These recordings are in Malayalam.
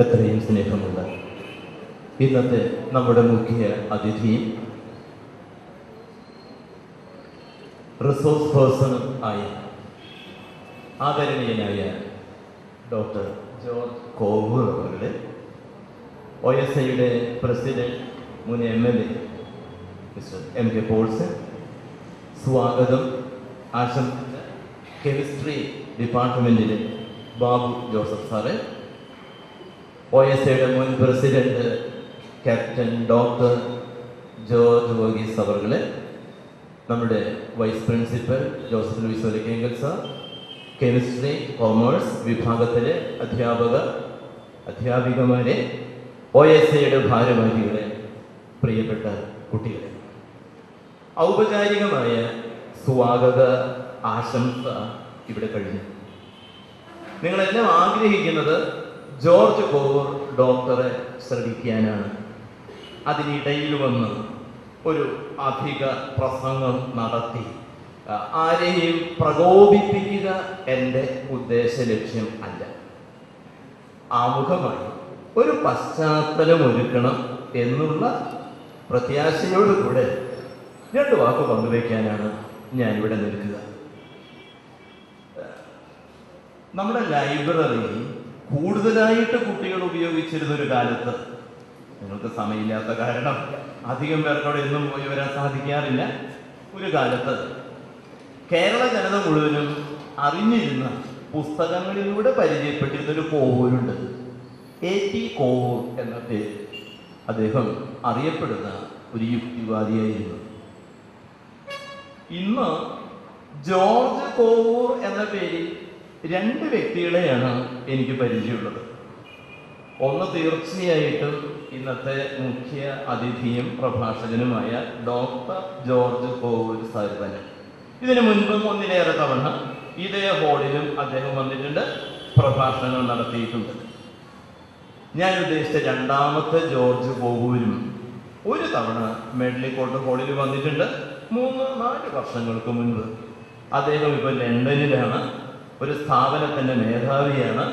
എത്രയും സ്നേഹമുള്ള ഇന്നത്തെ നമ്മുടെ മുഖ്യ അതിഥിയും റിസോഴ്സ് പേഴ്സണും ആയ ആദരണീയനായ ഡോക്ടർ ജോർജ് കോവൂർ അവരുടെ OSIയുടെ പ്രസിഡന്റ് മുൻ MLA മിസ്റ്റർ MK പോൾസൺ സ്വാഗതം ആശംസിച്ച കെമിസ്ട്രി ഡിപ്പാർട്ട്മെൻറ്റിലെ ബാബു ജോസഫ് സാറ്, OSIയുടെ മുൻ president captain doctor George Varghese അവറുകളെ, നമ്മുടെ vice principal Joseph Louis Olakkengal sir, chemistry commerce വിഭാഗത്തിലെ അധ്യാപികമാരെ, OSIയുടെ ഭാരവാഹികളെ, പ്രിയപ്പെട്ട കുട്ടികളെ, ഔപചാരികമായ സ്വാഗത ആശംസ ഇവിടെ കഴിഞ്ഞു. നിങ്ങളെല്ലാം ആഗ്രഹിക്കുന്നത് ജോർജ് കോവൂർ ഡോക്ടറെ ശ്രവിക്കാനാണ്. അതിനിടയിൽ വന്ന് ഒരു അധിക പ്രസംഗം നടത്തി ആരെയും പ്രകോപിപ്പിക്കുക എൻ്റെ ഉദ്ദേശ ലക്ഷ്യം അല്ല. ആമുഖമായി ഒരു പശ്ചാത്തലം ഒരുക്കണം എന്നുള്ള പ്രത്യാശയോടുകൂടെ 2 വാക്ക് പങ്കുവയ്ക്കാനാണ് ഞാനിവിടെ നിൽക്കുക. നമ്മുടെ ലൈബ്രറി കൂടുതലായിട്ട് കുട്ടികൾ ഉപയോഗിച്ചിരുന്ന ഒരു കാലത്ത്, നിങ്ങൾക്ക് സമയമില്ലാത്ത കാരണം അധികം പേർക്കവിടെ എന്നും പോയി വരാൻ സാധിക്കാറില്ല, ഒരു കാലത്ത് കേരള ജനത മുഴുവനും അറിഞ്ഞിരുന്ന പുസ്തകങ്ങളിലൂടെ പരിചയപ്പെട്ടിരുന്നൊരു കോവൂരുണ്ട്. A.T. കോവൂർ എന്ന പേര്. അദ്ദേഹം അറിയപ്പെടുന്ന ഒരു യുക്തിവാദിയായിരുന്നു. ഇന്ന് ജോർജ് കോവൂർ എന്ന പേരിൽ 2 വ്യക്തികളെയാണ് എനിക്ക് പരിചയമുള്ളത്. ഒന്ന് തീർച്ചയായിട്ടും ഇന്നത്തെ മുഖ്യ അതിഥിയും പ്രഭാഷകനുമായ ഡോക്ടർ ജോർജ് കോവൂർ സാർ തന്നെ. ഇതിനു മുൻപും 1 തവണ ഇതേ ഹാളിലും അദ്ദേഹം വന്നിട്ടുണ്ട്, പ്രഭാഷണങ്ങൾ നടത്തിയിട്ടുണ്ട്. ഞാൻ ഉദ്ദേശിച്ച 2ാമത്തെ ജോർജ് കോവൂരും 1 തവണ മെഡ്ലിക്കോട്ട് ഹാളിൽ വന്നിട്ടുണ്ട്, 3-4 വർഷങ്ങൾക്ക് മുൻപ്. അദ്ദേഹം ഇപ്പോൾ ലണ്ടനിലാണ്, ഒരു സ്ഥാപനത്തിൻ്റെ മേധാവിയാണ്,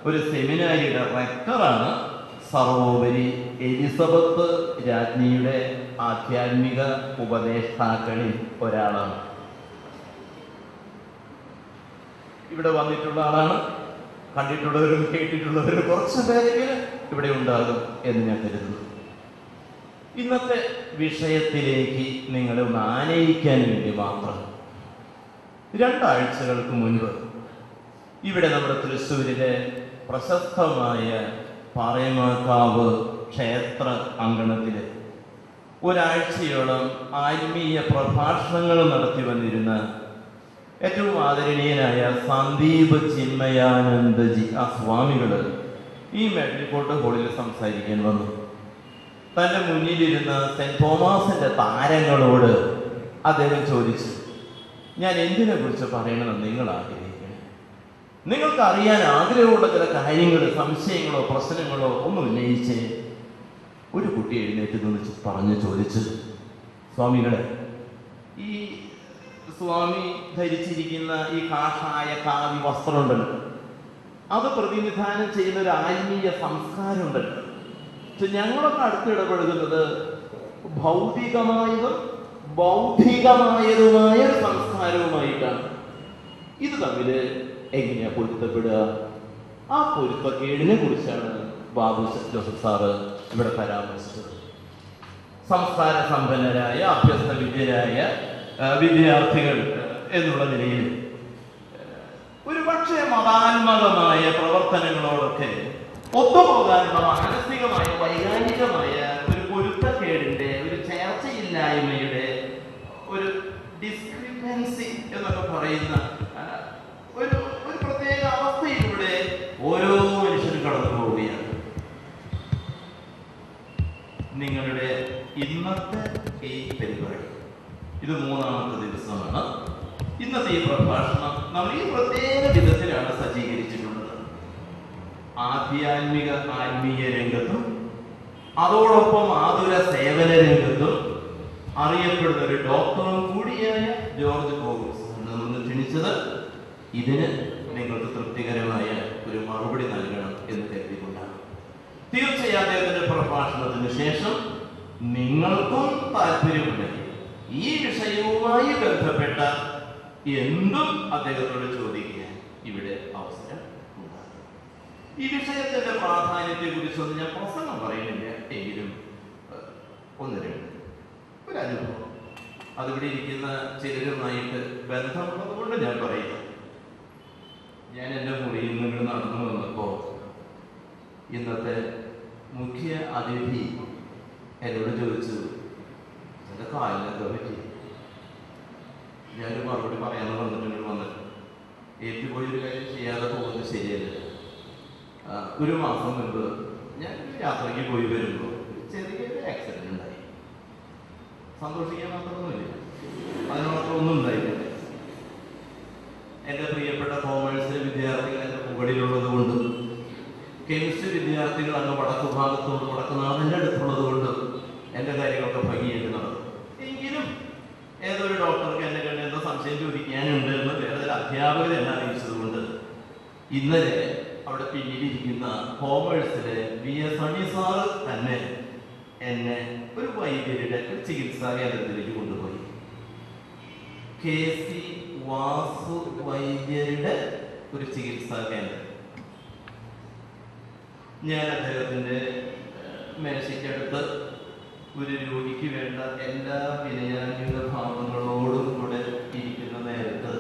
ഒരു സെമിനാരിയുടെ റെക്ടറാണ്, സർവോപരി എലിസബത്ത് രാജ്ഞിയുടെ ആധ്യാത്മിക ഉപദേഷ്ടാക്കളിൽ ഒരാളാണ്. ഇവിടെ വന്നിട്ടുള്ള ആളാണ്. കണ്ടിട്ടുള്ളവരും കേട്ടിട്ടുള്ളവരും കുറച്ച് പേരെങ്കിലും ഇവിടെ ഉണ്ടാകും എന്ന് ഞാൻ കരുതുന്നു. ഇന്നത്തെ വിഷയത്തിലേക്ക് നിങ്ങളെ ഒന്ന് ആനയിക്കാൻ വേണ്ടി മാത്രം 2 ആഴ്ചകൾക്ക് മുൻപ് ഇവിടെ നമ്മുടെ തൃശ്ശൂരിലെ പ്രശസ്തമായ പാറേമാക്കാവ് ക്ഷേത്ര അങ്കണത്തിൽ ഒരാഴ്ചയോളം ആത്മീയ പ്രഭാഷണങ്ങൾ നടത്തി വന്നിരുന്ന ഏറ്റവും ആദരണീയനായ സന്ദീപ് ചിന്മയാനന്ദജി ആ സ്വാമികൾ ഈ മെഡ്ലിക്കോട്ട് ഹാളിൽ സംസാരിക്കാൻ വന്നു. തൻ്റെ മുന്നിലിരുന്ന സെന്റ് തോമസിന്റെ താരങ്ങളോട് അദ്ദേഹം ചോദിച്ചു, ഞാൻ എന്തിനെ കുറിച്ച് പറയണമെന്ന് നിങ്ങൾ ആഗ്രഹിക്കണം? നിങ്ങൾക്ക് അറിയാൻ ആഗ്രഹമുള്ള ചില കാര്യങ്ങൾ, സംശയങ്ങളോ പ്രശ്നങ്ങളോ ഒന്ന് ഉന്നയിച്ച്. ഒരു കുട്ടി എഴുന്നേറ്റ് നിന്ന് ചോദിച്ചു, സ്വാമികളെ, ഈ സ്വാമി ധരിച്ചിരിക്കുന്ന ഈ കാഷായ കാവി വസ്ത്രമുണ്ടല്ലോ, അത് പ്രതിനിധാനം ചെയ്യുന്ന ഒരു ആത്മീയ സംസ്കാരമുണ്ടല്ലോ. പക്ഷെ ഞങ്ങളൊക്കെ അടുത്തിടപെടുന്നത് ഭൗതികമായതും ബൗദ്ധികമായതുമായ സംസ്കാരവുമായിട്ടാണ്. ഇത് തമ്മിൽ എങ്ങനെയാ പൊരുത്തപ്പെടുക? ആ പൊരുത്തക്കേടിനെ കുറിച്ചാണ് ബാബു ജോസഫ് സാറ് ഇവിടെ പരാമർശിച്ചത്. സംസ്കാര സമ്പന്നരായ അഭ്യസ്ത വിദ്യരായ വിദ്യാർത്ഥികൾ എന്നുള്ള നിലയിൽ ഒരുപക്ഷെ മതാത്മകമായ പ്രവർത്തനങ്ങളോടൊക്കെ ഒത്തുപോകാനുള്ള മാനസികമായ വൈകാരികമായ ഒരു പൊരുത്തക്കേടിന്റെ, ഒരു ചേർച്ചയില്ലായ്മയുടെ, ഒരു ഡിസ്ക്രിപ്പൻസി എന്നൊക്കെ പറയുന്ന ഒരു പ്രത്യേക അവസ്ഥയിലൂടെ ഓരോ മനുഷ്യരും കടന്നു പോവുകയാണ്. നിങ്ങളുടെ ഇന്നത്തെ ഈ പരിപാടി, ഇത് 3ാമത്തെ ദിവസമാണ്. ഇന്നത്തെ ഈ പ്രഭാഷണം നമ്മൾ ഈ പ്രത്യേക വിധത്തിലാണ് സജ്ജീകരിച്ചിട്ടുള്ളത്. ആത്മീയ രംഗത്തും അതോടൊപ്പം ആതുര സേവന രംഗത്തും അറിയപ്പെടുന്ന ഒരു ഡോക്ടറും കൂടിയായ ജോർജ് കോവൂർ നമ്മൾ ക്ഷണിച്ചത് ഇതിന് നിങ്ങൾക്ക് തൃപ്തികരമായ ഒരു മറുപടി നൽകണം എന്ന് കരുതിക്കൊണ്ടാണ്. തീർച്ചയായും അദ്ദേഹത്തിന്റെ പ്രഭാഷണത്തിന് ശേഷം നിങ്ങൾക്കും താല്പര്യമുണ്ടെങ്കിൽ ഈ വിഷയവുമായി ബന്ധപ്പെട്ട എന്തും അദ്ദേഹത്തോട് ചോദിക്കാൻ ഇവിടെ അവസരം ഉണ്ടാകും. ഈ വിഷയത്തിന്റെ പ്രാധാന്യത്തെ കുറിച്ചൊന്നും ഞാൻ പ്രസംഗം പറയുന്നില്ല, എങ്കിലും ഒന്ന് രണ്ട് ഒരു അനുഭവം അതിവിടെ ഇരിക്കുന്ന ചിലരുമായിട്ട് ബന്ധമുള്ളത് കൊണ്ട് ഞാൻ പറയുന്നു. ഞാൻ എൻ്റെ മുറിയിൽ നിന്ന് നടന്നു വന്നപ്പോൾ ഇന്നത്തെ മുഖ്യ അതിഥി എന്നോട് ചോദിച്ചു, എൻ്റെ കാലിനൊക്കെ പറ്റി. ഞാനൊരു മറുപടി പറയാമെന്ന് വന്നിട്ട് ഏറ്റുപോയൊരു കാര്യം ചെയ്യാതെ പോകുന്നത് ശരിയല്ല. ഒരു മാസം മുൻപ് ഞാൻ യാത്രയ്ക്ക് പോയി വരുമ്പോൾ ചെറിയൊരു ആക്സിഡന്റ് ഉണ്ടായി. സന്തോഷിക്കാൻ മാത്രമൊന്നുമില്ല, അതിന് മാത്രം ഒന്നും ഉണ്ടായില്ല. എൻ്റെ പ്രിയപ്പെട്ട കോമേഴ്സ് വിദ്യാർത്ഥികൾ എൻ്റെ മുകളിലുള്ളത് കൊണ്ട്, കെമിസ്ട്രി വിദ്യാർത്ഥികൾ അങ്ങ് വടക്ക് ഭാഗത്തോട് വടക്കുനാഥൻ്റെ അടുത്തുള്ളത് കൊണ്ട് എൻ്റെ കാര്യങ്ങളൊക്കെ ഭംഗിയായിട്ട് നടന്നു. എങ്കിലും ഏതൊരു ഡോക്ടർക്ക് എന്നെ കണ്ട് എന്തോ സംശയം ചോദിക്കാനുണ്ട് എന്ന് വേറെ ഒരു അധ്യാപകർ എന്നെ അറിയിച്ചത് കൊണ്ട് ഇന്നലെ അവിടെ പിന്നിലിരിക്കുന്ന കോമേഴ്സിലെ VS സണ്ണി സാറ് തന്നെ എന്നെ ഒരു വൈദ്യരുടെ ചികിത്സാ കേന്ദ്രത്തിലേക്ക് കൊണ്ടുപോയി. KC വാസു വൈദ്യരുടെ ഒരു ചികിത്സാ കേന്ദ്രം. ഞാൻ അദ്ദേഹത്തിന്റെ മേശയ്ക്കടുത്ത് ഒരു രോഗിക്ക് വേണ്ട എല്ലാ വിനയാന്വിത ഭാവങ്ങളോടും കൂടെ ഇരിക്കുന്ന നേരത്ത്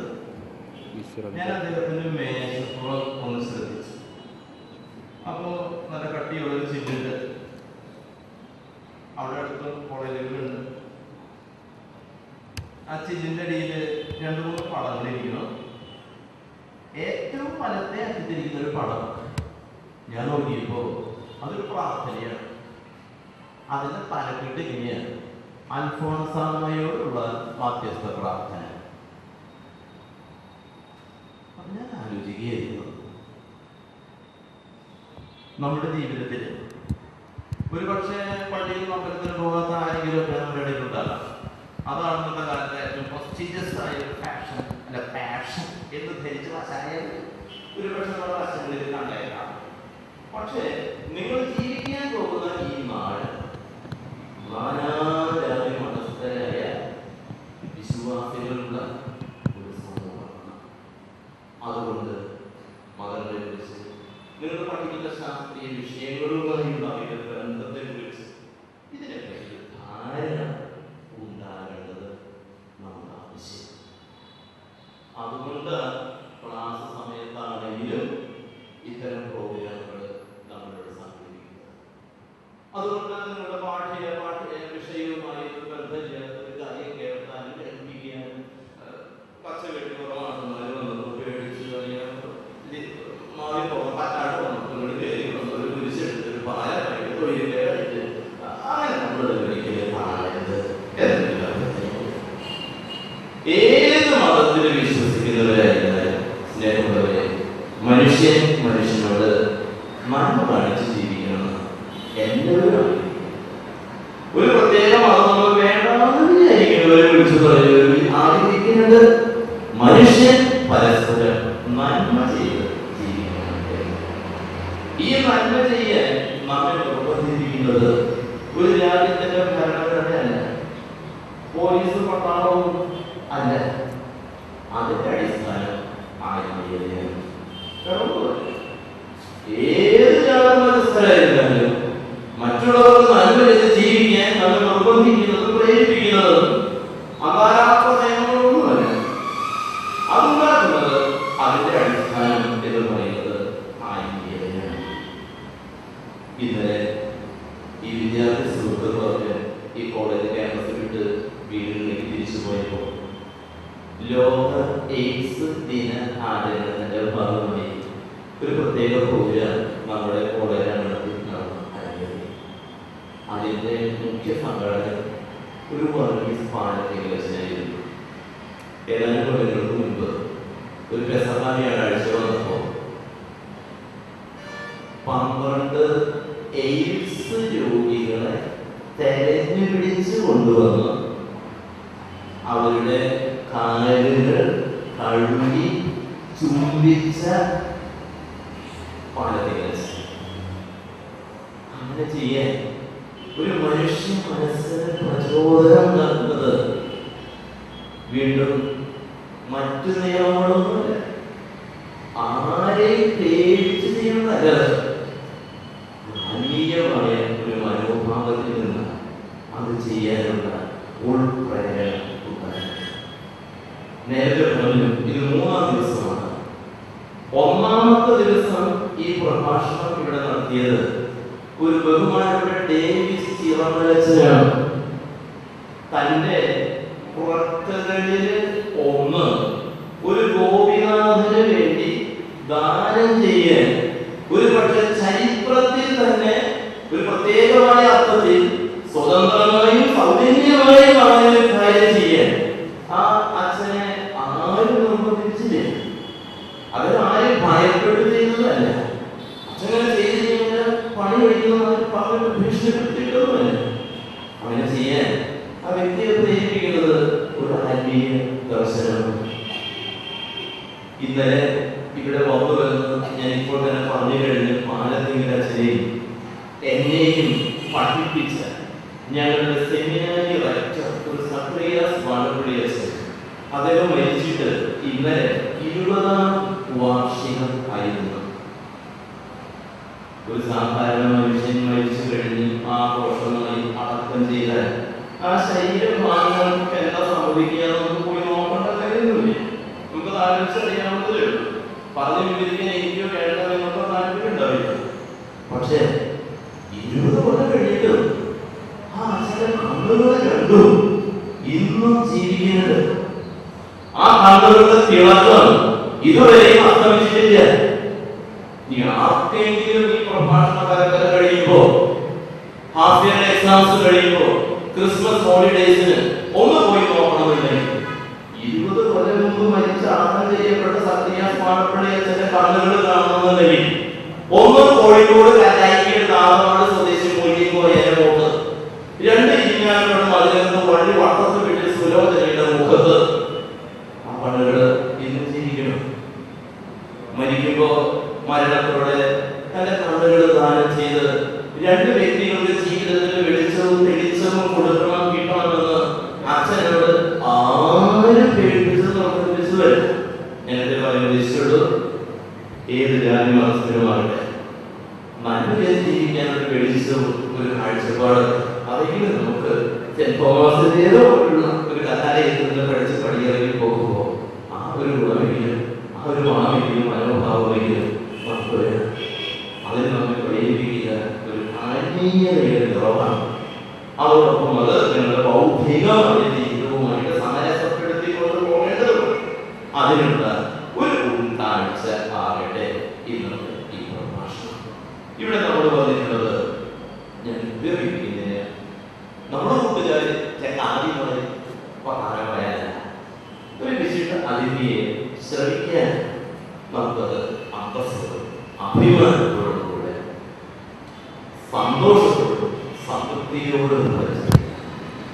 ഞാൻ അദ്ദേഹത്തിന്റെ മേശപ്പുറം ഒന്ന് ശ്രദ്ധിച്ചു. അപ്പോ നല്ല കട്ടിയുള്ളൊരു ചില്ലുണ്ട്, അവിടെ അടുത്ത് കോളേജുകളുണ്ട്. ആ ചില്ലിന്റെ അടിയിൽ 2-3 പടങ്ങളിരിക്കണം. ഏറ്റവും വലത്തെ അറ്റത്തിരിക്കുന്ന ഒരു പടം ഞാൻ നോക്കിയപ്പോ അതൊരു പ്രാർത്ഥനയാണ്. അതിന്റെ തലക്കെട്ട് ഇങ്ങനെയാണ്: അൽഫോൺസാമ്മയോടുള്ള മാധ്യസ്ഥ പ്രാർത്ഥന. അത് ഞാൻ ആലോചിക്കുകയായിരുന്നു, നമ്മുടെ ജീവിതത്തിൽ ഒരുപക്ഷെ പള്ളിയിൽ അമ്പലത്തിന് പോകാത്ത ആരെങ്കിലും ഒക്കെ നമ്മുടെ ഇടയിൽ ഉണ്ടാകാം. അതാണ് ഇന്നത്തെ കാലത്തെ ഏറ്റവും പ്രസ്റ്റീജിയസ് ആയ ഒരു ഫാഷൻ, അല്ല പാഷൻ എന്ന് ധരിച്ച് വശായാൽ ഒരുപക്ഷെ നമ്മുടെ വശങ്ങളിൽ കണ്ടേക്കാം. പക്ഷേ നിങ്ങൾ ജീവിക്കാൻ പോകുന്ന ഈ നാട് നാനാജാതി മതസ്ഥരായ വിശ്വാസികളുള്ള ഒരു സമൂഹമാണ്. അതുകൊണ്ട് മതങ്ങളെ കുറിച്ച് നിങ്ങൾ പഠിക്കുന്ന ശാസ്ത്രീയ വിഷയങ്ങളുമായുള്ള അവരുടെ ബന്ധത്തെ കുറിച്ച് ഇതിനെപ്പറ്റി ധാരണ ഉണ്ടാകേണ്ടത് നമ്മുടെ ആവശ്യം. അതുകൊണ്ട് ക്ലാസ് സമയത്താണെങ്കിലും ഇത്തരം പ്രോഗ്രാമുകൾ നമ്മളോട് സംഘടിപ്പിക്കുന്നത്. അതുകൊണ്ട് നിങ്ങളുടെ പാഠ്യ വിഷയവുമായി ബന്ധമില്ലാത്ത ഒരു കാര്യം കേൾക്കാനും കേൾപ്പിക്കാനും പച്ചവെട്ടി കുറവാണെന്നാലും പേടിച്ച് മാറിപ്പോകാൻ പറ്റാണ്ട് വന്നിട്ട് കയറി വന്ന ഒരു കുരിശെടുത്ത് ഒരു പാലമായിട്ട് തൊഴിലെ കഴിച്ച് അങ്ങനെ നമ്മൾ ഒരിക്കലും കാണരുത്. ഏത് മതത്തിൽ വിശ്വസിക്കുന്നവരായിരുന്നാലും സ്നേഹമുള്ളവരെ, മനുഷ്യൻ മനുഷ്യനോട് നന്മ കാണിച്ച് ജീവിക്കണമെന്ന് എല്ലാവരും ഒരു പ്രത്യേക മതം നമ്മൾ വേണ്ടാതിരിക്കുന്നവരെ വിളിച്ചു പറയുന്നത് ആഗ്രഹിക്കുന്നത് മനുഷ്യൻ പരസ്പരം നന്മ ചെയ്ത് ജീവിക്കണം. ഈ നന്മ ചെയ്യാൻ നമ്മെ നിർബന്ധിപ്പിക്കുന്നത് ഒരു രാജ്യത്തിന്റെ ഭരണഘടനയല്ല, പോലീസ് പട്ടാളവും അല്ല. അതിന്റെ അടിസ്ഥാനം ആത്മീയതയാണ്. ഏത് ജാതമതസ്ഥരായിരുന്നാലും മറ്റുള്ളവർക്ക് നന്മ ചെയ്ത് ജീവിക്കാൻ നമ്മൾ നിർബന്ധിക്കുന്നതും പ്രേരിപ്പിക്കുന്നതും അകാരാത്മ നിയമങ്ങളൊന്നുമല്ല. അതുണ്ടാക്കുന്നത് അതിന്റെ അടിസ്ഥാനം എന്ന് പറയുന്നത് ആത്മീയതയാണ്. ഇന്നലെ ഈ വിദ്യാർത്ഥി സുഹൃത്തുക്കളൊക്കെ ഈ കോളേജ് ക്യാമ്പസ് വിട്ട് വീടുകളിലേക്ക് തിരിച്ചു പോയപ്പോൾ ലോക എയ്ഡ്സ് ദിന ആചരണത്തിന്റെ ഭാഗമായി ഒരു പ്രത്യേക പൂജ നമ്മുടെ കോളേജിലാണ് നടത്തിയിട്ടുണ്ടാകുന്നത്. അതിന്റെ മുഖ്യ സംഘാടകൻ ഒരു വർഗീസ് പാലത്തിലായിരുന്നു. ഏതാനും കൊല്ലങ്ങൾക്ക് മുൻപ് ഒരു പെസഹ വ്യാഴാഴ്ച വന്നപ്പോൾ 12 എയ്ഡ്സ് രോഗികളെ തെരഞ്ഞുപിടിച്ച് കൊണ്ടുവന്ന് അവരുടെ കാലുകൾ കഴുകി ചുംബിച്ച പാലത്തിലായി അങ്ങനെ ചെയ്യാൻ ഒരു മനുഷ്യ മനസ്സിന് പ്രചോദനം നൽകുന്നത് വീണ്ടും മറ്റു നിയമങ്ങളൊന്നുമില്ല, ആരെയും പേടിച്ച് ചെയ്യുന്നതല്ല, ആത്മീയമായ ഒരു മനോഭാവത്തിൽ നിന്ന് അത് ചെയ്യാനുള്ള ഉൾപ്രേരണ ഉണ്ടായി. നേരത്തെ പറഞ്ഞു, ഇത് 3-ാം ദിവസമാണ്. 1-ാമത്തെ ദിവസം ഈ പ്രഭാഷണം ഇവിടെ നടത്തിയത് ഒരു ബഹുമാനപ്പെട്ട ഡേവിസ് ചിറമലച്ചനാണ്. തന്റെ പുറത്തുകളിൽ ഒന്ന് ഒരു ഗോപിനാഥന് വേണ്ടി ദാനം ചെയ്യാൻ, ഒരു പക്ഷെ ചരിത്രത്തിൽ തന്നെ ഒരു പ്രത്യേകമായ അർത്ഥത്തിൽ സ്വതന്ത്രമായും സൗജന്യമായും അങ്ങനെ കാര്യം ചെയ്യാൻ ആ അച്ഛനെ ആരും നിർബന്ധിച്ചില്ല. അവരാരും ഭയപ്പെടുത്തിയതല്ല. അച്ഛനെ ചെയ്ത് കഴിഞ്ഞാൽ പണി കഴിക്കുന്നവർ പറഞ്ഞിട്ട് ഭീഷണിപ്പെടുത്തിയിട്ടതുമല്ല. അങ്ങനെ ചെയ്യാൻ ആ വ്യക്തിയെ പ്രേരിപ്പിക്കുന്നത് ഒരു ആത്മീയ ദർശനമാണ്. ഇന്നലെ ഇവിടെ വന്നുവെന്ന് ഞാൻ ഇപ്പോൾ തന്നെ പറഞ്ഞു കഴിഞ്ഞ് മാനസിക അച്ഛനെയും എന്നെയും പഠിപ്പിച്ച ഞങ്ങളുടെ സെമിനാരി റൈറ്റർ ഒരു സക്രിയാസ് വാഴപ്പള്ളി അച്ഛൻ, അദ്ദേഹം മരിച്ചിട്ട് ഇന്നലെ 20-ാം വാർഷികം ആയിരുന്നു. ഒരു സാധാരണ മനുഷ്യൻ മരിച്ചു കഴിഞ്ഞ് ആഘോഷമായി അടക്കം ചെയ്താൽ ആ ശരീരഭാഗങ്ങൾക്ക് എന്താ സംഭവിക്കുക നമുക്ക് പോയി നോക്കേണ്ട കാര്യമൊന്നുമില്ല. നമുക്ക് താല്പര്യറിയാവുന്നതേ ഉള്ളൂ. പറഞ്ഞു വിവരിക്കാൻ എനിക്കോ കേൾക്കാൻ നിങ്ങൾക്ക് താല്പര്യം ഉണ്ടാവില്ല. പക്ഷെ 20 കൊല്ലം കഴിഞ്ഞിട്ടും ആ അച്ഛനെ കണ്ണുകളെ കണ്ടു ഇന്നും ജീവിക്കുന്നത്. ആ കണ്ണുകളുടെ തിളക്കം ഇതുവരെയും അസ്തമിച്ചിട്ടില്ല. ഇനി ആർക്കെങ്കിലും ഈ പ്രഭാഷണ പരമ്പര കഴിയുമ്പോ, ഹാഫ് ഇയർ എക്സാംസ് കഴിയുമ്പോ, ക്രിസ്മസ് ഹോളിഡേസിന് ഒന്ന് പോയി നോക്കണമെന്നുണ്ടെങ്കിൽ 20 കൊല്ലം മുമ്പ് മരിച്ച അടക്കം ചെയ്യപ്പെട്ട സക്രിയാസ് വാഴപ്പള്ളി അച്ഛന്റെ കണ്ണുകൾ കാണണമെന്നുണ്ടെങ്കിൽ ഒന്ന് കോഴിക്കോട് കലായിക്കയുടെ താമരനാട് സ്വദേശി മൂല്യം എയർപോർട്ട്, 2 ഇരിങ്ങാലക്കുട മതിലകത്ത് വഴി വട്ടത്ത് വീട്ടിൽ സുലോചനയുടെ മുഖത്ത് ആ കണ്ണുകൾ ഇന്ന് ജീവിക്കണം. മരിക്കുമ്പോ മരണത്തോടെ തന്റെ കണ്ണുകൾ ദാനം ചെയ്ത് 2 വ്യക്തികളുടെ ജീവിതത്തിൽ വെളിച്ചവും തെളിച്ചവും കൊടുക്കണം, കിട്ടണമെന്ന് അച്ഛനോട് ആരും പേടിപ്പിച്ച് നിർബന്ധിച്ചു വരും. നേരത്തെ പറയുന്നത് ഏത് ജാതി മതസ്ഥരുമാകട്ടെ നന്മയെ ജീവിക്കാനുള്ള വെളിച്ചവും ഒരു കാഴ്ചപ്പാട് അതെങ്കിലും നമുക്ക് സെന്റ് തോമസിന്റേതോ പോലുള്ള ഒരു കലാലയത്തിൽ നിന്ന് പഠിച്ച് പടിയിറങ്ങി പോകുമ്പോൾ ആ ഒരു ഗുണമെങ്കിലും ആ ഒരു മണമെങ്കിലും മനോഭാവമെങ്കിലും നമുക്ക് അതിന് നമ്മെ പ്രേരിപ്പിക്കുക ഒരു ആത്മീയതയുടെ നിറവാണ്. അതോടൊപ്പം അത് നിങ്ങളുടെ ബൗദ്ധികമായ ജീവിതവുമായിട്ട് സമരസപ്പെടുത്തിക്കൊണ്ട് പോകേണ്ടതുണ്ട്. അതിനുള്ള ഒരു ഉൾക്കാഴ്ച ആകട്ടെ ഇന്നത്തെ ഈ പ്രഭാഷണം. ഇവിടെ നമ്മൾ പറഞ്ഞിട്ടുള്ളത്, ഞാൻ ഉപയോഗിക്കുന്നതിന് നമ്മുടെ കൂട്ടുകാർ ആദ്യമായി പറയാനല്ല, ഒരു വിശിഷ്ട അതിഥിയെ ശ്രമിക്കാൻ നമുക്കത് അന്തസ്സോടും അഭിമാനത്തോടും കൂടെ സന്തോഷത്തോടും സംതൃപ്തിയോടും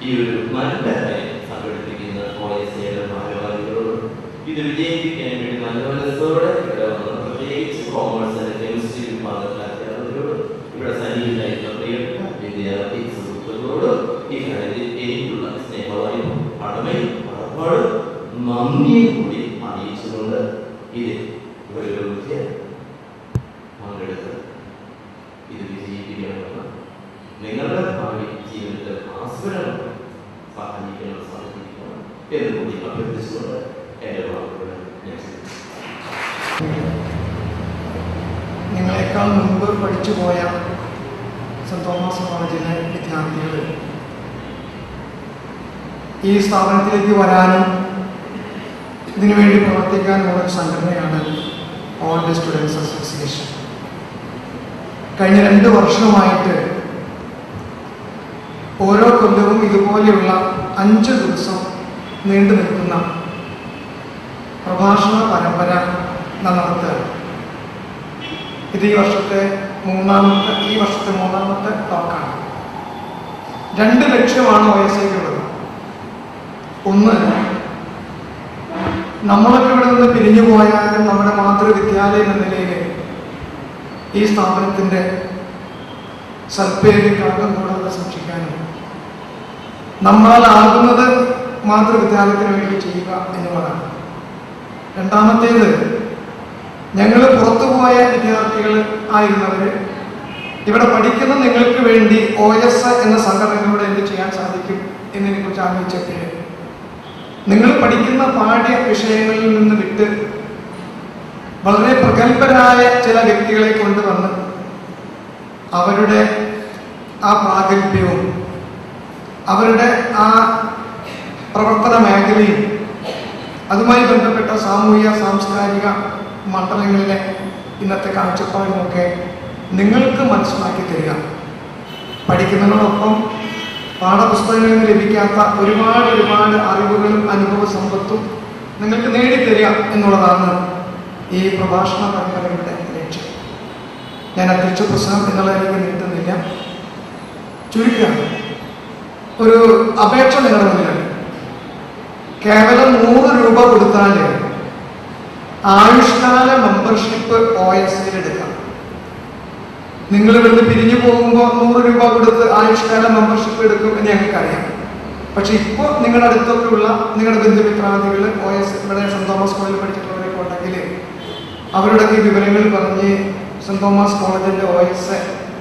ഈ ഒരു നല്ല കാര്യം സംഘടിപ്പിക്കുന്ന OSAയുടെ ഭാരവാഹികളോടും ഇത് വിജയിപ്പിക്കാൻ വേണ്ടി നല്ല മനസ്സോടെ ഇവിടെ വന്ന് പ്രത്യേകിച്ച് കോമേഴ്സ് ആൻഡ് കെമിസ്ട്രി വിഭാഗത്തിലെ അധ്യാപകരോടും ഇവിടെ സന്നിഹിതരായിട്ടുള്ള പ്രിയപ്പെട്ട വിദ്യാർത്ഥി സുഹൃത്തുക്കളോടും ഈ കാര്യത്തിൽ എനിക്കുള്ള സ്നേഹമായും കടമയും കടപ്പാടും നന്ദിയും കൂടി അറിയിച്ചുകൊണ്ട് ഇത് ഒരു പങ്കെടുത്ത് ഇത് വിജയിപ്പിക്കണമെന്ന് നിങ്ങളുടെ ഭാവി ജീവിതത്തിൽ ആസ്വരമായി സഹായിക്കണം, സഹകരിക്കണം എന്ന് കൂടി അഭ്യർത്ഥിച്ചുകൊണ്ട് എൻ്റെ വാക്കുകളെ ഞാൻ നിങ്ങളെക്കാൾ മുൻപ് പഠിച്ചു പോയ സെന്റ് തോമസ് കോളേജിലെ വിദ്യാർത്ഥികൾ ഈ സ്ഥാപനത്തിലേക്ക് വരാനും ഇതിനുവേണ്ടി പ്രവർത്തിക്കാനുള്ള ഒരു സംഘടനയാണ് ഓൾ ഇന്ത്യ സ്റ്റുഡൻസ് അസോസിയേഷൻ. കഴിഞ്ഞ 2 വർഷമായിട്ട് ഓരോ കൊല്ലവും ഇതുപോലെയുള്ള 5 ദിവസം നീണ്ടു നിൽക്കുന്ന പ്രഭാഷണ പരമ്പര നടത്തുകയാണ്. ഇത് ഈ വർഷത്തെ മൂന്നാമത്തെ ടോക്കാണ്. 2 ലക്ഷ്യമാണ് OSAയ്ക്കുള്ളത്. ഒന്ന്, നമ്മളൊക്കെ ഇവിടെ നിന്ന് പിരിഞ്ഞു പോയാലും നമ്മുടെ മാതൃവിദ്യാലയം എന്ന നിലയിൽ ഈ സ്ഥാപനത്തിൻ്റെ സൽപ്പേര് കളങ്കം കൂടാതെ സൂക്ഷിക്കാനും നമ്മളാകുന്നത് മാതൃവിദ്യാലയത്തിന് വേണ്ടി ചെയ്യുക എന്നുള്ളതാണ്. രണ്ടാമത്തേത്, ഞങ്ങൾ പുറത്തുപോയ വിദ്യാർത്ഥികൾ ആയിരുന്നവർ ഇവിടെ പഠിക്കുന്ന നിങ്ങൾക്ക് വേണ്ടി OS എന്ന സംഘടനകളോട് എന്ത് ചെയ്യാൻ സാധിക്കും എന്നതിനെ കുറിച്ച് ആലോചിച്ചപ്പോൾ നിങ്ങൾ പഠിക്കുന്ന പാഠ്യ വിഷയങ്ങളിൽ നിന്ന് വിട്ട് വളരെ പ്രഗത്ഭരായ ചില വ്യക്തികളെ കൊണ്ടുവന്ന് അവരുടെ ആ പ്രാഗൽഭ്യവും അവരുടെ ആ പ്രവർത്തന മേഖലയും അതുമായി ബന്ധപ്പെട്ട സാമൂഹിക സാംസ്കാരിക മണ്ഡലങ്ങളിലെ ഇന്നത്തെ കാഴ്ചപ്പാടുമൊക്കെ നിങ്ങൾക്ക് മനസ്സിലാക്കി തരിക. പഠിക്കുന്നതിനോടൊപ്പം പാഠപുസ്തകങ്ങളിൽ നിന്ന് ലഭിക്കാത്ത ഒരുപാട് അറിവുകളും അനുഭവ സമ്പത്തും നിങ്ങൾക്ക് നേടിത്തരിക എന്നുള്ളതാണ് ഈ പ്രഭാഷണ പരമ്പരയുടെ ലക്ഷ്യം. ഞാൻ അധ്യക്ഷ പ്രസംഗം എന്നുള്ളതിലേക്ക് നീട്ടുന്നില്ല. ചുരുക്കുക, ഒരു അപേക്ഷ നിങ്ങളുടെ മുന്നിലുണ്ട്. കേവലം 100 രൂപ കൊടുത്താൽ ആയുഷ്കാല മെമ്പർഷിപ്പ് OS എടുക്കാം. നിങ്ങൾ ഇവിടുന്ന് പിരിഞ്ഞു പോകുമ്പോൾ 100 രൂപ കൊടുത്ത് ആയുഷ്കാല മെമ്പർഷിപ്പ് എടുക്കും എന്ന് ഞങ്ങൾക്കറിയാം. പക്ഷെ ഇപ്പോൾ നിങ്ങളുടെ അടുത്തൊക്കെയുള്ള നിങ്ങളുടെ ബന്ധുമിത്രാദികൾ OS ഇവിടെ സെന്റ് തോമസ് കോളേജിൽ പഠിച്ചിട്ടുള്ളവരൊക്കെ ഉണ്ടെങ്കിൽ അവരുടെയൊക്കെ വിവരങ്ങൾ പറഞ്ഞ് സെന്റ് തോമസ് കോളേജിന്റെ OS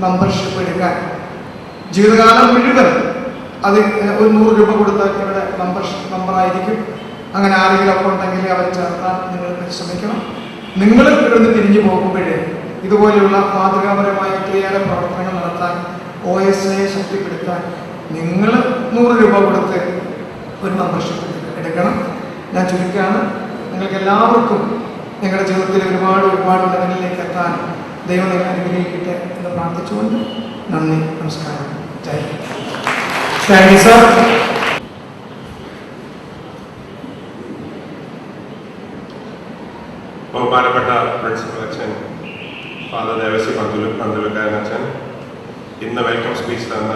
മെമ്പർഷിപ്പ് എടുക്കാൻ ജീവിതകാലം മുഴുവൻ അത് ഒരു 100 രൂപ കൊടുത്താൽ ഇവിടെ മെമ്പറായിരിക്കും. അങ്ങനെ ആരെങ്കിലുമൊക്കെ ഉണ്ടെങ്കിൽ അവർ ചേർക്കാൻ നിങ്ങൾ പരിശ്രമിക്കണം. നിങ്ങൾ ഇവിടുന്ന് തിരിഞ്ഞു പോകുമ്പോഴേ ഇതുപോലെയുള്ള മാതൃകാപരമായ ഒത്തിരിയേറെ പ്രവർത്തനങ്ങൾ നടത്താൻ OS ശക്തിപ്പെടുത്താൻ നിങ്ങൾ 100 രൂപ കൊടുത്ത് ഒരു മെമ്പർഷിപ്പ് എടുക്കണം. ഞാൻ ചുരുക്കുകയാണ്. നിങ്ങൾക്ക് എല്ലാവർക്കും നിങ്ങളുടെ ജീവിതത്തിൽ ഒരുപാട് ലെവലിലേക്ക് എത്താൻ ദൈവം നിങ്ങളെ അനുഗ്രഹിക്കട്ടെ എന്ന് പ്രാർത്ഥിച്ചുകൊണ്ട് നന്ദി, നമസ്കാരം, Jai Hind. Thank you sir. ബഹുമാനപ്പെട്ട പ്രിൻസിപ്പൽ അച്ഛൻ ഫാദർ ദേവസ്യ പന്തുലുക്കാരൻ അച്ഛൻ, ഇന്ന് വെൽക്കം സ്പീച്ച് തന്ന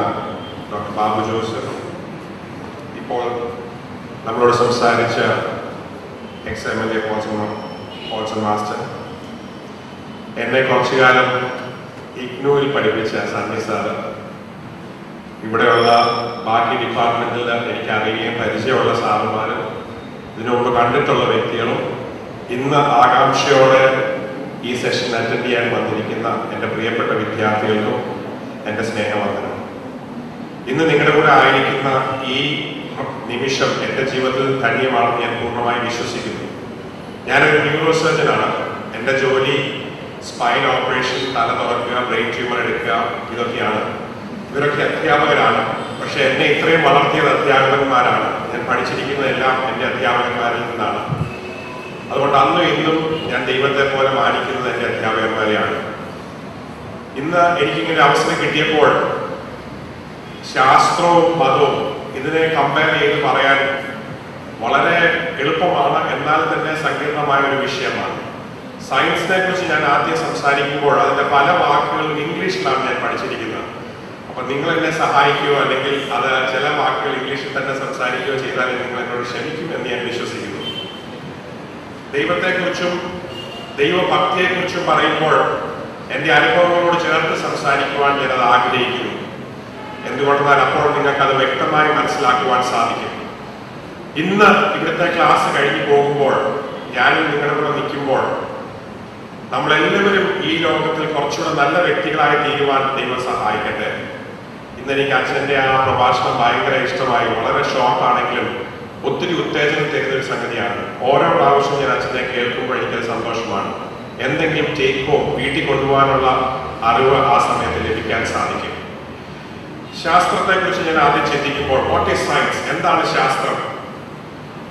ഡോക്ടർ ബാബു ജോസഫ്, ഇപ്പോൾ നമ്മളോട് സംസാരിച്ച ex-MLA പോൾസൺ മാസ്റ്റർ, എന്നെ കുറച്ചു കാലം ഇഗ്നൂരിൽ പഠിപ്പിച്ച സണ്ണി സാറ്, ഇവിടെയുള്ള ബാക്കി ഡിപ്പാർട്ട്മെന്റിൽ എനിക്ക് അറിയുകയും പരിചയമുള്ള സാറുമാരും ഇതിനു മുമ്പ് കണ്ടിട്ടുള്ള വ്യക്തികളും ഇന്ന് ആകാംക്ഷയോടെ ഈ സെഷൻ അറ്റൻഡ് ചെയ്യാൻ വന്നിരിക്കുന്ന എൻ്റെ പ്രിയപ്പെട്ട വിദ്യാർത്ഥികൾക്കും എൻ്റെ സ്നേഹവന്ദനം. ഇന്ന് നിങ്ങളുടെ കൂടെ ആയിരിക്കുന്ന ഈ നിമിഷം എൻ്റെ ജീവിതത്തിൽ ധന്യമാണെന്ന് ഞാൻ പൂർണ്ണമായി വിശ്വസിക്കുന്നു. ഞാനൊരു ന്യൂറോ സർജനാണ്. എൻ്റെ ജോലി സ്പൈൻ ഓപ്പറേഷൻ, തല തുറക്കുക, ബ്രെയിൻ ട്യൂമർ എടുക്കുക, ഇതൊക്കെയാണ്. ഇവരൊക്കെ അധ്യാപകരാണ്. പക്ഷെ എന്നെ ഇത്രയും വളർത്തിയത് അധ്യാപകന്മാരാണ്. ഞാൻ പഠിച്ചിരിക്കുന്നതെല്ലാം എൻ്റെ അധ്യാപകന്മാരിൽ നിന്നാണ്. അതുകൊണ്ട് അന്നും ഇന്നും ഞാൻ ദൈവത്തെ പോലെ മാനിക്കുന്നത് എൻ്റെ അധ്യാപകന്മാരെയാണ്. ഇന്ന് എനിക്കിങ്ങനെ അവസരം കിട്ടിയപ്പോൾ ശാസ്ത്രവും മതവും ഇതിനെ കമ്പയർ ചെയ്ത് പറയാൻ വളരെ എളുപ്പമാണ്, എന്നാൽ തന്നെ സങ്കീർണമായ ഒരു വിഷയമാണ്. സയൻസിനെ കുറിച്ച് ഞാൻ ആദ്യം സംസാരിക്കുമ്പോൾ അതിൻ്റെ പല വാക്കുകളും ഇംഗ്ലീഷിലാണ് ഞാൻ പഠിച്ചിരിക്കുന്നത്. അപ്പം നിങ്ങൾ എന്നെ സഹായിക്കുകയോ അല്ലെങ്കിൽ അത് ചില വാക്കുകൾ ഇംഗ്ലീഷിൽ തന്നെ സംസാരിക്കുകയോ ചെയ്താൽ നിങ്ങൾ എന്നോട് ക്ഷമിക്കും എന്ന് ഞാൻ വിശ്വസിക്കുന്നു. ദൈവത്തെക്കുറിച്ചും ദൈവഭക്തിയെക്കുറിച്ചും പറയുമ്പോൾ എൻ്റെ അനുഭവങ്ങളോട് ചേർത്ത് സംസാരിക്കുവാൻ ഞാനത് ആഗ്രഹിക്കുന്നു. എന്തുകൊണ്ടെന്നാൽ അപ്പോൾ നിങ്ങൾക്ക് അത് വ്യക്തമായി മനസ്സിലാക്കുവാൻ സാധിക്കും. ഇന്ന് ഇവിടുത്തെ ക്ലാസ് കഴിഞ്ഞു പോകുമ്പോൾ ഞാനും നിങ്ങളുടെ കൂടെ നിൽക്കുമ്പോൾ നമ്മളെല്ലാവരും ഈ ലോകത്തിൽ കുറച്ചുകൂടെ നല്ല വ്യക്തികളായി തീരുവാൻ ദൈവം സഹായിക്കട്ടെ. ഇന്ന് എനിക്ക് അച്ഛൻ്റെ ആ പ്രഭാഷണം ഭയങ്കര ഇഷ്ടമായി. വളരെ ഷോക്കാണെങ്കിലും ഒത്തിരി ഉത്തേജനം തരുന്നൊരു സംഗതിയാണ്. ഓരോ പ്രാവശ്യവും ഞാൻ അച്ഛനെ കേൾക്കുമ്പോൾ എനിക്കത് സന്തോഷമാണ്. എന്തെങ്കിലും ടേക്ക് ഹോം വീട്ടിൽ കൊണ്ടുപോകാനുള്ള അറിവ് ആ സമയത്ത് ലഭിക്കാൻ സാധിക്കും. ശാസ്ത്രത്തെക്കുറിച്ച് ഞാൻ ആദ്യം ചിന്തിക്കുമ്പോൾ വാട്ട് ഈസ് സയൻസ്, എന്താണ് ശാസ്ത്രം?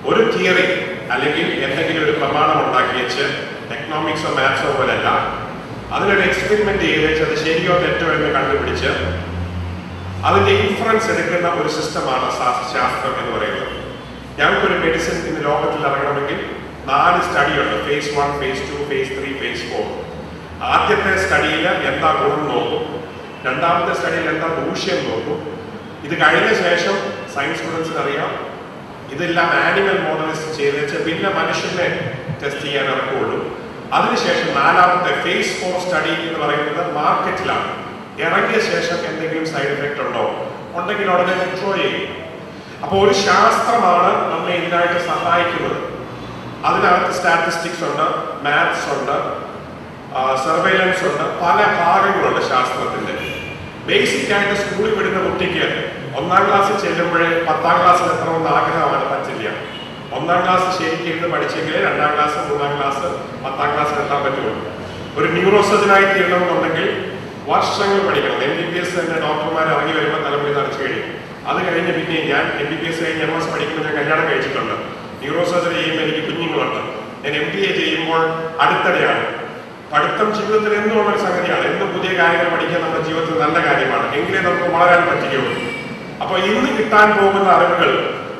ഒരു തിയറി അല്ലെങ്കിൽ എന്തെങ്കിലും ഒരു പ്രമാണം ഉണ്ടാക്കി വെച്ച് എക്കണോമിക്സോ മാത്സോ പോലെയല്ല, അതിനൊരു എക്സ്പെരിമെന്റ് ചെയ്ത് വെച്ച് അത് ശരിയോ തെറ്റോ എന്ന് കണ്ടുപിടിച്ച് അതിന്റെ ഇൻഫറൻസ് എടുക്കുന്ന ഒരു സിസ്റ്റമാണ് ശാസ്ത്രം എന്ന് പറയുന്നത്. ഞങ്ങൾക്കൊരു മെഡിസിൻ ഇന്ന് ലോകത്തിൽ ഇറങ്ങണമെങ്കിൽ 4 സ്റ്റഡിയുണ്ട്. phase 1, phase 2, phase 3, phase 4. ആദ്യത്തെ സ്റ്റഡിയിൽ എന്താ ഗുണം നോക്കും, രണ്ടാമത്തെ സ്റ്റഡിയിൽ എന്താ ദൂഷ്യം നോക്കും. ഇത് കഴിഞ്ഞ ശേഷം സയൻസ് സ്റ്റുഡൻസിന് അറിയാം ഇതെല്ലാം ആനിമൽ മോഡലിസ്റ്റ് ചെയ്ത് വെച്ച് പിന്നെ മനുഷ്യനെ ടെസ്റ്റ് ചെയ്യാൻ ഇറക്കുള്ളൂ. അതിനുശേഷം 4ാമത്തെ phase 4 സ്റ്റഡി എന്ന് പറയുന്നത് മാർക്കറ്റിലാണ്. ഇറങ്ങിയ ശേഷം എന്തെങ്കിലും സൈഡ് എഫക്റ്റ് ഉണ്ടോ, ഉണ്ടെങ്കിൽ ഉടനെ വിഡ്രോ ചെയ്യും. അപ്പോൾ ഒരു ശാസ്ത്രമാണ് നമ്മെ ഇതിനായിട്ട് സഹായിക്കുന്നത്. അതിനകത്ത് സ്റ്റാറ്റിസ്റ്റിക്സ് ഉണ്ട്, മാത്സ് ഉണ്ട്, സർവൈലൻസ് ഉണ്ട്, പല ഭാഗങ്ങളുണ്ട് ശാസ്ത്രത്തിന്റെ. ബേസിക് ആയിട്ട് സ്കൂളിൽ വിടുന്ന കുട്ടിക്ക് 1ാം ക്ലാസ്സിൽ ചെല്ലുമ്പോഴേ 10ാം ക്ലാസ്സിൽ എത്തണമെന്ന് ആഗ്രഹമാണ്, പറ്റില്ല. 1ാം ക്ലാസ് ശരിക്കും ഇരുന്ന് പഠിച്ചെങ്കിലേ 2ാം ക്ലാസ് 3ാം ക്ലാസ് 10ാം ക്ലാസ്സിൽ എത്താൻ പറ്റുള്ളൂ. ഒരു ന്യൂറോ സർജനായി തീരണമെന്നുണ്ടെങ്കിൽ വർഷങ്ങൾ പഠിക്കണം. MBBS തന്നെ ഡോക്ടർമാർ ഇറങ്ങി വരുമ്പോൾ തലമുറ നടച്ചു കഴിയും. അത് കഴിഞ്ഞ് പിന്നെ ഞാൻ MBBS കഴിഞ്ഞ് MS പഠിക്കുമ്പോൾ ഞാൻ കല്യാണം കഴിച്ചിട്ടുണ്ട്. ന്യൂറോ സർജറി ചെയ്യുമ്പോൾ എനിക്ക് കുഞ്ഞുങ്ങളുണ്ട്. ഞാൻ MBA ചെയ്യുമ്പോൾ അടുത്തിടെയാണ്. പഠിത്തം ജീവിതത്തിൽ എന്തുകൊണ്ടൊരു സംഗതിയാണ്. എന്നും പുതിയ കാര്യങ്ങൾ പഠിക്കാൻ നമ്മുടെ ജീവിതത്തിൽ നല്ല കാര്യമാണ്. എങ്കിലേ നമുക്ക് വളരാൻ പറ്റുകയുള്ളൂ. അപ്പോൾ ഇന്ന് കിട്ടാൻ പോകുന്ന അറിവുകൾ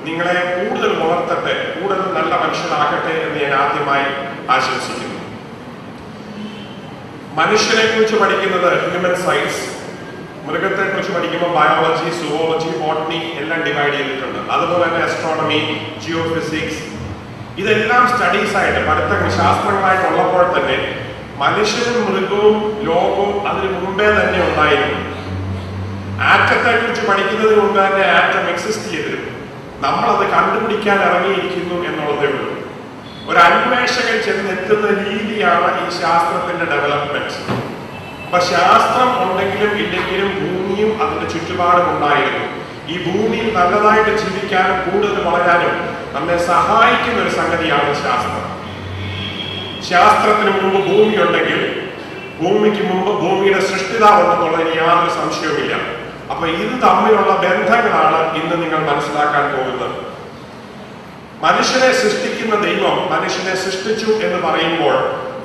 നിങ്ങളെ കൂടുതൽ വളർത്തട്ടെ, കൂടുതൽ നല്ല മനുഷ്യരാകട്ടെ എന്ന് ഞാൻ ആദ്യമായി ആശംസിക്കുന്നു. മനുഷ്യനെ കുറിച്ച് പഠിക്കുന്നത് ഹ്യൂമൻ സയൻസ്, മൃഗത്തെ കുറിച്ച് പഠിക്കുമ്പോൾ ബയോളജി, സുവോളജി, ബോട്ടണി എല്ലാം ഡിവൈഡ് ചെയ്തിട്ടുണ്ട്. അതുപോലെ തന്നെ അസ്ട്രോണമി, ജിയോ ഫിസിക്സ്, ഇതെല്ലാം സ്റ്റഡീസ് ആയിട്ട് പഠിത്തങ്ങൾ ശാസ്ത്രങ്ങളായിട്ടുള്ളപ്പോൾ തന്നെ മനുഷ്യനും മൃഗവും ലോകവും അതിന് മുമ്പേ തന്നെ ഉണ്ടായിരുന്നു. ആറ്റത്തെ കുറിച്ച് പഠിക്കുന്നതിന് മുമ്പ് തന്നെ ആറ്റം എക്സിസ്റ്റ് ചെയ്തിരുന്നു. നമ്മളത് കണ്ടുപിടിക്കാൻ ഇറങ്ങിയിരിക്കുന്നു എന്നുള്ളതേ ഉള്ളൂ. ഒരു അന്വേഷകൻ ചെന്നെത്തുന്ന രീതിയാണ് ഈ ശാസ്ത്രത്തിന്റെ ഡെവലപ്മെന്റ്. അപ്പൊ ശാസ്ത്രം ഉണ്ടെങ്കിലും ഇല്ലെങ്കിലും ഭൂമിയും അതിന്റെ ചുറ്റുപാടും ഉണ്ടായിരുന്നു. ഈ ഭൂമിയിൽ നല്ലതായിട്ട് ജീവിക്കാനും കൂടുതൽ വളരാനും നമ്മെ സഹായിക്കുന്ന ഒരു സംഗതിയാണ് ശാസ്ത്രം. ശാസ്ത്രത്തിന് മുമ്പ് ഭൂമി ഉണ്ടെങ്കിൽ ഭൂമിക്ക് മുമ്പ് ഭൂമിയുടെ സൃഷ്ടിതാവുണ്ടെന്നുള്ളതിന് യാതൊരു സംശയവുമില്ല. അപ്പൊ ഇത് തമ്മിലുള്ള ബന്ധങ്ങളാണ് ഇന്ന് നിങ്ങൾ മനസ്സിലാക്കാൻ പോകുന്നത്. മനുഷ്യനെ സൃഷ്ടിക്കുന്ന ദൈവം മനുഷ്യനെ സൃഷ്ടിച്ചു എന്ന് പറയുമ്പോൾ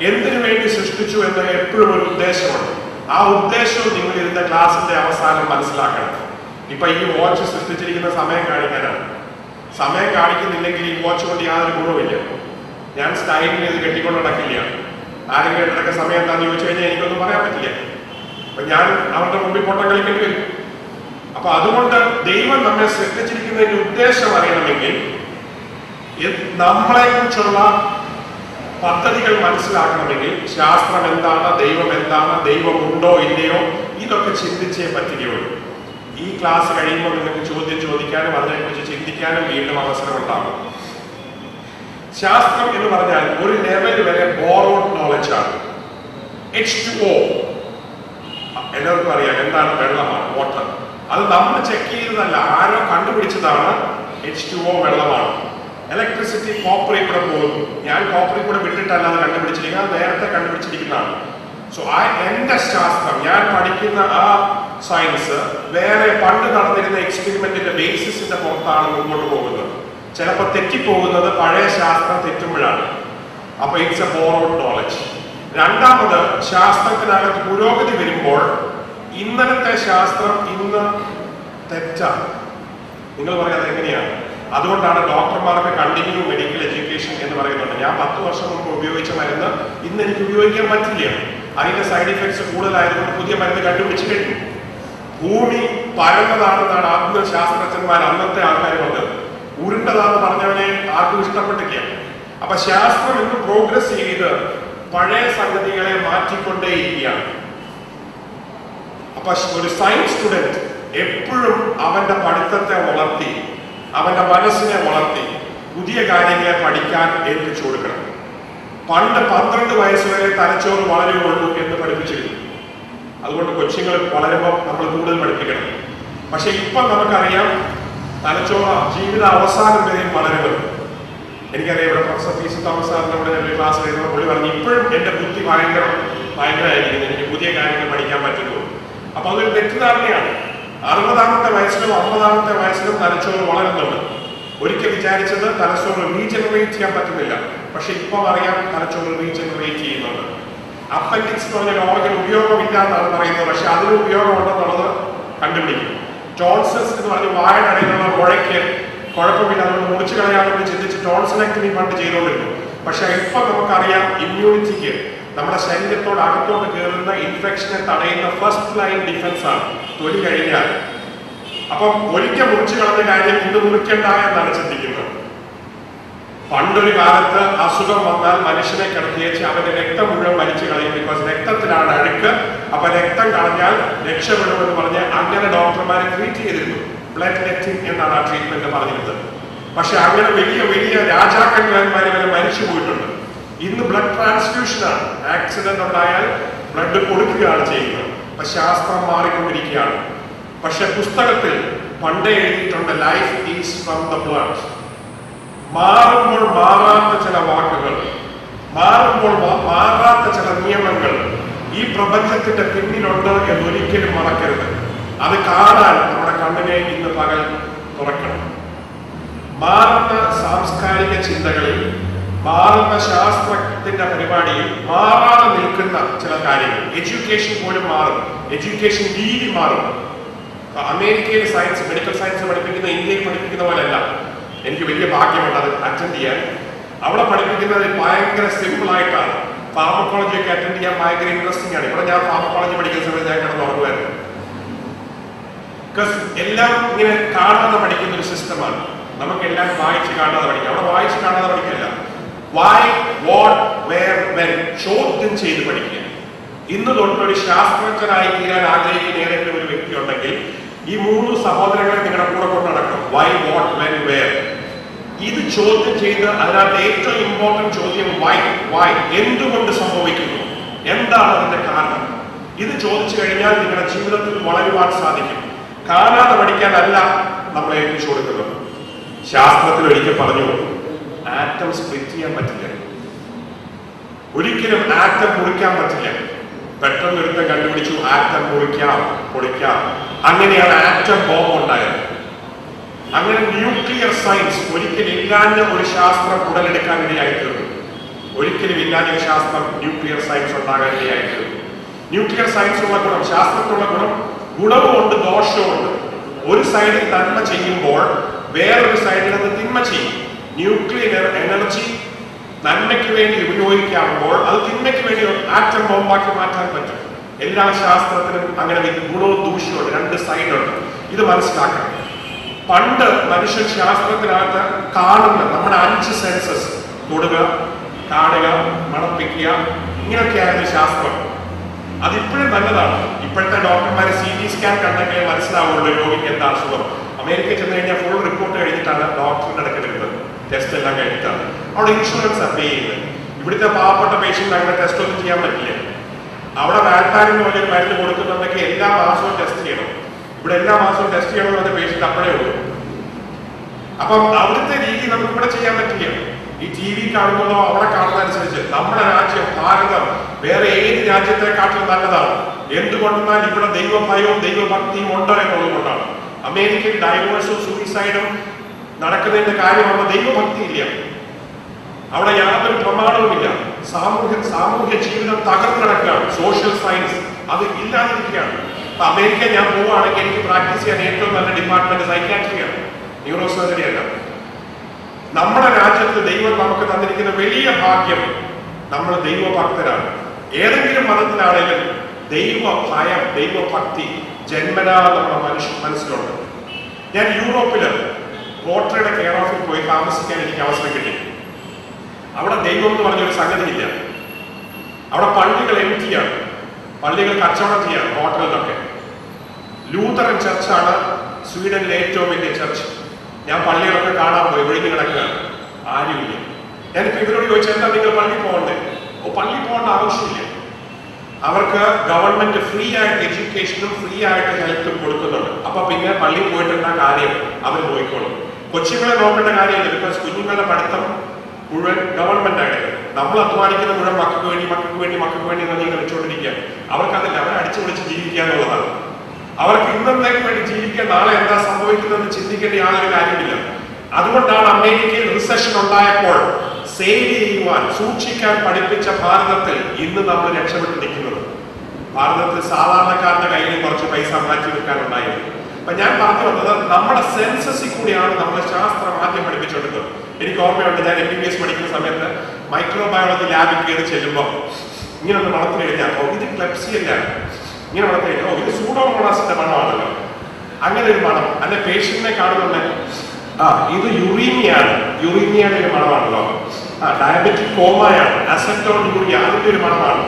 എന്തിനു വേണ്ടി സൃഷ്ടിച്ചു എന്ന് എപ്പോഴും ഒരു ഉദ്ദേശമുണ്ട്. ആ ഉദ്ദേശവും നിങ്ങൾ ഇതിന്റെ ക്ലാസിന്റെ അവസാനം മനസ്സിലാക്കണം. ഇപ്പൊ ഈ വാച്ച് സൃഷ്ടിച്ചിരിക്കുന്ന സമയം കാണിക്കാനാണ്. സമയം കാണിക്കുന്നില്ലെങ്കിൽ ഈ വാച്ച് കൊണ്ട് യാതൊരു ഗുണവുമില്ല. ഞാൻ സ്റ്റൈലിൽ ഇത് കെട്ടിക്കൊണ്ട് നടക്കില്ല. ആരെങ്കിലും ഇടയ്ക്ക് സമയം എന്താണെന്ന് ചോദിച്ചു കഴിഞ്ഞാൽ എനിക്കൊന്നും പറയാൻ പറ്റില്ല. അപ്പൊ ഞാൻ അവരുടെ മുമ്പിൽ പൊട്ടം കളിക്കേണ്ടി വരും. അപ്പൊ അതുകൊണ്ട് ദൈവം നമ്മെ സൃഷ്ടിച്ചിരിക്കുന്നതിന്റെ ഉദ്ദേശം അറിയണമെങ്കിൽ നമ്മളെ കുറിച്ചുള്ള പദ്ധതികൾ മനസ്സിലാക്കണമെങ്കിൽ ശാസ്ത്രം എന്താണ്, ദൈവം എന്താണ്, ദൈവം ഉണ്ടോ ഇല്ലയോ, ഇതൊക്കെ ചിന്തിച്ചേ പറ്റുകയുള്ളൂ. ഈ ക്ലാസ് കഴിയുമ്പോൾ നിങ്ങൾക്ക് ചോദ്യം ചോദിക്കാനും അതിനെക്കുറിച്ച് ചിന്തിക്കാനും വീണ്ടും അവസരം ഉണ്ടാകും. ശാസ്ത്രം എന്ന് പറഞ്ഞാൽ ഒരു ലെവൽ വരെ ബോറോഡ് നോളജ് ആണ്. H2O എല്ലാവർക്കും അറിയാം എന്താണ്, വെള്ളമാണ്, വാട്ടർ. അത് നമ്മൾ ചെക്ക് ചെയ്തതല്ല, ആരോ കണ്ടുപിടിച്ചതാണ്. H2O വെള്ളമാണ്. ഇലക്ട്രിസിറ്റി കോപ്പറിൽ കൂടെ പോകുന്നു. ഞാൻ കോപ്പറിൽ കൂടെ വിട്ടിട്ടല്ല അത് കണ്ടുപിടിച്ചിരിക്കുന്നത്, അത് നേരത്തെ കണ്ടുപിടിച്ചിരിക്കുന്നതാണ്. സോ എന്റെ ശാസ്ത്രം, ഞാൻ പഠിക്കുന്ന ആ സയൻസ് വേറെ പണ്ട് നടന്നിരുന്ന എക്സ്പെരിമെന്റിന്റെ ബേസിസിന്റെ പുറത്താണ് മുമ്പോട്ട് പോകുന്നത്. ചിലപ്പോൾ തെറ്റിപ്പോകുന്നത് പഴയ ശാസ്ത്രം തെറ്റുമ്പോഴാണ്. അപ്പൊ ഇറ്റ്സ് എ ബോറോഡ് നോളജ്. രണ്ടാമത്, ശാസ്ത്രത്തിനകത്ത് പുരോഗതി വരുമ്പോൾ ഇന്നലത്തെ ശാസ്ത്രം ഇന്ന് തെറ്റാണ്. നിങ്ങൾ പറയാതെ എങ്ങനെയാണ്? അതുകൊണ്ടാണ് ഡോക്ടർമാർക്ക് കണ്ടിന്യൂ മെഡിക്കൽ എഡ്യൂക്കേഷൻ എന്ന് പറയുന്നുണ്ട്. ഞാൻ 10 വർഷം മുമ്പ് ഉപയോഗിച്ച മരുന്ന് ഇന്ന് എനിക്ക് ഉപയോഗിക്കാൻ പറ്റില്ല. അതിന്റെ സൈഡ് ഇഫക്ട്സ് കൂടുതലായതുകൊണ്ട് പുതിയ മരുന്ന് കണ്ടുപിടിച്ച് കഴിഞ്ഞു. ഭൂമി പരന്നതാണെന്നാണ് അന്ന് ശാസ്ത്രജ്ഞന്മാർ, അന്നത്തെ ആൾക്കാർ പറഞ്ഞത്. ഉരുണ്ടതാണെന്ന് പറഞ്ഞവനെ ആർക്കും ഇഷ്ടപ്പെട്ടില്ല. അപ്പൊ ശാസ്ത്രം ഇന്ന് പ്രോഗ്രസ് ചെയ്ത് പഴയ സംഗതികളെ മാറ്റിക്കൊണ്ടേയിരിക്കുകയാണ്. അപ്പൊ ഒരു സയൻസ് സ്റ്റുഡന്റ് എപ്പോഴും അവന്റെ പഠിത്തത്തെ വളർത്തി, അവന്റെ മനസ്സിനെ വളർത്തി പുതിയ കാര്യങ്ങളെ പഠിക്കാൻ ഏൽപ്പിച്ചു കൊടുക്കണം. പണ്ട് 12 വയസ്സ് വരെ തലച്ചോറ് വളരുകയുള്ളൂ എന്ന് പഠിപ്പിച്ചിരുന്നു. അതുകൊണ്ട് കൊച്ചുങ്ങൾ വളരുമ്പോൾ നമ്മൾ കൂടുതൽ പഠിപ്പിക്കണം. പക്ഷെ ഇപ്പം നമുക്കറിയാം തലച്ചോറ് ജീവിത അവസാനം വരെയും വളരുന്നത്. എനിക്കറിയാം, ഇവിടെ പ്രൊഫസർ പി.സി. തോമസ് സാറിന്റെ കൂടെ ഞാൻ ക്ലാസ് എഴുതുമ്പോൾ പുള്ളി പറഞ്ഞു ഇപ്പോഴും എന്റെ ബുദ്ധി ഭയങ്കരമായിരിക്കും, എനിക്ക് പുതിയ കാര്യങ്ങൾ പഠിക്കാൻ പറ്റുന്നു. അപ്പൊ അതൊരു തെറ്റിദ്ധാരണയാണ്. 60-ാമത്തെ വയസ്സിലും 50-ാമത്തെ വയസ്സിലും തലച്ചോറ് വളരുന്നുണ്ട്. ഒരിക്കൽ വിചാരിച്ചത് തലച്ചോറ് റീജനറേറ്റ് ചെയ്യാൻ പറ്റുന്നില്ല. പക്ഷെ ഇപ്പം അറിയാം തലച്ചോറ് റീജനറേറ്റ് ചെയ്യുന്നുണ്ട്. അപ്പൻഡിക്സ് എന്ന് പറഞ്ഞ ഓർഗൻ ഉപയോഗമില്ല എന്നാണ് പറയുന്നത്, പക്ഷെ അതിന് ഉപയോഗം ഉണ്ടെന്നുള്ളത് കണ്ടുപിടിക്കും. ടോൺസിൽസ് എന്ന് പറഞ്ഞ് വായനടയിലുള്ള മുഴയ്ക്ക് കുഴപ്പമില്ല, അതുകൊണ്ട് മുറിച്ചു കളയാമെന്ന് ചിന്തിച്ച് ടോൺസിലെക്ടമി പണ്ട് ചെയ്തുകൊണ്ടിരുന്നു. പക്ഷെ ഇപ്പം നമുക്കറിയാം ഇമ്മ്യൂണിറ്റിക്ക്, നമ്മുടെ ശരീരത്തോട് അകത്തോട്ട് കയറുന്ന ഇൻഫെക്ഷനെ തടയുന്ന ഫസ്റ്റ് ലൈൻ ഡിഫൻസ് ആണ് തൊലി കഴിഞ്ഞാൽ. അപ്പം ഒരിക്കൽ മുറിച്ചു കളഞ്ഞ കാര്യം ഇത് മുറിക്കണ്ട എന്നാണ് ചിന്തിക്കുന്നത്. പണ്ടൊരു കാലത്ത് അസുഖം വന്നാൽ മനുഷ്യനെ കിടത്തിയേച്ച് അവന്റെ രക്തം മുഴുവൻ വലിച്ചു കളയും. ബിക്കോസ് രക്തത്തിലാണ് അഴുക്ക്. അപ്പൊ രക്തം കളഞ്ഞാൽ രക്ഷപ്പെടുമെന്ന് പറഞ്ഞ് അങ്ങനെ ഡോക്ടർമാരെ ട്രീറ്റ് ചെയ്തിരുന്നു. ബ്ലഡ് ലെറ്റിംഗ് എന്നാണ് ആ ട്രീറ്റ്മെന്റ് പറഞ്ഞിരുന്നത്. പക്ഷെ അങ്ങനെ വലിയ വലിയ രാജാക്കന്മാർ വരെ മരിച്ചു പോയിട്ടുണ്ട്. ഇന്ന് ബ്ലഡ് ട്രാൻസ്ഫ്യൂഷനാണ്. ആക്സിഡന്റ് ഉണ്ടായാൽ ബ്ലഡ് കൊടുക്കുകയാണ് ചെയ്യുന്നത്. അപ്പൊ ശാസ്ത്രം മാറിക്കൊണ്ടിരിക്കുകയാണ്. പക്ഷെ പുസ്തകത്തിൽ പണ്ടേ എഴുതിയിട്ടുണ്ട്, life is from the blood. മാറുമ്പോൾ മാറാത്ത ചില വാക്കുകൾ, മാറുമ്പോൾ മാറാത്ത ചില നിയമങ്ങൾ ഈ പ്രപഞ്ചത്തിന്റെ പിന്നിലുണ്ട് എന്നൊരിക്കലും മറക്കരുത്. അത് കാണാൻ നമ്മുടെ കണ്ണിനെ ഇന്ന് പകൽ തുറക്കണം. മാറുന്ന സാംസ്കാരിക ചിന്തകളിൽ, മാറുന്ന ശാസ്ത്രത്തിന്റെ പരിപാടിയിൽ മാറാതെ നിൽക്കുന്ന ചില കാര്യങ്ങൾ. എഡ്യൂക്കേഷൻ പോലും മാറും. എഡ്യൂക്കേഷൻ രീതി മാറും. അമേരിക്കയിൽ സയൻസ്, മെഡിക്കൽ സയൻസ് പഠിപ്പിക്കുന്ന ഇന്ത്യയിൽ പഠിപ്പിക്കുന്ന പോലെയല്ല. എനിക്ക് വലിയ ഭാഗ്യമുണ്ട് അത് അറ്റൻഡ് ചെയ്യാൻ. അവിടെ പഠിപ്പിക്കുന്നത് ഭയങ്കര സിമ്പിൾ ആയിട്ടാണ്. ഫാർമക്കോളജി ഒക്കെ അറ്റൻഡ് ചെയ്യാൻ ഭയങ്കര ഇൻട്രസ്റ്റിംഗ് ആണ്. ഇവിടെ ഞാൻ ഫാർമക്കോളജി പഠിക്കുന്ന സമയത്ത് ഞാൻ കിടന്ന് ഉറങ്ങുമായിരുന്നു. ബിക്കോസ് എല്ലാം ഇങ്ങനെ കാണാതെ പഠിക്കുന്ന ഒരു സിസ്റ്റമാണ്. നമുക്കെല്ലാം വായിച്ച് കാണാതെ പഠിക്കാം. അവിടെ വായിച്ച് കാണാതെ പഠിക്കില്ല. വൈ, വാട്ട്, വെയർ, വെൻ ചോദ്യം ചെയ്ത് പഠിക്കുക. ഇന്ന് തൊട്ടൊരു ശാസ്ത്രജ്ഞനായി തീരാൻ ആഗ്രഹിക്കുന്ന ഏതെങ്കിലും ഒരു വ്യക്തി ഉണ്ടെങ്കിൽ ഈ 3 സഹോദരങ്ങളെ നിങ്ങളുടെ കൂടെ കൊണ്ട് നടക്കും. Why, what, when, where. ഇത് ചോദ്യം ചെയ്ത് അതിനകത്ത് ഏറ്റവും ഇമ്പോർട്ടന്റ് ചോദ്യം വൈ, എന്തുകൊണ്ട് സംഭവിക്കുന്നു, എന്താണ് അതിന്റെ കാരണം. ഇത് ചോദിച്ചു കഴിഞ്ഞാൽ നിങ്ങളുടെ ജീവിതത്തിൽ വളരുവാൻ സാധിക്കും. കാണാതെ പഠിക്കാനല്ല നമ്മളെ ഏൽപ്പിച്ചു കൊടുക്കുന്നത്. ശാസ്ത്രത്തിൽ ഒരിക്കൽ പറഞ്ഞു, ആറ്റം സ്പ്ലിറ്റ് ചെയ്യാൻ പറ്റില്ല. ഒരിക്കലും ആറ്റം മുറിക്കാൻ പറ്റില്ല. പെട്ടെന്ന് ഒരുത്തം കണ്ടുപിടിച്ചു, ആറ്റം മുറിക്കാം, പൊളിക്കാം. അങ്ങനെയാണ് ആറ്റം ബോംബ് ഉണ്ടായത്. അങ്ങനെ ന്യൂക്ലിയർ സയൻസ് ഒരിക്കലും ഇല്ലാഞ്ഞ ഒരു ശാസ്ത്രം ഉടലെടുക്കാൻ ഇടയായിത്തീർന്നു. ഒരിക്കലും ഇല്ലാഞ്ഞ ഒരു ശാസ്ത്രം ന്യൂക്ലിയർ സയൻസ് ഉണ്ടാകാൻ ഇടയായിത്തീർന്നു. ന്യൂക്ലിയർ സയൻസിനുള്ള ഗുണം, ശാസ്ത്രത്തിലുള്ള ഗുണവുമുണ്ട്, ദോഷവുമുണ്ട്. ഒരു സൈഡിൽ നന്മ ചെയ്യുമ്പോൾ വേറൊരു സൈഡിൽ അത് തിന്മ ചെയ്യും. ന്യൂക്ലിയർ എനർജി നന്മയ്ക്ക് വേണ്ടി ഉപയോഗിക്കാറുമ്പോൾ അത് തിന്മയ്ക്ക് വേണ്ടി ആറ്റം ബോംബാക്കി മാറ്റാൻ പറ്റും. എല്ലാ ശാസ്ത്രത്തിനും അങ്ങനെ ഗുണവും ദൂഷ്യമുണ്ട്, 2 സൈഡുണ്ട്. ഇത് മനസ്സിലാക്കണം. പണ്ട് മനുഷ്യൻ ശാസ്ത്രത്തിനകത്ത് കാണുന്ന നമ്മുടെ 5 സെൻസസ്, തൊടുക, കാണുക, മണപ്പിക്കുക, ഇങ്ങനെയൊക്കെയായിരുന്നു ശാസ്ത്രം. അതിപ്പോഴും നല്ലതാണ്. ഇപ്പോഴത്തെ ഡോക്ടർമാരെ CT സ്കാൻ കണ്ടെങ്കിൽ മനസ്സിലാവുള്ളൂ രോഗിക്ക് എന്താ അസുഖം. അമേരിക്കയിൽ ചെന്ന് കഴിഞ്ഞാൽ ഫുൾ റിപ്പോർട്ട് കഴിഞ്ഞിട്ടാണ് ഡോക്ടറിന്റെ അടുത്ത് വരുന്നത്. ടെസ്റ്റ് എല്ലാം കഴിഞ്ഞിട്ടാണ്. അവിടെ ഇൻഷുറൻസ് പേ ചെയ്യുന്നത്. ഇവിടുത്തെ പാവപ്പെട്ട പേഷ്യന്റ് അങ്ങനെ ടെസ്റ്റ് ഒന്നും ചെയ്യാൻ പറ്റില്ല. അവിടെ വാൽപ്പാരിന് പോലെ മരുന്ന് കൊടുക്കുന്നുണ്ടെങ്കിൽ എല്ലാ മാസവും ടെസ്റ്റ് ചെയ്യണം. ഇവിടെ എല്ലാ മാസവും ടെസ്റ്റ് ചെയ്യണമെന്ന് പറഞ്ഞ പേഷ്യന്റ് അപ്പോഴേ ഉള്ളൂ. അപ്പം അവിടുത്തെ രീതി നമുക്ക് ഇവിടെ ചെയ്യാൻ പറ്റില്ല. ഈ TV കാണുന്നതോ അവിടെ കാണുന്നതനുസരിച്ച് നമ്മുടെ രാജ്യം ഭാരതം വേറെ ഏത് രാജ്യത്തെക്കാട്ടിലും നല്ലതാണ്. എന്തുകൊണ്ടെന്നാൽ ഇവിടെ ദൈവഭയവും ദൈവഭക്തിയും ഉണ്ട് എന്നുള്ളതുകൊണ്ടാണ്. അമേരിക്കയിൽ ഡൈവോഴ്സും സൂയിസൈഡും നടക്കുന്നതിന്റെ കാര്യമാണ് ദൈവഭക്തി ഇല്ല. അവിടെ യാതൊരു പ്രമാണവുമില്ല. സാമൂഹ്യ ജീവിതം തകർന്നു കിടക്കുകയാണ്. സോഷ്യൽ സയൻസ് അത് ഇല്ലാതിരിക്കുകയാണ്. അപ്പൊ അമേരിക്ക ഞാൻ പോവുകയാണെങ്കിൽ എനിക്ക് പ്രാക്ടീസ് ചെയ്യാൻ ഏറ്റവും നല്ല ഡിപ്പാർട്ട്മെന്റ് സൈക്കാട്രിയാണ്, ന്യൂറോ സർജറി അല്ല. നമ്മുടെ രാജ്യത്ത് ദൈവം നമുക്ക് തന്നിരിക്കുന്ന വലിയ ഭാഗ്യം, നമ്മൾ ദൈവഭക്തരാണ്. ഏതെങ്കിലും മതത്തിലാണെങ്കിലും ദൈവഭയം, ദൈവഭക്തി ജന്മനാ നമ്മുടെ മനസ്സിലുണ്ട്. ഞാൻ യൂറോപ്പില് പോർട്രയുടെ കെയർ ഓഫിൽ പോയി താമസിക്കാൻ എനിക്ക് അവസരം കിട്ടി. അവിടെ ദൈവം എന്ന് പറഞ്ഞൊരു സംഗതിയില്ല. അവിടെ പള്ളികൾ എംറ്റിയാണ്, പള്ളികൾ കച്ചവടം ചെയ്യാണ് ഹോട്ടലിലൊക്കെ. ലൂതറൻ ചർച്ചാണ് സ്വീഡനിലെ ഏറ്റവും വലിയ ചർച്ച്. ഞാൻ പള്ളികളൊക്കെ കാണാൻ പോയി, ഒഴിഞ്ഞു കിടക്കുകയാണ്, ആരുമില്ല. ഞാനിപ്പോ ഇവരോട് ചോദിച്ചാൽ എന്താ നിങ്ങൾ പള്ളി പോകണ്ടേ? പള്ളി പോകേണ്ട ആവശ്യമില്ല. അവർക്ക് ഗവൺമെന്റ് ഫ്രീ ആയിട്ട് എഡ്യൂക്കേഷനും ഫ്രീ ആയിട്ട് ഹെൽത്തും കൊടുക്കുന്നുണ്ട്. അപ്പൊ പിന്നെ പള്ളി പോയിട്ടുള്ള കാര്യം അവർ നോക്കിക്കോളും. കൊച്ചുങ്ങളെ നോക്കേണ്ട കാര്യമില്ല. ബിക്കോസ് കുഞ്ഞുങ്ങളുടെ പഠിത്തം മുഴുവൻ ഗവൺമെന്റ് ആയിട്ട് നമ്മൾ അധ്വാനിക്കുന്ന മുഴുവൻ മക്കൾക്ക് വേണ്ടി നിങ്ങൾ വെച്ചുകൊണ്ടിരിക്കുക. അവർക്കതില്ല, അവരെ അടിച്ചു പൊളിച്ച് ജീവിക്കുക എന്നുള്ളതാണ്. അവർക്ക് ഇന്നത്തേക്ക് വേണ്ടി ജീവിക്കാൻ നാളെ എന്താ സംഭവിക്കുന്നതെന്ന് ചിന്തിക്കേണ്ട യാതൊരു കാര്യമില്ല. അതുകൊണ്ടാണ് അമേരിക്കയിൽ റിസഷൻ ഉണ്ടായപ്പോൾ സേവ് ചെയ്യുവാൻ, സൂക്ഷിക്കാൻ പഠിപ്പിച്ച ഭാരതത്തിൽ ഇന്ന് നമ്മൾ രക്ഷപ്പെട്ടു നിൽക്കുന്നത്. ഭാരതത്തിൽ സാധാരണക്കാരുടെ കയ്യിൽ കുറച്ച് പൈസ മാറ്റി വെക്കാനുണ്ടായിരുന്നു. അപ്പൊ ഞാൻ പറഞ്ഞു വന്നത്, നമ്മുടെ സെൻസസിൽ കൂടിയാണ് നമ്മളെ ശാസ്ത്രം ആദ്യം പഠിപ്പിച്ചെടുത്തത്. എനിക്ക് ഓർമ്മയുണ്ട്, ഞാൻ MBBS പഠിക്കുന്ന സമയത്ത് മൈക്രോബയോളജി ലാബിൽ കയറി ചെല്ലുമ്പോൾ ഇങ്ങനെ ഒന്ന് മണത്തിന് കഴിഞ്ഞാൽ ഇത് ക്ലെപ്സി അല്ല, ഇങ്ങനെ മണത്തിന് കഴിഞ്ഞാൽ ഇത് സൂഡോമോണാസിന്റെ മണമാണല്ലോ, അങ്ങനെ ഒരു മണം. അല്ലെ പേഷ്യന്റിനെ കാണുന്നുണ്ടെങ്കിൽ ഇത് യുറീനിയാണ്. യുറീനിയയുടെ ഒരു മണമാണല്ലോ. ഡയബറ്റിക് കോമയാണ്, അസറ്റോൺ യൂറിയ, അതിന്റെ ഒരു മണമാണ്.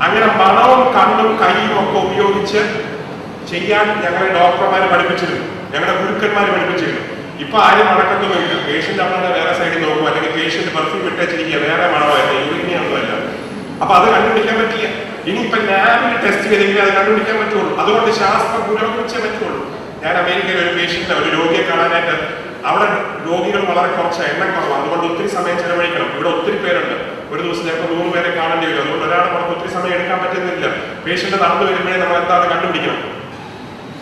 അങ്ങനെ മണവും കണ്ണും കൈയും ഒക്കെ ഉപയോഗിച്ച് ചെയ്യാൻ ഞങ്ങളെ ഡോക്ടർമാരെ പഠിപ്പിച്ചിരുന്നു, ഞങ്ങളുടെ ഗുരുക്കന്മാരെ പഠിപ്പിച്ചിരുന്നു. ഇപ്പൊ ആരും മണക്കത്തൊന്നുമില്ല. പേഷ്യന്റ് അവിടെ വേറെ സൈഡിൽ നോക്കും, അല്ലെങ്കിൽ പേഷ്യന്റ് പെർഫ്യൂം ഇട്ടിരിക്കുക, വേറെ മണമായിരുന്നു, യൂറിനിയ ഒന്നുമല്ല. അപ്പൊ അത് കണ്ടുപിടിക്കാൻ പറ്റില്ല. ഇനിയിപ്പൊ ലാബിൽ ടെസ്റ്റ് ചെയ്തെങ്കിൽ അത് കണ്ടുപിടിക്കാൻ പറ്റുള്ളൂ. അതുകൊണ്ട് ശാസ്ത്രം പുരോഗമിച്ചേ പറ്റുള്ളൂ. ഞാൻ അമേരിക്കയിൽ ഒരു പേഷ്യന്റ്, ഒരു രോഗിയെ കാണാനായിട്ട്, അവിടെ രോഗികൾ വളരെ കുറച്ച്, എണ്ണം കുറവാണ്, അതുകൊണ്ട് ഒത്തിരി സമയം ചെലവഴിക്കണം. ഇവിടെ ഒത്തിരി പേരുണ്ട്, ഒരു ദിവസം ചിലപ്പോൾ 100 പേരെ കാണേണ്ടി വരും. അതുകൊണ്ട് ഒരാളെ പുറത്ത് ഒത്തിരി സമയം എടുക്കാൻ പറ്റുന്നില്ല. പേഷ്യന്റ് നടന്നു വരുമ്പോഴേ നമ്മൾ എന്താണ് കണ്ടുപിടിക്കണം.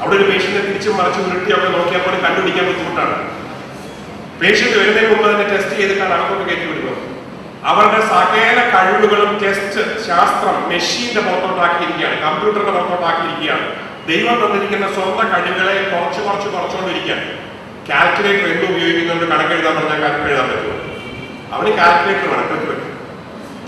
അവിടെ ഒരു പേഷ്യന്റിനെ തിരിച്ചും മറിച്ചും ഉരുട്ടിയൊക്കെ നോക്കിയാൽ പോലും കണ്ടുപിടിക്കാൻ ബുദ്ധിമുട്ടാണ്. പേഷ്യന്റ് വരുന്നതിന് മുമ്പ് തന്നെ ടെസ്റ്റ് ചെയ്തിട്ടാണ് അകത്തോട്ട് കയറ്റി വിടുന്നത്. അവരുടെ സകല കഴിവുകളും ടെസ്റ്റ് ശാസ്ത്രം മെഷീന്റെ പുറത്തോട്ടാക്കിയിരിക്കുകയാണ്, കമ്പ്യൂട്ടറിന്റെ പുറത്തോട്ടാക്കിയിരിക്കുകയാണ്. ദൈവം തന്നിരിക്കുന്ന സ്വന്തം കഴിവുകളെ കുറച്ചുകൊണ്ടിരിക്കുകയാണ്. കാൽക്കുലേറ്റർ എന്ത് ഉപയോഗിക്കുന്നുണ്ട് കണക്കെഴുതാൻ പറഞ്ഞാൽ കണക്കെഴുതാൻ പറ്റുമോ? അവന് കാൽക്കുലേറ്റർ കണക്കെടുത്ത് പറ്റും.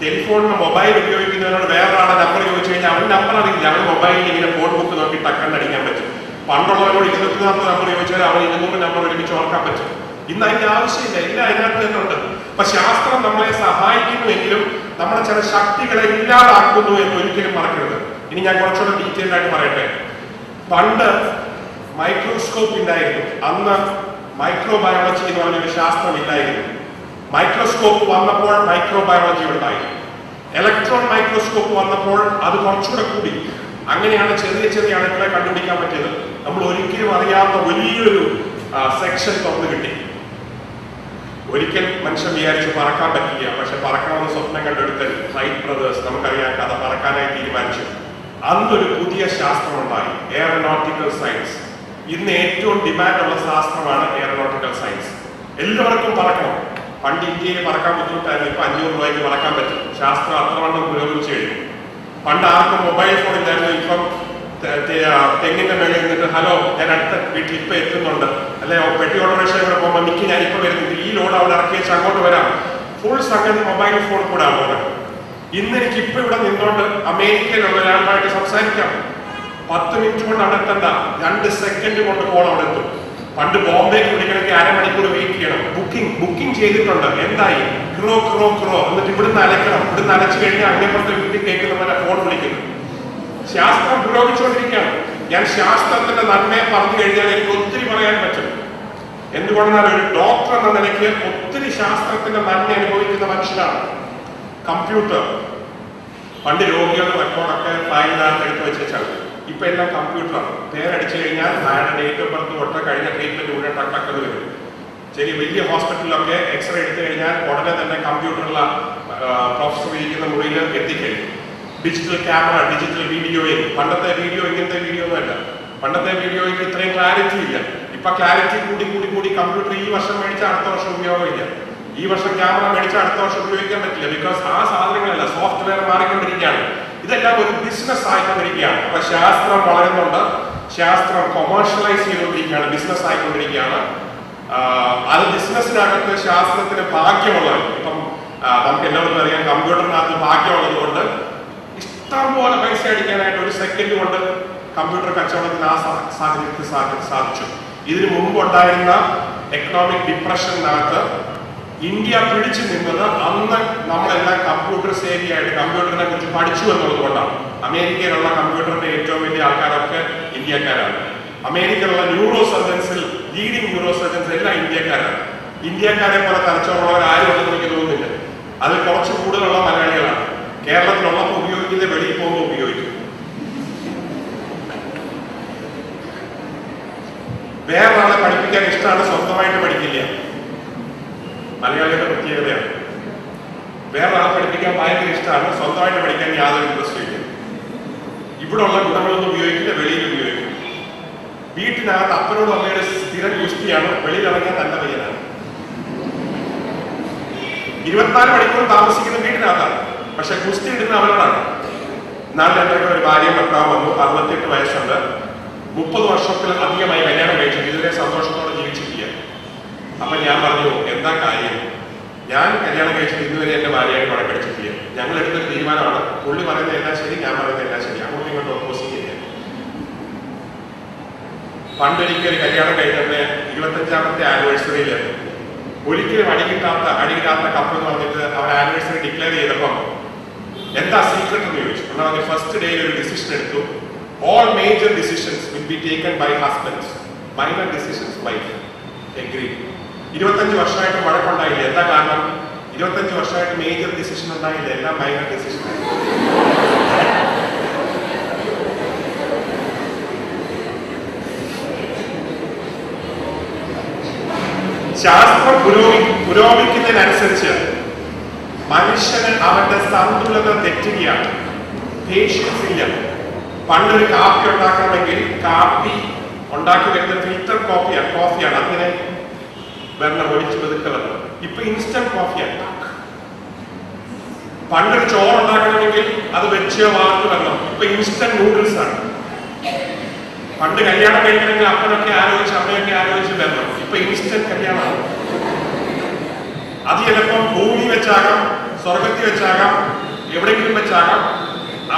ടെലിഫോണിന് മൊബൈൽ ഉപയോഗിക്കുന്നവരോട് വേറൊരാളെ നമ്പർ ചോദിച്ചു കഴിഞ്ഞാൽ അവന് നമ്പർ അറിയില്ല. അവന് മൊബൈലിൽ ഇങ്ങനെ ഫോൺ ബുക്ക് നോക്കി ടക്കണ്ട് അടിക്കാൻ പറ്റും. പണ്ടുള്ളവരോട് 24 നമ്പർ ചോദിച്ചാൽ അവൻ 200 നമ്പർ ഒരുമിച്ച് ഓർക്കാൻ പറ്റും. ഇന്ന് അതിന്റെ ആവശ്യമില്ല, എല്ലാം അതിനകത്ത് തന്നെ ഉണ്ട്. അപ്പൊ ശാസ്ത്രം നമ്മളെ സഹായിക്കുന്നുവെങ്കിലും നമ്മുടെ ചില ശക്തികളെ ഇല്ലാതാക്കുന്നു എന്ന് ഒരിക്കലും മറക്കരുത്. ഇനി ഞാൻ കുറച്ചുകൂടെ ഡീറ്റെയിൽ ആയിട്ട് പറയട്ടെ. പണ്ട് മൈക്രോസ്കോപ്പ് ഇല്ലായിരുന്നു, അന്ന് മൈക്രോബയോളജി എന്ന് പറഞ്ഞൊരു ശാസ്ത്രം ഇല്ലായിരുന്നു. മൈക്രോസ്കോപ്പ് വന്നപ്പോൾ മൈക്രോബയോളജി ഉണ്ടായി. ഇലക്ട്രോൺ മൈക്രോസ്കോപ്പ് വന്നപ്പോൾ അത് കുറച്ചുകൂടെ കൂടി. അങ്ങനെയാണ് ചെറിയ അണുക്കളെ കണ്ടുപിടിക്കാൻ പറ്റിയത്. നമ്മൾ ഒരിക്കലും അറിയാത്ത വലിയൊരു സെക്ഷൻ തുറന്നു കിട്ടി. ഒരിക്കൽ മനുഷ്യൻ വിചാരിച്ച് പറക്കാൻ പറ്റില്ല, പക്ഷെ പറക്കണമെന്ന് സ്വപ്നം കണ്ടെടുത്തൽ റൈറ്റ് ബ്രദേഴ്സ്, നമുക്കറിയാം കഥ, പറക്കാനായി തീരുമാനിച്ചു. അന്നൊരു പുതിയ ശാസ്ത്രം ഉണ്ടായി, എയറോനോട്ടിക്കൽ സയൻസ്. ഇന്ന് ഏറ്റവും ഡിമാൻഡുള്ള ശാസ്ത്രമാണ് എയറോനോട്ടിക്കൽ സയൻസ്. എല്ലാവർക്കും പറക്കണം. പണ്ട് ഇന്ത്യയിൽ പറക്കാൻ ബുദ്ധിമുട്ടായിരുന്നു, ഇപ്പൊ 500 രൂപയ്ക്ക് പറക്കാൻ പറ്റും. ശാസ്ത്രം അത്രവണ്ണം പുരോഗമിച്ചു കഴിഞ്ഞു. പണ്ട് ആർക്കും മൊബൈൽ ഫോൺ ഇല്ലായിരുന്നു. ഇപ്പം തെങ്ങിന്റെ മേളിൽ നിന്നിട്ട് ഹലോ ഞാൻ അടുത്ത വീട്ടിൽ ഇപ്പൊ എത്തുന്നുണ്ട്, അല്ലെ പെട്ടി ഓട്ടോറിക്ഷ കൂടെ പോകുമ്പോൾ മിക്ക ഞാൻ ഇപ്പൊ വരുന്നുണ്ട്, ഈ ലോഡ് അവിടെ ഇറക്കി വെച്ച് അങ്ങോട്ട് വരാം. ഫുൾ സംഗതി മൊബൈൽ ഫോൺ കൂടെ ആവുന്നത്. ഇന്ന് എനിക്ക് ഇപ്പൊ ഇവിടെ നിന്നുകൊണ്ട് അമേരിക്കയിലുള്ള ഒരാളുമായിട്ട് സംസാരിക്കാം. 10 മിനിറ്റ് കൊണ്ട് അവിടെ എത്തണ്ട, 2 സെക്കൻഡ് കൊണ്ട് കോൾ അവിടെ എത്തും. പണ്ട് ബോംബെക്ക് വിളിക്കണമെങ്കിൽ അരമണിക്കൂർ വെയിറ്റ് ചെയ്യണം. ബുക്കിംഗ് ചെയ്തിട്ടുണ്ട്, എന്തായി ക്രോ എന്നിട്ട് ഇവിടുന്ന് അലക്കണം. ഇവിടുന്ന് അലച്ചു കഴിഞ്ഞാൽ അങ്ങേപ്പുറത്തെ വീട്ടിൽ കേൾക്കുന്നവരെ ഫോൺ വിളിക്കുന്നു. ശാസ്ത്രം പുരോഗമിച്ചുകൊണ്ടിരിക്കുകയാണ്. ഞാൻ ശാസ്ത്രത്തിന്റെ നന്മയെ പറഞ്ഞു കഴിഞ്ഞാൽ എനിക്ക് ഒത്തിരി പറയാൻ പറ്റും. എന്തുകൊണ്ടെന്നാൽ ഒരു ഡോക്ടർ എന്ന നിലയ്ക്ക് ഒത്തിരി ശാസ്ത്രത്തിന്റെ നന്മ അനുഭവിക്കുന്ന മനുഷ്യനാണ്. കമ്പ്യൂട്ടർ, പണ്ട് രോഗികളുടെ റെക്കോർഡൊക്കെ ഫയലിനകത്ത് എടുത്ത് വെച്ചാൽ ഇപ്പൊ എല്ലാം കമ്പ്യൂട്ടറാണ്. പേരടിച്ചു കഴിഞ്ഞാൽ അയാളുടെ ഡേറ്റ് ഓഫ് ബർത്ത് തൊട്ട് കഴിഞ്ഞ ട്രീറ്റ്മെന്റ് കൂടെ ടക്കത് വരും. ശരി, വലിയ ഹോസ്പിറ്റലിലൊക്കെ എക്സ്റേ എടുത്തു കഴിഞ്ഞാൽ ഉടനെ തന്നെ കമ്പ്യൂട്ടറിലുള്ള പ്രൊഫസർ ഇരിക്കുന്ന മുറിയിൽ എത്തിക്കഴിഞ്ഞു. Digital camera, digital videoing. പണ്ടത്തെ വീഡിയോ ഇങ്ങനത്തെ വീഡിയോ ഒന്നുമല്ല. പണ്ടത്തെ വീഡിയോയ്ക്ക് ഇത്രയും ക്ലാരിറ്റി ഇല്ല. ഇപ്പൊ ക്ലാരിറ്റി കൂടി കമ്പ്യൂട്ടർ ഈ വർഷം മേടിച്ച അടുത്ത വർഷം ഉപയോഗമില്ല. ഈ വർഷം ക്യാമറ മേടിച്ച അടുത്ത വർഷം ഉപയോഗിക്കാൻ പറ്റില്ല. ബിക്കോസ് ആ സാധനങ്ങളല്ല, സോഫ്റ്റ്വെയർ മാറിക്കൊണ്ടിരിക്കുകയാണ്. ഇതെല്ലാം ഒരു ബിസിനസ് ആയിക്കൊണ്ടിരിക്കുകയാണ്. അപ്പൊ ശാസ്ത്രം വളരുന്നുണ്ട്, ശാസ്ത്രം കൊമേഴ്ഷ്യലൈസ് ചെയ്തുകൊണ്ടിരിക്കുകയാണ്, ബിസിനസ് ആയിക്കൊണ്ടിരിക്കുകയാണ്. അത് ബിസിനസ്സിനകത്ത് ശാസ്ത്രത്തിന് ഭാഗ്യമുള്ളത്. ഇപ്പം നമുക്ക് എല്ലാവർക്കും അറിയാം, കമ്പ്യൂട്ടറിനകത്ത് ഭാഗ്യമുള്ളത് കൊണ്ട് ഇഷ്ടം പോലെ പൈസ അടിക്കാനായിട്ട് 1 സെക്കൻഡ് കൊണ്ട് കമ്പ്യൂട്ടർ കച്ചവടത്തിന് ആ സാഹചര്യത്തിൽ സാധിച്ചു. ഇതിനു മുമ്പ് ഉണ്ടായിരുന്ന എക്കണോമിക് ഡിപ്രഷനകത്ത് ഇന്ത്യ പിടിച്ചു നിന്നത് അന്ന് നമ്മളെല്ലാം കമ്പ്യൂട്ടർ സേവിയായിട്ട് കമ്പ്യൂട്ടറിനെ കുറിച്ച് പഠിച്ചു എന്നുള്ളത് കൊണ്ടാണ്. അമേരിക്കയിലുള്ള കമ്പ്യൂട്ടറിന്റെ ഏറ്റവും വലിയ ആൾക്കാരൊക്കെ ഇന്ത്യക്കാരാണ്. അമേരിക്കയിലുള്ള ന്യൂറോ സർജൻസിൽ ലീഡിംഗ് ന്യൂറോ സർജൻസ് എല്ലാം ഇന്ത്യക്കാരാണ്. ഇന്ത്യക്കാരെ പോലെ തലച്ചോറുള്ളവർ ആരും ഉണ്ടെന്ന് എനിക്ക് തോന്നുന്നില്ല. അതിൽ കുറച്ച് കൂടുതലുള്ള മലയാളികളാണ്. കേരളത്തിലുള്ളപ്പോൾ ഉപയോഗിക്കുന്നത് വെളിയിൽ പോകുമ്പോൾ ഉപയോഗിക്കും. വേറൊരാളെ പഠിപ്പിക്കാൻ ഇഷ്ടമാണ്, സ്വന്തമായിട്ട് പഠിക്കില്ല. മലയാളിയുടെ പ്രത്യേകതയാണ്. വേറൊരാളെ പഠിപ്പിക്കാൻ ഭയങ്കര ഇഷ്ടമാണ്, സ്വന്തമായിട്ട് പഠിക്കാൻ യാതൊരു ഇൻട്രസ്റ്റ് ഇല്ല. ഇവിടെ ഉള്ള ഗുണങ്ങളൊന്നും ഉപയോഗിക്കില്ല, വെളിയിൽ ഉപയോഗിക്കും. വീട്ടിനകത്ത് അപ്പനോട് അമ്മയുടെ സ്ഥിരം ഗുസ്തിയാണ്, വെളിയിലിറങ്ങിയാൽ നല്ല പയ്യനാണ്. 24 മണിക്കൂർ താമസിക്കുന്ന വീട്ടിനകത്താണ്, പക്ഷെ ഗുസ്തി ഇടുന്ന അവരോടാണ്. നാളെ എൻ്റെ ഒരു ഭാര്യ ഭർത്താവ് വന്നു, 68 വയസ്സുണ്ട്, 30 വർഷത്തിൽ അധികമായി കല്യാണം കഴിച്ചു, ഇതുവരെ സന്തോഷത്തോടെ ജീവിച്ചിരിക്കുക. അപ്പൊ ഞാൻ പറഞ്ഞു, എന്താ കാര്യം? ഞാൻ കല്യാണം കഴിച്ചിട്ട് ഇന്നുവരെ എന്റെ ഭാര്യയായിട്ട് വഴക്കടിച്ചിട്ടില്ല. ഞങ്ങൾ എടുത്തൊരു തീരുമാനമാണ്, പുള്ളി പറയുന്നത് എല്ലാം ശരി, ഞാൻ പറയുന്നത് എല്ലാം ശരി, അങ്ങോട്ടും ഇങ്ങോട്ടും ഓപ്പോസിറ്റ് ചെയ്യാൻ. പണ്ടൊരിക്കൽ ഒരു കല്യാണം കഴിഞ്ഞിട്ട് 25ാമത്തെ ആനിവേഴ്സറിയിൽ ഒരിക്കലും അടികിട്ടാത്ത കപ്പിൾ എന്ന് പറഞ്ഞിട്ട് അവർ ആനിവേഴ്സറി ഡിക്ലെയർ ചെയ്തപ്പം എന്താ സീക്രട്ട് എന്ന് ചോദിച്ചു. എന്നാൽ ഫസ്റ്റ് ഡേയിൽ ഒരു ഡിസിഷൻ എടുത്തു. All major decisions will be taken by husbands, minor decisions wife. Agree. 25 വർഷമായിട്ട് വഴക്കുണ്ടായില്ല. എന്താ കാരണം? 25 വർഷമായിട്ട് മേജർ ഡിസിഷൻ ഉണ്ടായില്ല, എല്ലാം മൈനർ ഡിസിഷൻ. ശാസ്ത്രം പുരോഗമിക്കുന്നതിനനുസരിച്ച് മനുഷ്യന് അവന്റെ സന്തുലത തെറ്റുകയാണ്. പേഷ്യൻസ് ഇല്ല. പണ്ടൊരു കാപ്പി ഉണ്ടാക്കണമെങ്കിൽ കാപ്പി ഉണ്ടാക്കി വരുന്ന ഫിൽറ്റർ കോഫിയാണ്. അതിങ്ങനെ വെള്ളം ഒഴിച്ചു വെതുക്കുന്നത്. ഇപ്പൊ ഇൻസ്റ്റന്റ് കോഫിയാണ്. പണ്ടൊരു ചോറ് ഉണ്ടാക്കണമെങ്കിൽ അത് വെച്ച് വാർത്ത് വെള്ളം. ഇപ്പൊ ഇൻസ്റ്റന്റ് നൂഡിൽസ് ആണ്. പണ്ട് കല്യാണം കഴിക്കണമെങ്കിൽ അപ്പനൊക്കെ ആലോചിച്ച് അമ്മയൊക്കെ ആലോചിച്ച് വെള്ളം. ഇപ്പൊ ഇൻസ്റ്റന്റ് കല്യാണമാണ്. അത് ചിലപ്പം ഭൂമി വെച്ചാകാം, സ്വർഗത്തിൽ വെച്ചാകാം, എവിടെയെങ്കിലും വെച്ചാകാം.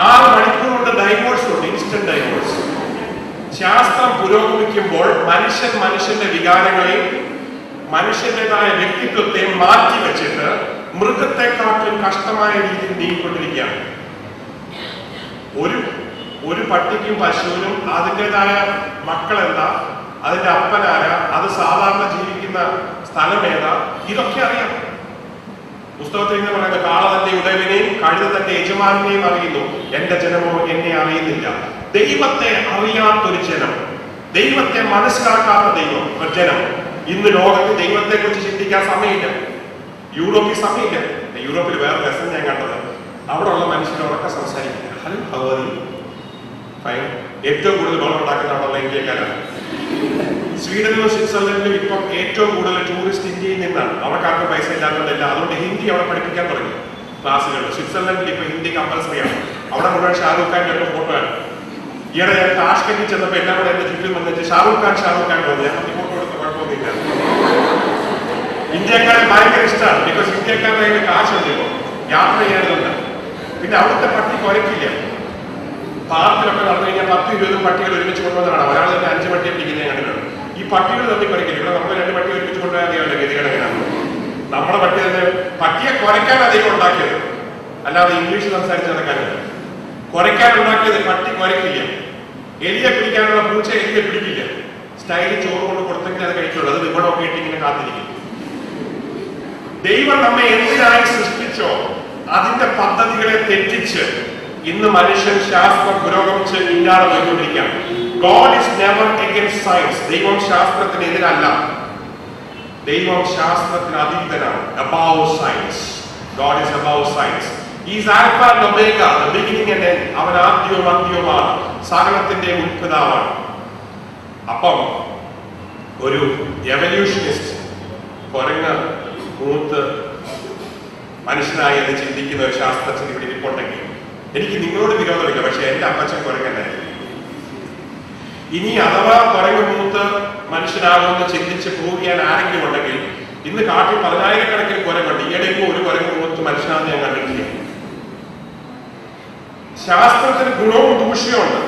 6 മണിക്കൂർ കൊണ്ട് ഡൈവോഴ്സ് ഉണ്ട്, ഇൻസ്റ്റന്റ് ഡൈവോഴ്സ്. ശാസ്ത്രം പുരോഗമിക്കുമ്പോൾ മനുഷ്യന്റെ വികാരങ്ങളെയും മനുഷ്യന്റേതായ വ്യക്തിത്വത്തെയും മാറ്റി വെച്ചിട്ട് മൃഗത്തെക്കാട്ടും കഷ്ടമായ രീതിയിൽ നീങ്ങിക്കൊണ്ടിരിക്കുകയാണ്. ഒരു പട്ടിക്കും പശുവിനും അതിൻ്റെതായ മക്കളെന്താ, അതിന്റെ അപ്പനാരാ, അത് സാധാരണ ജീവിക്കുന്ന സ്ഥലം ഏതാ, ഇതൊക്കെ അറിയാം. പുസ്തകത്തിൽ നിന്ന് പറയുന്നത് കാള തന്റെ ഉടവിനെയും കഴുത തന്റെ യജമാനെയും അറിയുന്നു, എന്റെ ജനമോ എന്നെ അറിയുന്നില്ല. ദൈവത്തെ അറിയാത്തൊരു ജനം, ദൈവത്തെ മനസ്സിലാക്കാത്ത ജനം. ഇന്ന് ലോകത്ത് ദൈവത്തെ കുറിച്ച് ചിന്തിക്കാൻ സമയമില്ല. യൂറോപ്പിൽ സമയമില്ല. യൂറോപ്പിൽ വേറെ രസം ഞാൻ കണ്ടത്, അവിടെ ഉള്ള മനുഷ്യരോടൊക്കെ സംസാരിക്കില്ല. Hello Bhagavathi fine. ഏറ്റവും കൂടുതൽ വെള്ളം ഉണ്ടാക്കുന്നതാണല്ലോ ഇന്ത്യക്കാരാണ്. സ്വീഡനിലും സ്വിറ്റ്സർലൻഡിലും ഇപ്പം ഏറ്റവും കൂടുതൽ ടൂറിസ്റ്റ് ഇന്ത്യയിൽ നിന്നാണ്. അവർക്കാർക്കും പൈസ ഇല്ലാത്തതല്ല. അതുകൊണ്ട് ഹിന്ദി അവിടെ പഠിപ്പിക്കാൻ തുടങ്ങി ക്ലാസ്സുകളിൽ. സ്വിറ്റ്സർലൻഡിൽ ഇപ്പൊ ഹിന്ദി കമ്പൽസറി ആണ്. അവിടെ മുഴുവൻ ഷാരൂഖ് ഖാൻ്റെ ഒക്കെ ഫോട്ടോ ആണ്. ഈയിടെ ഞാൻ താഷ്കന്റിൽ ചെന്നപ്പോൾ എല്ലാം കൂടെ എന്റെ ചുറ്റും വന്നിട്ട് ഷാരൂഖ് ഖാൻ തോന്നി. ഞാൻ ഫോട്ടോ എടുത്ത് കുഴപ്പമൊന്നുമില്ല. ഇന്ത്യക്കാരെ ഭയങ്കര ഇഷ്ടമാണ്. ബിക്കോസ് ഇന്ത്യക്കാരുടെ കയ്യിൽ കാശുണ്ട്, ഇപ്പോൾ യാത്ര ചെയ്യാനുണ്ട്. പിന്നെ അവിടുത്തെ പട്ടി കുരക്കില്ല. പാർക്കിലൊക്കെ നടന്നു കഴിഞ്ഞാൽ 10-20 പട്ടികൾ ഒരുമിച്ച് കൊണ്ടുവന്നതാണ്. ഒരാൾ തന്നെ 5 പട്ടിയെ പിടിക്കുന്നത് കണ്ടിട്ടുണ്ട്. ഈ പട്ടികൾ തമ്മിൽ കുരക്കില്ല. ഇവിടെ നമ്മൾ 2 പട്ടി ഒരുമിച്ച് കൊണ്ടുപോയാൽ അറിയാമല്ലോ ഗതികൾ എങ്ങനെയാണ്. നമ്മുടെ പട്ടി തന്നെ പട്ടിയെ കുരയ്ക്കാൻ അധികം ഉണ്ടാക്കിയത്, അല്ലാതെ ഇംഗ്ലീഷ് സംസാരിച്ച് നടക്കാനില്ല. കുരയ്ക്കാൻ ഉണ്ടാക്കിയത് പട്ടി കുരക്കില്ല. എലിയെ പിടിക്കാനുള്ള പൂച്ച എലിയെ പിടിക്കില്ല. സ്റ്റൈലിൽ ചോറ് കൊണ്ട് കൊടുത്തെങ്കിൽ അത് കഴിക്കുള്ളൂ. അത് ഇവിടെയൊക്കെ ഇട്ട് ഇങ്ങനെ കാത്തിരിക്കും. ദൈവം നമ്മെ എന്തിനായി സൃഷ്ടിച്ചോ അതിന്റെ പദ്ധതികളെ തെറ്റിച്ച് ഇന്ന് മനുഷ്യൻ ശാസ്ത്രം പുരോഗമിച്ച് ഇല്ലാതെ പോയിക്കൊണ്ടിരിക്കുകയാണ്. God is never against science. ദൈവം ശാസ്ത്രത്തിന് എതിരല്ല. ദൈവം ശാസ്ത്രത്തിന് അതീതനാണ്. Above science. God is above science. He is Alpha and Omega, the beginning and end. അവൻ ആദ്യവും അന്ത്യവുമാണ്, സകലത്തിന്റെ ഉത്ഭവമാണ്. അപ്പം ഒരു എവല്യൂഷനിസ്റ്റ് കുരങ്ങ് മൂത്ത് മനുഷ്യനായി എന്ന് ചിന്തിക്കുന്ന ഒരു ശാസ്ത്രജ്ഞൻ ഇവിടെ ഇരിപ്പുണ്ടെങ്കിൽ എനിക്ക് നിങ്ങളോട് വിരോധമില്ല. പക്ഷെ എന്റെ അപ്പച്ചൻ കുരങ്ങനായിരുന്നു. ഇനി അഥവാ കുരങ്ങ് മൂത്ത് മനുഷ്യനാകുമെന്ന് ചിന്തിച്ച് പ്രൂവ് ചെയ്യാൻ ആരെങ്കിലും ഉണ്ടെങ്കിൽ ഇന്ന് കാട്ടിൽ 10,000-കണക്കിന് കുരങ്ങുണ്ട്. ഈയിടെയും ഒരു കുരങ്ങ് മൂത്ത് മനുഷ്യനാണെന്ന് ഞാൻ കണ്ടിട്ടില്ല. ശാസ്ത്രത്തിന് ഗുണവും ദൂഷ്യവും ഉണ്ട്.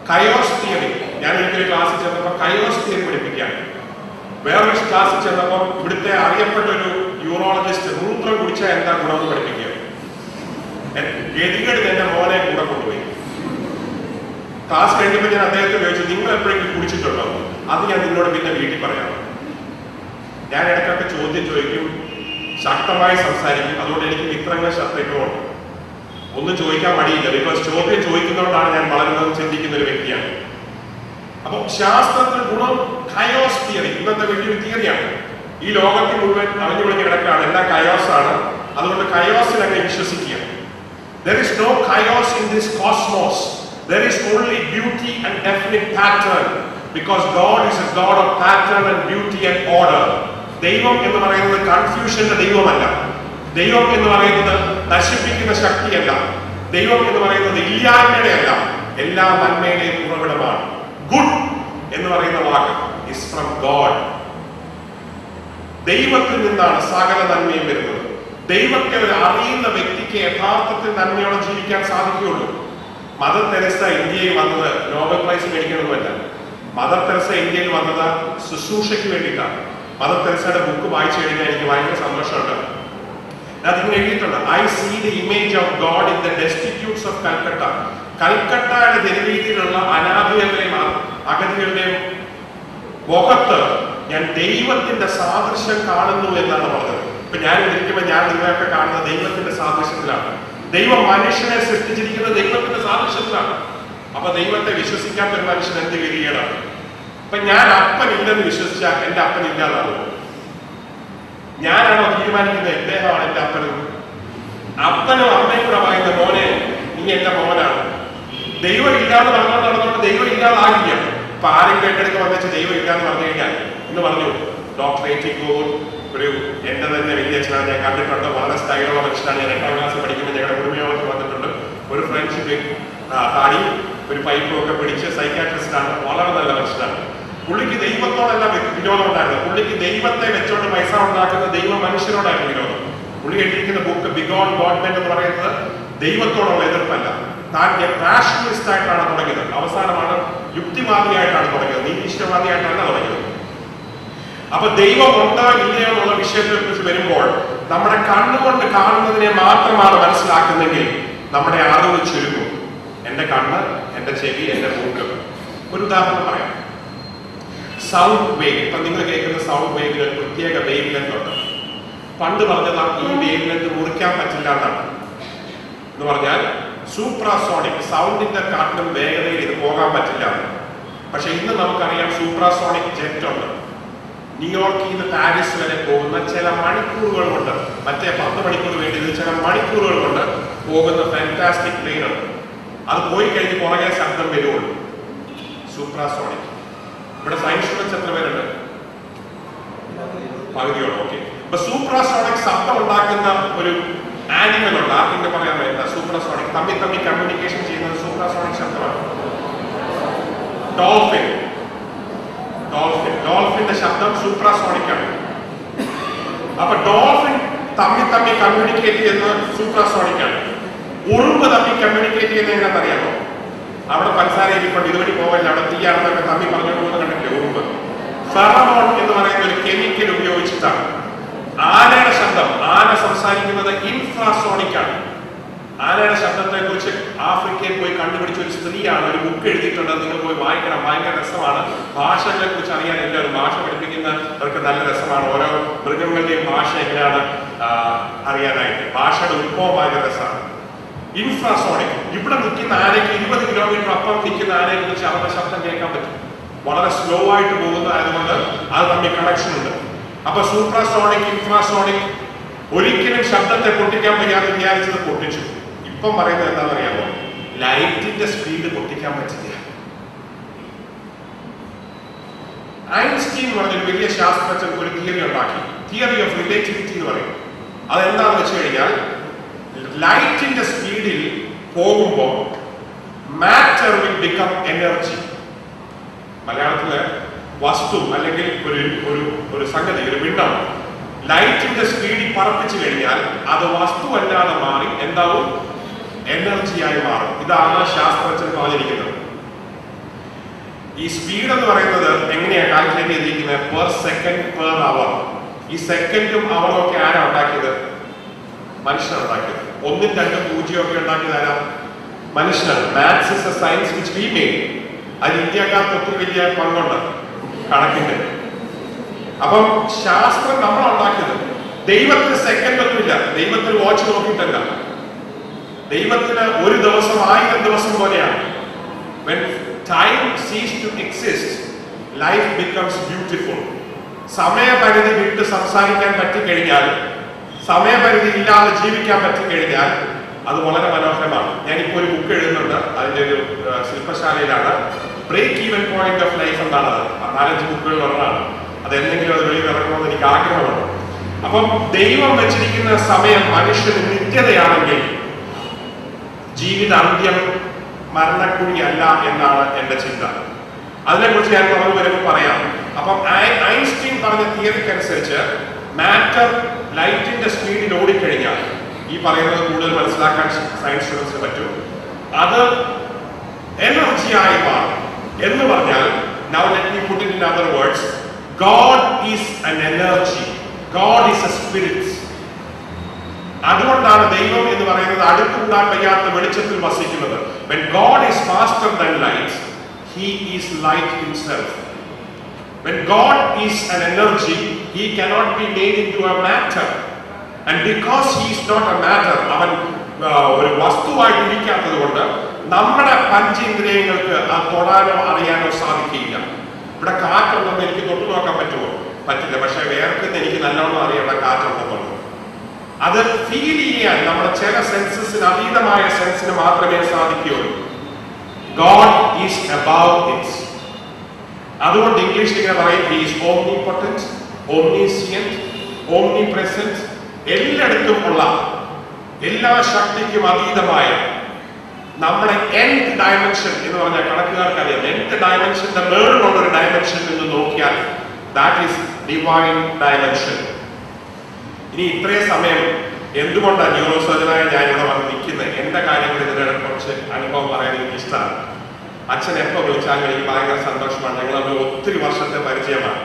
കയോസ് തിയറി, ഞാൻ ഒരിക്കലും ക്ലാസ്സിൽ ചെന്നപ്പോൾ കയോസ് തിയറി പഠിപ്പിക്കുകയാണ്. വേറൊരു ക്ലാസ്സിൽ ചെന്നപ്പോൾ ഇവിടുത്തെ അറിയപ്പെട്ട ഒരു യൂറോളജിസ്റ്റ് മൂത്രം കുടിച്ചാൽ എന്താ ഗുണമെന്ന് പഠിപ്പിക്കുക. ഗതികേട് എന്റെ മോനെ കൂടെ കൊണ്ടുപോയി. ക്ലാസ് കഴിഞ്ഞപ്പോൾ ഞാൻ അദ്ദേഹത്തെ ചോദിച്ചു, നിങ്ങൾ എപ്പോഴെങ്കിലും കുടിച്ചിട്ടുണ്ടോ? അത് ഞാൻ നിന്നോട് പിന്നെ വീട്ടിൽ പറയാം. ഞാൻ ഇടയ്ക്കൊക്കെ ചോദ്യം ചോദിക്കും, ശക്തമായി സംസാരിക്കും. അതുകൊണ്ട് എനിക്ക് മിത്രങ്ങൾ ശത്രുക്കളുണ്ട്. ഒന്നും ചോദിക്കാൻ മടിയില്ല. ബിക്കോസ് ചോദ്യം ചോദിക്കുന്നതുകൊണ്ടാണ് ഞാൻ വളരുന്നതെന്ന് ചിന്തിക്കുന്ന ഒരു വ്യക്തിയാണ്. അപ്പൊ ശാസ്ത്രത്തിന് ഗുണം കയോസ് തിയറി ഇന്നത്തെ വലിയൊരു തിയറിയാണ്. ഈ ലോകത്തിൽ മുഴുവൻ അറിഞ്ഞു വിളിച്ച് കിടക്കുകയാണ്. എല്ലാം കയോസ് ആണ്. അതുകൊണ്ട് കയോസിൽ അങ്ങ് വിശ്വസിക്കുക. There is no chaos in this cosmos. There is only beauty and definite pattern, because God is a God of pattern and beauty and order. ദൈവം എന്ന് പറയുന്നത് കൺഫ്യൂഷന്റെ ദൈവമല്ല. ദൈവം എന്ന് പറയുന്നത് നശിപ്പിക്കുന്ന ശക്തിയല്ല. ദൈവം എന്ന് പറയുന്നത് ഇല്ലായ്മയുടെ അല്ല, എല്ലാ നന്മയുടെയും ഉറവിടമാണ്. ഗുഡ് എന്ന് പറയുന്ന വാക്ക് ഇസ് ഫ്രം ഗോഡ്. ദൈവത്തിൽ നിന്നാണ് സകല നന്മയും വരുന്നത്. ദൈവത്തെ ഒരു അറിയുന്ന വ്യക്തിക്ക് യഥാർത്ഥത്തിൽ നന്മയോടെ ജീവിക്കാൻ സാധിക്കുകയുള്ളൂ. മദർ തെരേസ ഇന്ത്യയിൽ വന്നത് നോബൽ പ്രൈസ് മേടിക്കണമെന്നല്ല. മദർ തെരേസ ഇന്ത്യയിൽ വന്നത് ശുശ്രൂഷയ്ക്ക് വേണ്ടിയിട്ടാണ്. മദർ തെരേസയുടെ ബുക്ക് വായിച്ചു കഴിഞ്ഞാൽ എനിക്ക് ഭയങ്കര സന്തോഷമുണ്ട്. അതിങ്ങനെ എഴുതിയിട്ടുണ്ട്, I see the image of God in the destitutes of Calcutta. കൽക്കട്ടയുടെ തെരുവീതിയിലുള്ള അനാഥകളുടെയും അഗതികളുടെയും മുഖത്ത് ഞാൻ ദൈവത്തിന്റെ സാദൃശ്യം കാണുന്നു എന്നാണ് പറഞ്ഞത്. ഇപ്പൊ ഞാൻ ഇരിക്കുമ്പോൾ ഞാൻ നിങ്ങളൊക്കെ കാണുന്ന ദൈവത്തിന്റെ സാദൃശ്യത്തിലാണ്. ദൈവം മനുഷ്യനെ സൃഷ്ടിച്ചിരിക്കുന്നത് ദൈവത്തിന്റെ സാദൃശ്യത്തിലാണ്. അപ്പൊ ദൈവത്തെ വിശ്വസിക്കാത്ത ഒരു മനുഷ്യൻ എന്ത് ഗതികേടാണ്? ഇപ്പൊ ഞാൻ അപ്പനില്ലെന്ന് വിശ്വസിച്ചാൽ എന്റെ അപ്പൻ ഇല്ലാതാവും. ഞാനാണോ തീരുമാനിക്കുന്നത് ഇദ്ദേഹമാണ് എന്റെ അപ്പനും? അപ്പനും അമ്മയും കൂടെ പറയുന്ന മോനെ നീ എന്റെ മോനാണ്. ദൈവം ഇല്ലാതെ നടന്നുകൊണ്ട് ദൈവം ഇല്ലാതാകില്ല. ഇപ്പൊ ആരെങ്കിലും ഏറ്റെടുക്ക് വന്നിച്ച് ദൈവം ഇല്ലാന്ന് പറഞ്ഞു കഴിഞ്ഞാൽ എന്ന് പറഞ്ഞു ഡോക്ടർ എ ടി ഗോർ, ഒരു എന്റെ തന്നെ വലിയച്ഛനാണ്, ഞാൻ കണ്ടിട്ടുണ്ട്. വളരെ സ്റ്റൈലുള്ള മനുഷ്യനാണ്. ഞാൻ 8ാം ക്ലാസ്സിൽ പഠിക്കുമ്പോൾ ഞങ്ങളുടെ കുടുംബയോഗത്തിൽ വന്നിട്ടുണ്ട്. ഒരു ഫ്രണ്ട്ഷിപ്പ് താടി ഒരു പൈപ്പും ഒക്കെ പിടിച്ച് സൈക്കാട്രിസ്റ്റ് ആണ്. വളരെ നല്ല മനുഷ്യനാണ്. പുള്ളിക്ക് ദൈവത്തോടെല്ലാം വിരോധം ഉണ്ടായിരുന്നു. പുള്ളിക്ക് ദൈവത്തെ വെച്ചോണ്ട് പൈസ ഉണ്ടാക്കുന്ന ദൈവ മനുഷ്യരോടായിരുന്നു വിരോധം. പുള്ളി എഴുതിയിരിക്കുന്ന ബുക്ക് ബിഗോൺ ഗോഡ്മെന്റ് എന്ന് പറയുന്നത് ദൈവത്തോടുള്ള എതിർപ്പല്ല. താൻ റാഷണലിസ്റ്റ് ആയിട്ടാണ് തുടങ്ങിയത്. അവസാനമാണ് യുക്തിവാദിയായിട്ടാണ് തുടങ്ങിയത്, നീതിഷ്ഠവാദിയായിട്ടല്ല തുടങ്ങിയത്. അപ്പൊ ദൈവം ഉണ്ടോ ഇല്ലയോ എന്നുള്ള വിഷയത്തെ കുറിച്ച് വരുമ്പോൾ നമ്മുടെ കണ്ണുകൊണ്ട് കാണുന്നതിനെ മാത്രമാണ് മനസ്സിലാക്കുന്നെങ്കിൽ നമ്മുടെ അറിവ് ചുരുങ്ങും. എന്റെ കണ്ണ്, എന്റെ ചെവി, എന്റെ മൂക്ക്. ഒരു ഉദാഹരണം പറയാം. Sound wave. ഇപ്പൊ നിങ്ങൾ കേൾക്കുന്ന സൗണ്ട് വേവിന് ഒരു പ്രത്യേക വേവ് ലെങ്ത് ഉണ്ട്. പണ്ട് പറഞ്ഞതാ ഈ വേവ് ലെങ്ത് മുറിക്കാൻ പറ്റില്ല എന്നാണ്. എന്ന് പറഞ്ഞാൽ സൂപ്രാസോണിക് സൗണ്ടിന്റെ കാട്ടിലും വേഗതയിൽ ഇത് പോകാൻ പറ്റില്ല. പക്ഷെ ഇന്ന് നമുക്കറിയാം സൂപ്രാസോണിക് ജെറ്റ് ഉണ്ട്. ന്യൂയോർക്കിൽ നിന്ന് പാരീസ് വരെ പോകുന്ന ചില മണിക്കൂറുകൾ കൊണ്ട്, മറ്റേ 10 മണിക്കൂർ വേണ്ടി ചില മണിക്കൂറുകൾ കൊണ്ട് പോകുന്ന ഫാന്റാസ്റ്റിക് പ്ലെയിൻ ഉണ്ട്. അത് പോയി കഴിഞ്ഞ് പുറകെ ശബ്ദം വരുള്ളൂ. സൂപ്രാസോണിക്. ഇവിടെ സയൻസ് സ്റ്റുഡൻസ് എത്ര പേരുണ്ട്? പകുതിയോളം. ഓക്കെ. അപ്പൊ സൂപ്രാസോണിക് ശബ്ദം ഉണ്ടാക്കുന്ന ഒരു ആനിമൽ ഉണ്ട്. ആർക്കെങ്കിലും പറയാൻ വേണ്ട സൂപ്രാസോണിക് തമ്മിൽ കമ്മ്യൂണിക്കേഷൻ ചെയ്യുന്നത് സൂപ്രാസോണിക് ശബ്ദമാണ്. ഡോൾഫിൻ. ഡോൾഫിന്റെ ശബ്ദം സൂപ്രാസോണിക് ആണ്. അപ്പൊ ഡോൾഫിൻ തമ്മിൽ കമ്മ്യൂണിക്കേറ്റ് ചെയ്യുന്നത് സൂപ്രാസോണിക് ആണ്. ഉറുമ്പ് തമ്മിൽ കമ്മ്യൂണിക്കേറ്റ് ചെയ്യുന്നത് എങ്ങനെയാണെന്നറിയാമോ? അവിടെ പഞ്ചസാര ഇരിക്കൊണ്ട് ഇതുവഴി പോകല്ല, അവിടെ തീയാണെന്നൊക്കെ തമ്മിൽ പറഞ്ഞു പോകുന്ന കണ്ടിട്ടില്ലേ ഉറുമ്പ്? ഫെറമോൺ എന്ന് പറയുന്ന ഒരു കെമിക്കൽ ഉപയോഗിച്ചിട്ടാണ്. ആനയുടെ ശബ്ദം, ആന സംസാരിക്കുന്നത് ഇൻഫ്രാസോണിക് ആണ്. ആനയുടെ ശബ്ദത്തെ കുറിച്ച് ആഫ്രിക്കയിൽ പോയി കണ്ടുപിടിച്ച ഒരു സ്ത്രീയാണ് ഒരു ബുക്ക് എഴുതിയിട്ടുണ്ട്. നിങ്ങൾ പോയി വായിക്കണം, ഭയങ്കര രസമാണ്. ഭാഷകളെ കുറിച്ച് അറിയാൻ എല്ലാവരും ഭാഷ പഠിപ്പിക്കുന്നവർക്ക് നല്ല രസമാണ്. ഓരോ മൃഗങ്ങളുടെയും ഭാഷ എങ്ങനെയാണ് അറിയാനായിട്ട്. ഭാഷയുടെ ഉത്ഭവം ഭയങ്കര രസമാണ്. ഇൻഫ്രാസോണിക്. ഇവിടെ നിൽക്കുന്ന ആനയ്ക്ക് 20 കിലോമീറ്റർ അപ്പുറം നിൽക്കുന്ന ആനയെ കുറിച്ച് അവരുടെ ശബ്ദം കേൾക്കാൻ പറ്റും. വളരെ സ്ലോ ആയിട്ട് പോകുന്നതായതുകൊണ്ട് അത് തമ്മിൽ കണക്ഷൻ ഉണ്ട്. അപ്പൊ സൂപ്രാസോണിക്, ഇൻഫ്രാസോണിക് ഒരിക്കലും ശബ്ദത്തെ പൊട്ടിക്കാൻ വയ്യാതെ വിചാരിച്ചത് പൊട്ടിച്ചു. ഇപ്പം പറയുന്നത് എന്താണെന്നറിയാമോ? ലൈറ്റിന്റെ സ്പീഡ് പൊട്ടിക്കാൻ പറ്റില്ല. ഐൻസ്റ്റീൻ പറഞ്ഞൊരു വലിയ ശാസ്ത്രജ്ഞൻ ഒരു തിയറി ഉണ്ടാക്കി. തിയറി ഓഫ് റിലേറ്റിവിറ്റി എന്ന് പറയും. അതെന്താണെന്ന് വെച്ച് കഴിഞ്ഞാൽ ലൈറ്റിന്റെ സ്പീഡിൽ പോകുമ്പോൾ മാറ്റർ വിൽ ബിക്കം എനർജി. മലയാളത്തില് വസ്തു അല്ലെങ്കിൽ ഒരു സംഗതി, ഒരു പിണ്ഡം ലൈറ്റിന്റെ സ്പീഡിൽ പറപ്പിച്ചു കഴിഞ്ഞാൽ അത് വസ്തുവല്ലാതെ മാറി എന്താവും? എനർജിയായി മാറും. ഇതാണ് ശാസ്ത്രജ്ഞൻ പറഞ്ഞിരിക്കുന്നത്. ഈ സ്പീഡ് എന്ന് പറയുന്നത് എങ്ങനെയാ കാൽക്കുലേറ്റ് ചെയ്തിരിക്കുന്നത്? Per second per hour. ഈ സെക്കൻഡും അവറും ഒക്കെ ആരാ ഉണ്ടാക്കിയത്? മനുഷ്യനാണ് ഉണ്ടാക്കിയത്. 1, 2, 0 ഒക്കെ ഉണ്ടാക്കിയത് ആരാ? മനുഷ്യനാണ്. Maths is A science which we made. അത് ഇന്ത്യക്കാർക്ക് ഒത്തിരി വലിയ പങ്കുണ്ട് കണക്കിന്റെ. അപ്പം ശാസ്ത്രം നമ്മൾ ഉണ്ടാക്കിയത്. ദൈവത്തിന് സെക്കൻഡ് ഒന്നുമില്ല. ദൈവത്തിന് വാച്ച് നോക്കിയിട്ടല്ല. ദൈവത്തിന് ഒരു ദിവസം 1000 ദിവസം പോലെയാണ്. When time ceases to exist, life becomes beautiful. സമയപരിധി വിട്ട് സംസാരിക്കാൻ പറ്റിക്കഴിഞ്ഞാൽ, സമയപരിധി ഇല്ലാതെ ജീവിക്കാൻ പറ്റിക്കഴിഞ്ഞാൽ അത് വളരെ മനോഹരമാണ്. ഞാനിപ്പോൾ ഒരു ബുക്ക് എഴുതുന്നുണ്ട്. അതിന്റെ ഒരു ശില്പശാലയിലാണ്. Break even point of life എന്നാണ്. 4-5 ബുക്കുകൾ ഉള്ളതാണ്. അതെന്തെങ്കിലും അത് വെളിയിൽ ഇറങ്ങണമെന്ന് എനിക്ക് ആഗ്രഹമുണ്ട്. അപ്പം ദൈവം വെച്ചിരിക്കുന്ന സമയം മനുഷ്യന് നിത്യതയാണെങ്കിൽ ജീവിതാന്ത്യം മരണക്കുഴിയല്ല എന്നാണ് എന്റെ ചിന്ത. അതിനെക്കുറിച്ച് ഞാൻ പറഞ്ഞു വരുമ്പോൾ പറയാം. അപ്പം ഐൻസ്റ്റീൻ പറഞ്ഞ തിയറിക്ക് അനുസരിച്ച് മാറ്റർ ലൈറ്റിന്റെ സ്പീഡിൽ ഓടിക്കഴിഞ്ഞാൽ, ഈ പറയുന്നത് കൂടുതൽ മനസ്സിലാക്കാൻ സയൻസ് സ്റ്റുഡൻസിന് പറ്റും, അത് എനർജിയായി മാറും. എന്ന് പറഞ്ഞാൽ Now let me put it in other words. God is an energy. God is a spirit. അതുകൊണ്ടാണ് ദൈവം എന്ന് പറയുന്നത് അടുത്തുകൂടാൻ വയ്യാത്ത വെളിച്ചത്തിൽ വസിക്കുന്നത്. When God is faster than light, he is light himself. When God is an energy, he cannot be made into a matter. And because he is not a matter, അവൻ ഒരു വസ്തുവായിട്ട് ഇരിക്കാത്തത് കൊണ്ട് നമ്മുടെ പഞ്ചേന്ദ്രിയങ്ങൾക്ക് അത് തൊടാനോ അറിയാനോ സാധിക്കില്ല. ഇവിടെ കാറ്റുണ്ടെന്ന് എനിക്ക് തൊട്ടു നോക്കാൻ പറ്റുമോ? പറ്റില്ല. പക്ഷെ വേർക്കുന്ന എനിക്ക് നല്ലോണം അറിയാം ഇവിടെ കാറ്റുണ്ടെന്നുള്ളത്. അത് ഫീൽ ചെയ്യാൻ നമ്മുടെ ചില സെൻസസിന് അതീതമായ സെൻസിന് മാത്രമേ സാധിക്കുകയുള്ളൂ. God is above it. അതുകൊണ്ട് ഇംഗ്ലീഷിൽ ഇങ്ങനെ പറയും, ഹി ഈസ് ഓംനിപൊട്ടന്റ്, ഓംനിസിയന്റ്, ഓംനിപ്രസന്റ്. എല്ലായിടത്തും ഉള്ള, എല്ലാ ശക്തിക്കും അതീതമായ നമ്മുടെ nth ഡയമെൻഷൻ എന്ന് പറഞ്ഞാൽ കണക്കുകാർക്ക് അറിയാം. nth ഡയമെൻഷന്റെ മേളിലുള്ള ഒരു ഡയമെൻഷൻ നിന്ന് നോക്കിയാൽ ദാറ്റ് ഈസ് ഡിവൈൻ ഡയമെൻഷൻ. ഇനി ഇത്രയും സമയം എന്തുകൊണ്ടാണ് ന്യൂറോ സർജനായ ഞാൻ ഇവിടെ വന്ന് നിൽക്കുന്നത്? എന്റെ കാര്യങ്ങൾ ഇതിനിടെ കുറച്ച് അനുഭവം പറയാൻ എനിക്ക് ഇഷ്ടമാണ്. അച്ഛൻ എപ്പോൾ വിളിച്ചാലും എനിക്ക് ഭയങ്കര സന്തോഷമാണ്. ഞങ്ങൾ തമ്മിൽ ഒത്തിരി വർഷത്തെ പരിചയമാണ്.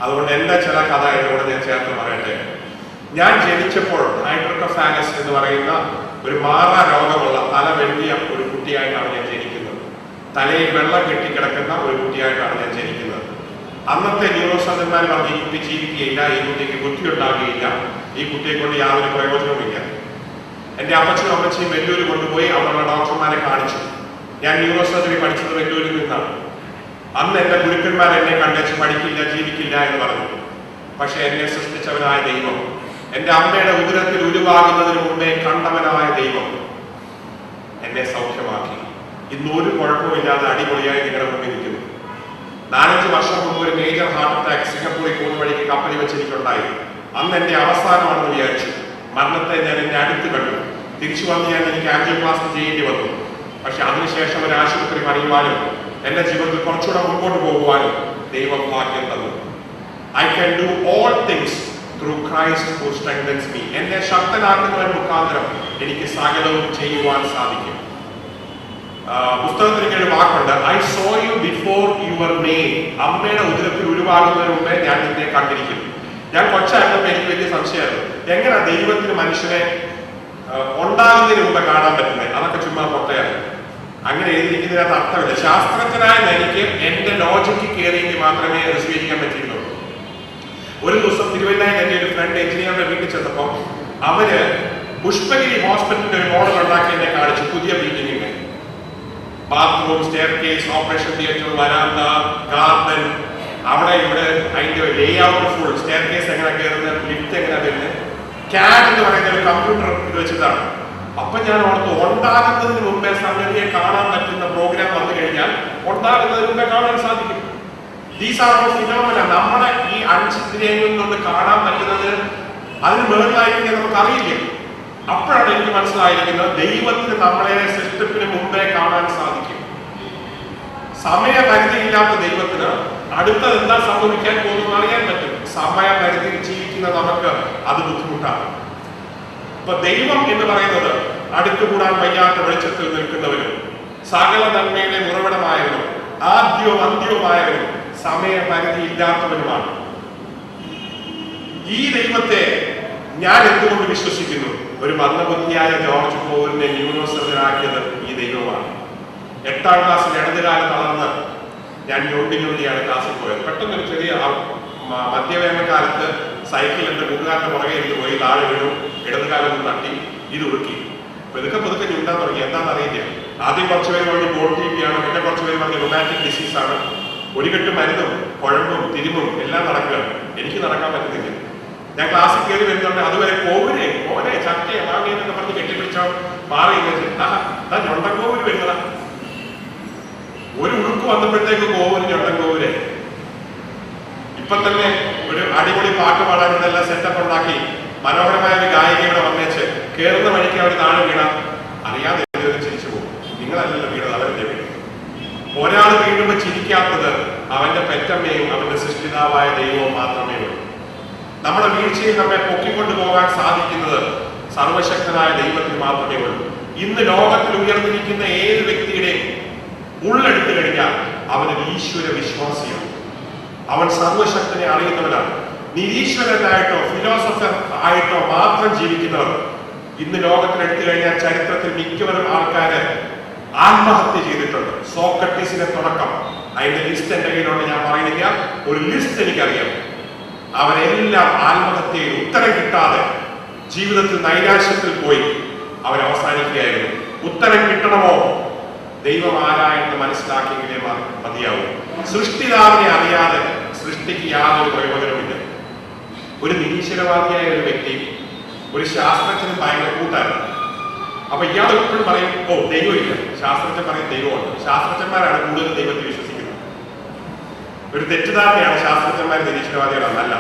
അതുകൊണ്ട് എന്റെ ചില കഥ എന്നോട് ഞാൻ ചേർത്ത് പറയട്ടെ. ഞാൻ ജനിച്ചപ്പോൾ ഹൈഡ്രോകഫാലസ് എന്ന് പറയുന്ന ഒരു മാറാ രോഗമുള്ള തല വെള്ളിയ ഒരു കുട്ടിയായിട്ടാണ് ഞാൻ ജനിക്കുന്നത്. തലയിൽ വെള്ളം കെട്ടിക്കിടക്കുന്ന ഒരു കുട്ടിയായിട്ടാണ് ഞാൻ ജനിക്കുന്നത്. അന്നത്തെ ന്യൂറോ സർജന്മാർ പറഞ്ഞ് ഈ കുട്ടി ജീവിക്കുകയില്ല, ഈ കുട്ടിക്ക് ബുദ്ധി ഉണ്ടാകുകയില്ല, ഈ കുട്ടിയെ കൊണ്ട് യാതൊരു പ്രയോജനവുമില്ല. എന്റെ അപ്പച്ചനും അമ്മച്ചിയും വെല്ലൂര് കൊണ്ടുപോയി അവരുടെ ഡോക്ടർമാരെ കാണിച്ചു. ഞാൻ ന്യൂറോ സർജറി പഠിച്ചത് വെല്ലൂരിൽ നിന്നാണ്. അന്ന് എന്റെ ഗുരുക്കന്മാർ എന്നെ കണ്ടേച്ച് പഠിക്കില്ല, ജീവിക്കില്ല എന്ന് പറഞ്ഞു. പക്ഷെ എന്നെ സൃഷ്ടിച്ചവനായ ദൈവം, എന്റെ അമ്മയുടെ ഉദരത്തിൽ ഉരുവാകുന്നതിന് മുമ്പേ കണ്ടവനായ ദൈവം എന്നെ സൗഖ്യമാക്കി. ഇന്ന് ഒരു കുഴപ്പമില്ലാതെ അടിപൊളിയായി നിങ്ങളുടെ മുമ്പിൽ നിൽക്കുന്നു. 4-5 വർഷം മുമ്പ് ഒരു മേജർ ഹാർട്ട് അറ്റാക്ക് സിംഗപ്പൂരിൽ പോകുന്ന വഴിക്ക് കപ്പലിൽ വെച്ച് എനിക്കുണ്ടായി. അന്ന് എന്റെ അവസാനമാണെന്ന് വിചാരിച്ചു. മരണത്തെ ഞാൻ എന്നെ അടുത്ത് കണ്ടു. തിരിച്ചു വന്ന് എനിക്ക് ആൻജിയോപ്ലാസ്റ്റി ചെയ്യേണ്ടി വന്നു. പക്ഷെ അതിനുശേഷം ഒരു ആശുപത്രി പണിയുവാനും എന്റെ ജീവിതത്തിൽ കുറച്ചുകൂടെ മുമ്പോട്ട് പോകുവാനും ദൈവം ഭാഗ്യം തന്നു. I can do all things through Christ who strengthens me. എന്നെ ശക്തനാക്കുന്നവൻ മുഖാന്തരം എനിക്ക് സകലവും ചെയ്യുവാൻ സാധിക്കും. പുസ്തകത്തിൽ ഒരു വാക്കുണ്ട്, I saw you before you were made. അമ്മയുടെ ഉദരത്തിൽ ഉരുവാകുന്നതിന് മുമ്പേ ഞാൻ നിന്നെ കണ്ടിരിക്കുന്നു. ഞാൻ കൊച്ചായിരുന്നപ്പോൾ എനിക്ക് വലിയ സംശയമായിരുന്നു, എങ്ങനെ ദൈവത്തിന് മനുഷ്യനെ ഉണ്ടാകുന്നതിന് മുമ്പ് കാണാൻ പറ്റുന്നത്? അതൊക്കെ ചുമ്മാ പൊട്ടയാണ്. അങ്ങനെ എഴുതിയിരിക്കുന്നതിനകത്ത് അർത്ഥമില്ല. ശാസ്ത്രജ്ഞനായ എനിക്ക് എന്റെ ലോജിക്ക് കയറിയെങ്കിൽ മാത്രമേ അത് സ്വീകരിക്കാൻ പറ്റിയിട്ടുള്ളൂ. ഒരു ദിവസം തിരുവല്ലയിൽ എന്റെ ഒരു ഫ്രണ്ട് എഞ്ചിനീയറുടെ വീട്ടിൽ ചെന്നപ്പോൾ അവര് പുഷ്പഗിരി ഹോസ്പിറ്റലിന്റെ ഒരു മോഡൽ ഉണ്ടാക്കി എന്നെ കാണിച്ചു. പുതിയ ബിൽഡിങ്ങിന്റെ bathroom, staircase, operation theatre, വരാന്ത, ഗാർഡൻ, അവിടെ ഇവിടെ അതിന്റെ layout full. Staircase എങ്ങനെ കയറുന്നത്, ലിഫ്റ്റ് എങ്ങനെ വരുന്നത്, ക്യാഡ് എന്ന് പറയുന്ന ഒരു കമ്പ്യൂട്ടർ ഇത് വെച്ചിട്ടാണ്. അപ്പൊ ഞാൻ ഓർത്തു, ഉണ്ടാകുന്നതിന് മുമ്പേ സംഗതിയെ കാണാൻ പറ്റുന്ന പ്രോഗ്രാം വന്നു കഴിഞ്ഞാൽ ഉണ്ടാകുന്നതിന് മുമ്പേ കാണാൻ സാധിക്കും. These are all phenomena. നമ്മുടെ ഈ 5 ഇന്ദ്രിയങ്ങളിൽ നിന്ന് കാണാൻ പറ്റുന്നത് അതിന് മേളിലായിരിക്കും നമുക്ക് അറിയില്ല. അപ്പോഴാണ് എനിക്ക് മനസ്സിലായിരിക്കുന്നത് ദൈവത്തിന് നമ്മളെ സൃഷ്ടിപ്പിന് മുമ്പേ കാണാൻ സാധിക്കും. സമയപരിധിയില്ലാത്ത ദൈവത്തിന് അടുത്തത് എന്താ സംഭവിക്കാൻ പോകുന്നത് അറിയാൻ പറ്റും. സമയപരിധിയിൽ ജീവിക്കുന്ന നമുക്ക് അത് ബുദ്ധിമുട്ടാണ്. ഇപ്പൊ ദൈവം എന്ന് പറയുന്നത് അടുത്തുകൂടാൻ വയ്യാത്ത വെളിച്ചത്തിൽ നിൽക്കുന്നവരും സകല നന്മയുടെ ഉറവിടമായവരും ആദ്യവും അന്ത്യവുമായവരും സമയപരിധി ഇല്ലാത്തവരുമാണ്. ഈ ദൈവത്തെ ഞാൻ എന്തുകൊണ്ട് വിശ്വസിക്കുന്നു? ഒരു മന്ദബുദ്ധിയായ ജോർജ് പോളിനെ ന്യൂറോ സർജനാക്കിയത് ഈ ദൈവമാണ്. 8ാം ക്ലാസ്സിൽ ഇടതുകാല തളർന്ന് ഞാൻ ഞൊണ്ടിയാണ് ക്ലാസ്സിൽ പോയത്. പെട്ടെന്നൊരു ചെറിയ മധ്യവേനൽക്കാലത്ത് സൈക്കിൾ എന്റെ കൂട്ടുകാരന്റെ പുറകെ ഇരുന്ന് പോയി, താഴെ വീണു, ഇടതുകാലം തട്ടി, ഇത് ഉറുക്കി. പതുക്കെ പതുക്കെ ഞുണ്ടാൻ തുടങ്ങി. എന്താണെന്ന് അറിയില്ല. ആദ്യം കുറച്ച് പേര് പറഞ്ഞ് ബോൾ ടിവിയാണ്, പിന്നെ കുറച്ച് പേര് പറഞ്ഞ് റൊമാറ്റിക് ഡിസീസാണ്. ഒരു കെട്ട് മരുന്നും കുഴമ്പും തിരുമും എല്ലാം നടക്കുകയാണ്. എനിക്ക് നടക്കാൻ പറ്റുന്നില്ല. ഞാൻ ക്ലാസ്സിൽ കയറി വരുന്നുണ്ട്. അതുവരെ കോവിനെ ചക്കയെ മാങ്ങയെന്നൊക്കെ പറഞ്ഞ് കെട്ടിപ്പിടിച്ചോ മാറി ഞൊണ്ടൻകോവിന് വരുന്നതാ. ഒരു ഉടുക്ക് വന്നപ്പോഴത്തേക്ക് കോവിന് ഞൊണ്ടൻകോവിനെ. ഇപ്പൊ തന്നെ ഒരു അടിപൊളി പാട്ട് പാടാനുള്ള സെറ്റപ്പ് ഉണ്ടാക്കി മനോഹരമായ ഒരു ഗായികയുടെ വന്നേച്ച് കയറുന്ന വഴിക്ക് അവർ താഴെ വീണാം. അറിയാതെ ചിരിച്ചു പോകും. നിങ്ങളല്ലല്ലോ വീണത്, അവരുടെ വീട്. ഒരാൾ വീണ്ടുമ്പോ ചിരിക്കാത്തത് അവന്റെ പെറ്റമ്മയും അവന്റെ സൃഷ്ടിതാവായ ദൈവവും മാത്രമേ ഉള്ളൂ. നമ്മുടെ വീഴ്ചയിൽ നമ്മെ പൊക്കിക്കൊണ്ടു പോകാൻ സാധിക്കുന്നത് സർവശക്തനായ ദൈവത്തിന് മാത്രമേ ഉള്ളൂ. ഇന്ന് ലോകത്തിൽ ഉയർന്നിരിക്കുന്ന ഏത് വ്യക്തിയുടെയും ഉള്ളെടുത്തു കഴിഞ്ഞാൽ അവനൊരു ഈശ്വര വിശ്വാസിയാണ്. അവൻ സർവശക്തനെ അറിയുന്നവനാണ്. നിരീശ്വരനായിട്ടോ ഫിലോസഫർ ആയിട്ടോ മാത്രം ജീവിക്കുന്നവർ ഇന്ന് ലോകത്തിൽ എടുത്തു കഴിഞ്ഞാൽ ചരിത്രത്തിൽ മിക്കവരും ആൾക്കാര് ആത്മഹത്യ ചെയ്തിട്ടുണ്ട്. സോക്രട്ടീസിന്റെ തുടക്കം, അതിന്റെ ലിസ്റ്റ് എന്റെ കയ്യിലുണ്ട്, ഞാൻ പറയുന്നില്ല, ഒരു ലിസ്റ്റ് എനിക്കറിയാം. അവരെല്ലാം ആത്മഹത്യയിൽ ഉത്തരം കിട്ടാതെ ജീവിതത്തിൽ നൈരാശ്യത്തിൽ പോയി അവരവസാനിക്കുകയായിരുന്നു. ഉത്തരം കിട്ടണമോ? ദൈവം ആരായെന്ന് മനസ്സിലാക്കിയെങ്കിലേ മതിയാവും. സൃഷ്ടിതാവിനെ അറിയാതെ സൃഷ്ടിക്ക് യാതൊരു പ്രയോജനമില്ല. ഒരു നിരീശ്വരവാദിയായ ഒരു വ്യക്തി ഒരു ശാസ്ത്രജ്ഞനും ഭയങ്കര കൂട്ടായിരുന്നു. അപ്പൊ ഇയാൾ എപ്പോഴും പറയും, ഓ ദൈവമില്ല. ശാസ്ത്രജ്ഞൻ പറയും ദൈവമുണ്ട്. ശാസ്ത്രജ്ഞന്മാരാണ് കൂടുതൽ ദൈവത്തെ വിശ്വസിക്കുന്നത്. ഒരു തെറ്റിദ്ധാരണയാണ് ശാസ്ത്രജ്ഞന്മാർ നിരീശ്വരവാദികളല്ല.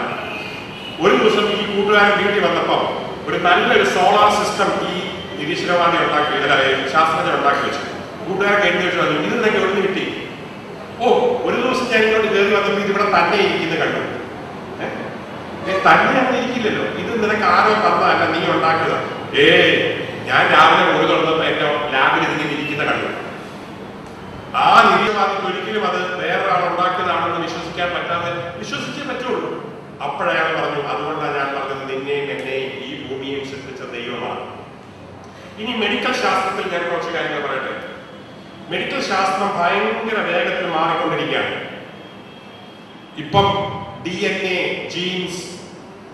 ഒരു ദിവസം ഈ കൂട്ടുകാരൻ വീട്ടിൽ വന്നപ്പം ഒരു നല്ലൊരു സോളാർ സിസ്റ്റം ഈ നിരീശ്വരവാദി ഉണ്ടാക്കി, ശാസ്ത്രജ്ഞൻ ഉണ്ടാക്കി വെച്ചു. കൂട്ടുകാരൻ കഴിഞ്ഞ വെച്ചു, ഇത് തന്നെ എവിടെ കിട്ടി? ഓ, ഒരു ദിവസം ഞാൻ ഇങ്ങോട്ട് കയറി വന്നപ്പോൾ ഇതിവിടെ തന്നെ ഇരിക്കുന്നത് കണ്ടു. തന്നെ അങ്ങനെ ഇരിക്കില്ലല്ലോ, ഇത് നിനക്ക് ആരോ പറഞ്ഞതല്ല, നീ ഉണ്ടാക്കുക. ഞാൻ രാവിലെ മുറി തുറന്നപ്പോ എന്റെ ലാബിൽ ഇതിങ്ങനെ ഇരിക്കുന്ന കണ്ടു. ആ നിരീശ്വരവാദിക്ക് ഒരിക്കലും അത് വേറൊരാൾ ഉണ്ടാക്കിയതാണെന്ന് വിശ്വസിക്കാൻ പറ്റാതെ വിശ്വസിച്ചേ പറ്റുള്ളൂ. അപ്പോഴയാൾ പറഞ്ഞു, അതുകൊണ്ടാണ് ഞാൻ പറഞ്ഞത് നിന്നെയും എന്നെയും ഈ ഭൂമിയെയും സൃഷ്ടിച്ച ദൈവമാണ്. ഇനി മെഡിക്കൽ ശാസ്ത്രത്തിൽ ഞാൻ കുറച്ച് കാര്യങ്ങൾ പറയട്ടെ. മെഡിക്കൽ ശാസ്ത്രം ഭയങ്കര വേഗത്തിൽ മാറിക്കൊണ്ടിരിക്കുകയാണ്. ഇപ്പം DNA, ജീൻസ്,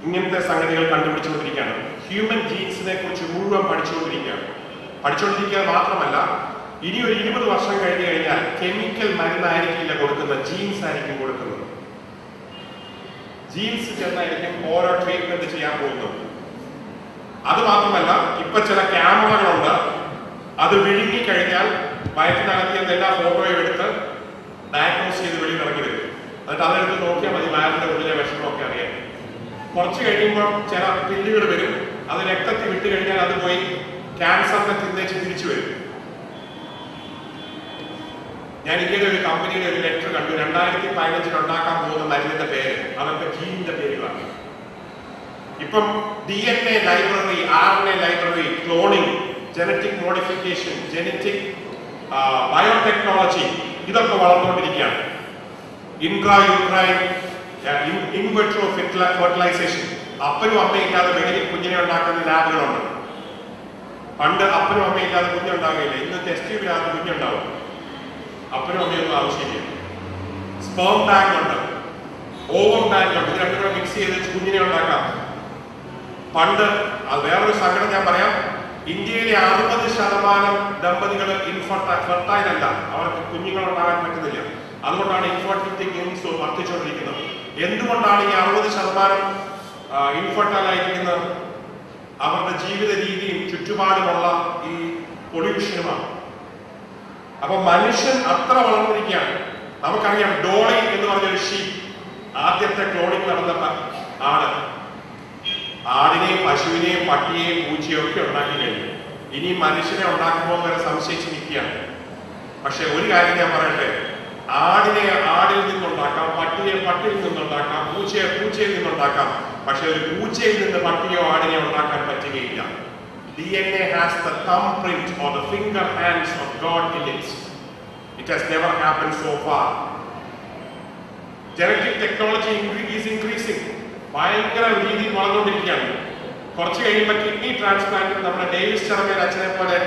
ഇങ്ങനത്തെ സംഗതികൾ കണ്ടുപിടിച്ചുകൊണ്ടിരിക്കുകയാണ്. ഹ്യൂമൻ ജീൻസിനെ കുറിച്ച് മുഴുവൻ പഠിച്ചുകൊണ്ടിരിക്കുക മാത്രമല്ല, ഇനി ഒരു 20 വർഷം കഴിഞ്ഞു കഴിഞ്ഞാൽ കെമിക്കൽ മരുന്നായിരിക്കില്ല കൊടുക്കുന്നത്, ജീൻസ് ആയിരിക്കും കൊടുക്കുന്നത്. ജീൻസ് ചെന്നായിരിക്കും ഓരോ ട്രീറ്റ്മെന്റ് ചെയ്യാൻ പോകുന്നത്. അത് മാത്രമല്ല, ഇപ്പൊ ചില ക്യാമറകളുണ്ട്, അത് വിഴുങ്ങി കഴിഞ്ഞാൽ വയറ്റിനകത്തിയ എല്ലാ ഫോട്ടോയും എടുത്ത് ഡയഗ്നോസ് ചെയ്ത് വെളിയിൽ ഇറങ്ങി വരും. എന്നിട്ട് അതെടുത്ത് നോക്കിയാൽ മതി വയറിന്റെ ഉള്ളിലെ വിഷമമൊക്കെ അറിയാം. കുറച്ച് കഴിയുമ്പോൾ ചില പില്ലുകൾ വരും, അത് രക്തത്തിൽ വിട്ട് കഴിഞ്ഞാൽ അത് പോയി ക്യാൻസറിനെ തിന്നേച്ച് തിരിച്ചു വരും. ഞാൻ ഇങ്ങനെ ഒരു കമ്പനിയുടെ ഒരു ലെറ്റർ കണ്ടു, 2015 ഉണ്ടാക്കാൻ പോകുന്ന മരുന്നിന്റെ പേര്, അതൊക്കെ ജീനിന്റെ പേരുകളാണ്. ഇപ്പം DNA library, RNA library, cloning, genetic modification, genetic biotechnology, ഇതൊക്കെ വളർന്നുകൊണ്ടിരിക്കുകയാണ്. ഇൻട്രായുട്രൈൻ ഇൻവെട്രോ ഫെർട്ടിലൈസേഷൻ, അപ്പനും അമ്മയില്ലാതെ വെളിയിൽ കുഞ്ഞിനെ ഉണ്ടാക്കുന്ന ലാബുകളുണ്ട്. പണ്ട് അപ്പനും അമ്മയില്ലാതെ കുഞ്ഞുണ്ടാകില്ല, ഇന്ന് ടെസ്റ്റ് ട്യൂബിനകത്ത് കുഞ്ഞുണ്ടാവും. അപ്പനും അമ്മയൊന്നും ആവശ്യമില്ല. സ്പേം ബാങ്ക് ഉണ്ട്, ഓവം ബാങ്ക് ഉണ്ട്, ഇത് രണ്ടും കൂടെ മിക്സ് ചെയ്ത് കുഞ്ഞിനെ ഉണ്ടാക്കാം. പണ്ട് വേറൊരു സങ്കടം ഞാൻ പറയാം, ഇന്ത്യയിലെ 60% ദമ്പതികൾ ഫെർട്ടൈൽ അല്ല, അവർക്ക് കുഞ്ഞുങ്ങൾ ഉണ്ടാകാൻ പറ്റുന്നില്ല. അതുകൊണ്ടാണ് ഇൻഫെർട്ടിലിറ്റി കേസ് വർദ്ധിച്ചുകൊണ്ടിരിക്കുന്നത്. എന്തുകൊണ്ടാണ് ഈ 60% ഇൻഫെർട്ടൈൽ ആയിരിക്കുന്നത്? അവരുടെ ജീവിത രീതിയും ചുറ്റുപാടുമുള്ള ഈ പൊല്യൂഷനുമാണ്. അപ്പൊ മനുഷ്യൻ അത്ര വളർന്നിരിക്കുകയാണ്. നമുക്കറിയാം, ഡോളി എന്ന് പറഞ്ഞൊരു ഷീപ്പ്, ആദ്യത്തെ ക്ലോണിംഗ് നടന്ന ആണ്. ആടിനെയും പശുവിനെയും പട്ടിയെയും പൂച്ചയും ഒക്കെ ഉണ്ടാക്കി കഴിഞ്ഞു. ഇനി മനുഷ്യനെ ഉണ്ടാക്കുമ്പോൾ വരെ സംശയിച്ച് നിൽക്കുകയാണ്. പക്ഷെ ഒരു കാര്യം ഞാൻ പറയട്ടെ, ആടിനെ ആടിൽ നിന്നുണ്ടാക്കാം, പട്ടിയെ പട്ടിയിൽ നിന്നുണ്ടാക്കാം, പൂച്ചയെ പൂച്ചയിൽ നിന്നുണ്ടാക്കാം. പക്ഷെ ഒരു പൂച്ചയിൽ നിന്ന് പട്ടിയോ ആടിനെയോ ഉണ്ടാക്കാൻ പറ്റുകയില്ല. DNA has the thumbprint or the finger hands of God in it. It has never happened so far. Genetic technology is increasing. ഭയങ്കര രീതിയിൽ വളർന്നുകൊണ്ടിരിക്കുകയാണ്. കുറച്ച് കഴിയുമ്പോൾ കിഡ്നി ട്രാൻസ്പ്ലാന്റ്, നമ്മുടെ ഡേവിസ് ചെറമേൽ അച്ഛനെ പോലെ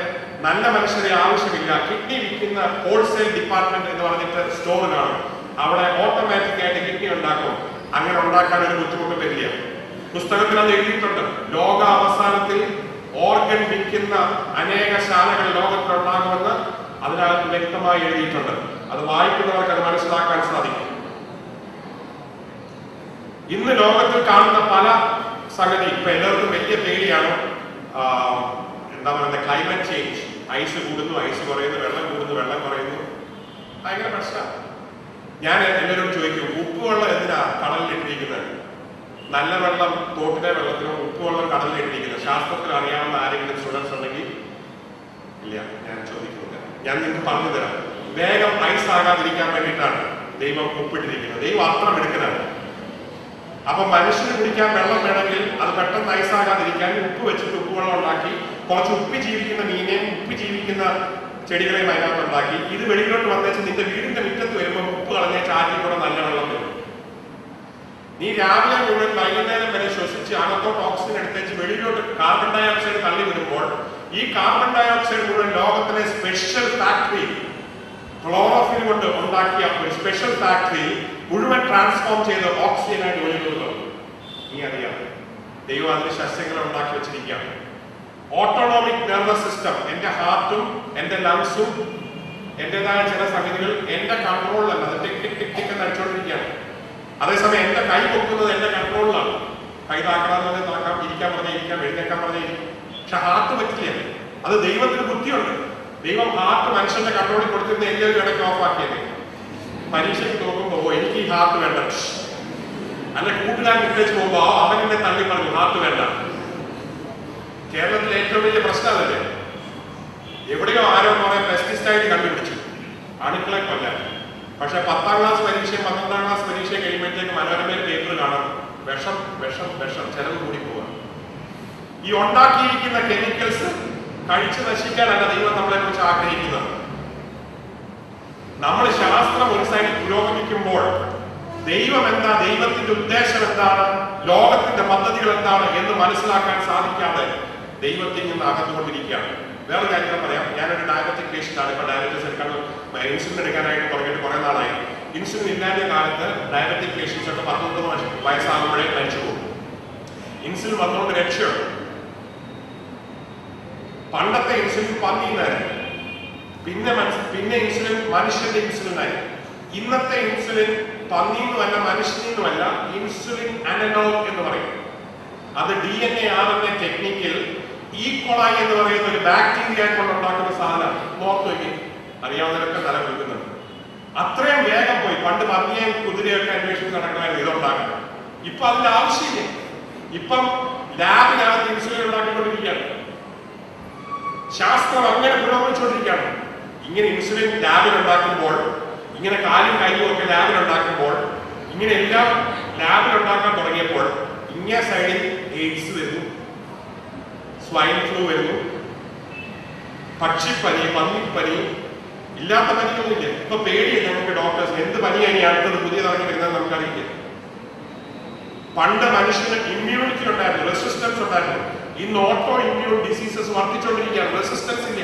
നല്ല മനുഷ്യരെ ആവശ്യമില്ല. കിഡ്നി വിൽക്കുന്ന ഹോൾസെയിൽ ഡിപ്പാർട്ട്മെന്റ് എന്ന് പറഞ്ഞിട്ട് സ്റ്റോർ കാണും, അവിടെ ഓട്ടോമാറ്റിക് ആയിട്ട് കിഡ്നി ഉണ്ടാക്കും. അങ്ങനെ ഉണ്ടാക്കാൻ ഒരു ബുദ്ധിമുട്ട് വരില്ല. പുസ്തകത്തിൽ അത് എഴുതിയിട്ടുണ്ട്. ലോക അവസാനത്തിൽ ഓർഗൻ വിൽക്കുന്ന അനേക ശാലകൾ ലോകത്തിലുണ്ടാകുമെന്ന് അതിനകത്ത് വ്യക്തമായി എഴുതിയിട്ടുണ്ട്. അത് വായിക്കുന്നവർക്ക് അത് മനസ്സിലാക്കാൻ സാധിക്കും. ഇന്ന് ലോകത്തിൽ കാണുന്ന പല സംഗതി ഇപ്പൊ എല്ലാവർക്കും വലിയ പേടിയാണ്. എന്താ പറയുന്നത്, ക്ലൈമറ്റ് ചേഞ്ച്. ഐസ് കൂടുന്നു, ഐസ് കുറയുന്നു, വെള്ളം കൂടുന്നു, വെള്ളം കുറയുന്നു. ഭയങ്കര പ്രശ്നമാണ്. ഞാൻ എല്ലാവരും ചോദിക്കും, ഉപ്പുവെള്ളം എന്തിനാ കടലിലിട്ടിരിക്കുന്നത്? നല്ല വെള്ളം തോട്ടിലെ വെള്ളത്തിനും ഉപ്പുവെള്ളം കടലിലിട്ടിരിക്കുന്നത് ശാസ്ത്രത്തിൽ അറിയാവുന്ന ആരെങ്കിലും സ്റ്റുഡൻസ് ഉണ്ടെങ്കിൽ? ഇല്ല, ഞാൻ ചോദിക്കുന്നില്ല. ഞാൻ നിങ്ങൾക്ക് പറഞ്ഞു തരാം. വേഗം ഐസ് ആകാതിരിക്കാൻ വേണ്ടിയിട്ടാണ് ദൈവം ഉപ്പിട്ടിരിക്കുന്നത്. ദൈവം അത്ര എടുക്കുന്നതാണ്. അപ്പൊ മനുഷ്യന് കുടിക്കാൻ വെള്ളം വേണമെങ്കിൽ അത് പെട്ടെന്ന് ഐസാകാതിരിക്കാൻ ഉപ്പ് വെച്ചിട്ട് ഉപ്പുവെള്ളം ഉണ്ടാക്കി, കുറച്ച് ഉപ്പി ജീവിക്കുന്ന മീനെയും ഉപ്പി ജീവിക്കുന്ന ചെടികളെയും അതിനകത്ത് ഉണ്ടാക്കി. ഇത് വെളിയിലോട്ട് വന്നേച്ച് നിന്റെ വീടിന്റെ മുറ്റത്ത് വരുമ്പോൾ ഉപ്പ് കളഞ്ഞ ചാറ്റിൽ കൂടെ നല്ല വെള്ളം വരും. നീ രാവിലെ മുഴുവൻ വൈകുന്നേരം വരെ ശ്വസിച്ച് അകത്തോട്ട് ഓക്സിജൻ എടുത്തേച്ച് വെളിയിലോട്ട് കാർബൺ ഡൈ ഓക്സൈഡ് തള്ളി വരുമ്പോൾ ഈ കാർബൺ ഡൈ ഓക്സൈഡ് മുഴുവൻ ലോകത്തിലെ സ്പെഷ്യൽ ഫാക്ടറി, ക്ലോറോഫിൽ കൊണ്ട് ഉണ്ടാക്കിയ ഒരു സ്പെഷ്യൽ ഫാക്ടറി മുഴുവൻ ട്രാൻസ്ഫോം ചെയ്ത് ഓക്സിജനായിട്ട് വെളിയിലോട്ട്. നീ അറിയാം, ദൈവം അതിന് സസ്യങ്ങളെ ഉണ്ടാക്കി വെച്ചിരിക്കുകയാണ്. ഓട്ടോണോമിക് നെർവസ് സിസ്റ്റം, എന്റെ ഹാർട്ടും എന്റെ ലങ്സും എന്റേതായ ചില സംഗതികൾ എന്റെ കൺട്രോളിലല്ല, അത് ടിക് ടിക് ടിക് ടിക് എന്ന് അടിച്ചോണ്ടിരിക്കുകയാണ്. അതേസമയം എന്റെ കൈ പൊക്കുന്നത് എന്റെ കൺട്രോളിലാണ്. കൈ താക്കണമെന്ന് പറഞ്ഞാൽ താക്കാം, ഇരിക്കാൻ പറഞ്ഞാൽ ഇരിക്കാം, എഴുന്നേക്കാൻ പറഞ്ഞാൽ ഇരിക്കും. പക്ഷെ ഹാർട്ട് പറ്റില്ല. അത് ദൈവത്തിന് ബുദ്ധിയുണ്ട്. ദൈവം ഹാർട്ട് മനുഷ്യന്റെ കൺട്രോളിൽ കൊടുത്തിരുന്ന എല്ലാവരും ഇടയ്ക്ക് ഓഫ് ആക്കിയത്. പരീക്ഷയ്ക്ക് നോക്കുമ്പോൾ എനിക്ക് ഈ ഹാർട്ട് വേണ്ട, അല്ല കൂട്ടുകാരൻ വിട്ടേച്ച് പോകുമ്പോ അവൻ എന്നെ തള്ളി പറഞ്ഞു ഹാർട്ട് വേണ്ട. കേരളത്തിലെ ഏറ്റവും വലിയ പ്രശ്നം അതല്ലേ? എവിടെയോ ആരോ കുറെ പെസ്റ്റിസൈഡ് കണ്ടുപിടിച്ചു അണുക്കളെ കൊല്ലാൻ. പക്ഷെ 10ാം ക്ലാസ് പരീക്ഷയും 12ാം ക്ലാസ് പരീക്ഷയും കഴിയുമ്പോഴത്തേക്ക് മനോരമയിൽ പേപ്പർ കാണാം, വിഷം വിഷം വിഷം, ചെലവ് കൂടി പോവാ. ഈ ഉണ്ടാക്കിയിരിക്കുന്ന കെമിക്കൽസ് കഴിച്ചു നശിക്കാനല്ല ദൈവം നമ്മളെ കുറിച്ച് ആഗ്രഹിക്കുന്നത്. നമ്മൾ ശാസ്ത്രം ഒരു സൈഡിൽ പുരോഗമിക്കുമ്പോൾ ദൈവം എന്താ, ദൈവത്തിന്റെ ഉദ്ദേശം എന്താണ്, ലോകത്തിന്റെ പദ്ധതികൾ എന്താണ് എന്ന് മനസ്സിലാക്കാൻ സാധിക്കാതെ ദൈവത്തിൽ നിന്ന് അകന്നുകൊണ്ടിരിക്കുകയാണ്. വേറെ കാര്യം പറയാം, ഞാനൊരു ഡയബറ്റിക് പേഷ്യൻ്റാണ്. ഇപ്പൊ ഡയബറ്റീസ് എടുക്കാൻ ഇൻസുലിൻ എടുക്കാനായിട്ട് തുടങ്ങിയിട്ട് കുറെ നാളായി. ഇൻസുലിൻ ഇല്ലാത്ത കാലത്ത് ഡയബറ്റിക് പേഷ്യൻസ് ഒക്കെ 19 വയസ്സാകുമ്പോഴേ മരിച്ചു പോകും. ഇൻസുലിൻ വന്നുകൊണ്ട് രക്ഷയുണ്ട്. പണ്ടത്തെ ഇൻസുലിൻ പന്നിന്നായിരുന്നു, പിന്നെ ഇൻസുലിൻ മനുഷ്യന്റെ ഇൻസുലിനായി. ഇന്നത്തെ ഇൻസുലിൻ പന്നിന്നുമല്ല മനുഷ്യനിന്നുമല്ല, ഇൻസുലിൻ അനലോഗ് എന്ന് പറയും. അത് DNA RNA ടെക്നിക്കിൽ ഈക്വളായി എന്ന് പറയുന്ന ഒരു ബാക്ടീരിയ കൊണ്ടുണ്ടാക്കുന്ന സാധനം. നോക്കി അറിയാവുന്നവരൊക്കെ തല കൊടുക്കുന്നുണ്ട്. അത്രയും വേഗം പോയി. പണ്ട് പന്നിയെയും കുതിരയൊക്കെ അന്വേഷിച്ച് നടക്കണമായിരുന്നു ഇതുണ്ടാക്കാൻ. ഇപ്പൊ അതിന്റെ ആവശ്യമില്ല. ഇപ്പം ലാബിനകത്ത് ഇൻസുലിൻ ഉണ്ടാക്കിക്കൊണ്ടിരിക്കുകയാണ്. ശാസ്ത്രം അങ്ങനെ പുരോഗമിച്ചുകൊണ്ടിരിക്കുകയാണ്. ഇങ്ങനെ ഇൻസുലിൻ ലാബിൽ ഉണ്ടാക്കുമ്പോൾ, ഇങ്ങനെ കാലും കൈയും ഒക്കെ ലാബിൽ ഉണ്ടാക്കുമ്പോൾ, ഇങ്ങനെ എല്ലാം ലാബിൽ ഉണ്ടാക്കാൻ തുടങ്ങിയപ്പോൾ ഇങ്ങനെ സൈഡിൽ എയ്ഡ്സ് വരുന്നു, സ്വൈൻ ഫ്ലൂ വരുന്നു, പക്ഷിപ്പനി, പന്നിപ്പനി, ഇല്ലാത്ത പനിയൊന്നുമില്ല. ഇപ്പൊ പേടിയില്ല നമുക്ക് ഡോക്ടേഴ്സ്. എന്ത് പനിയാണ് ഈ അടുത്തത് പുതിയതാക്കി വരുന്നത് നമുക്കറിയില്ല. പണ്ട് മനുഷ്യന് ഇമ്മ്യൂണിറ്റി ഉണ്ടായിരുന്നു, റെസിസ്റ്റൻസ് ഉണ്ടായിരുന്നു. ഇന്ന് ഓട്ടോ ഇമ്മ്യൂൺ ഡിസീസസ് വർദ്ധിച്ചുകൊണ്ടിരിക്കുകയാണ്. റെസിസ്റ്റൻസ് ഇല്ല.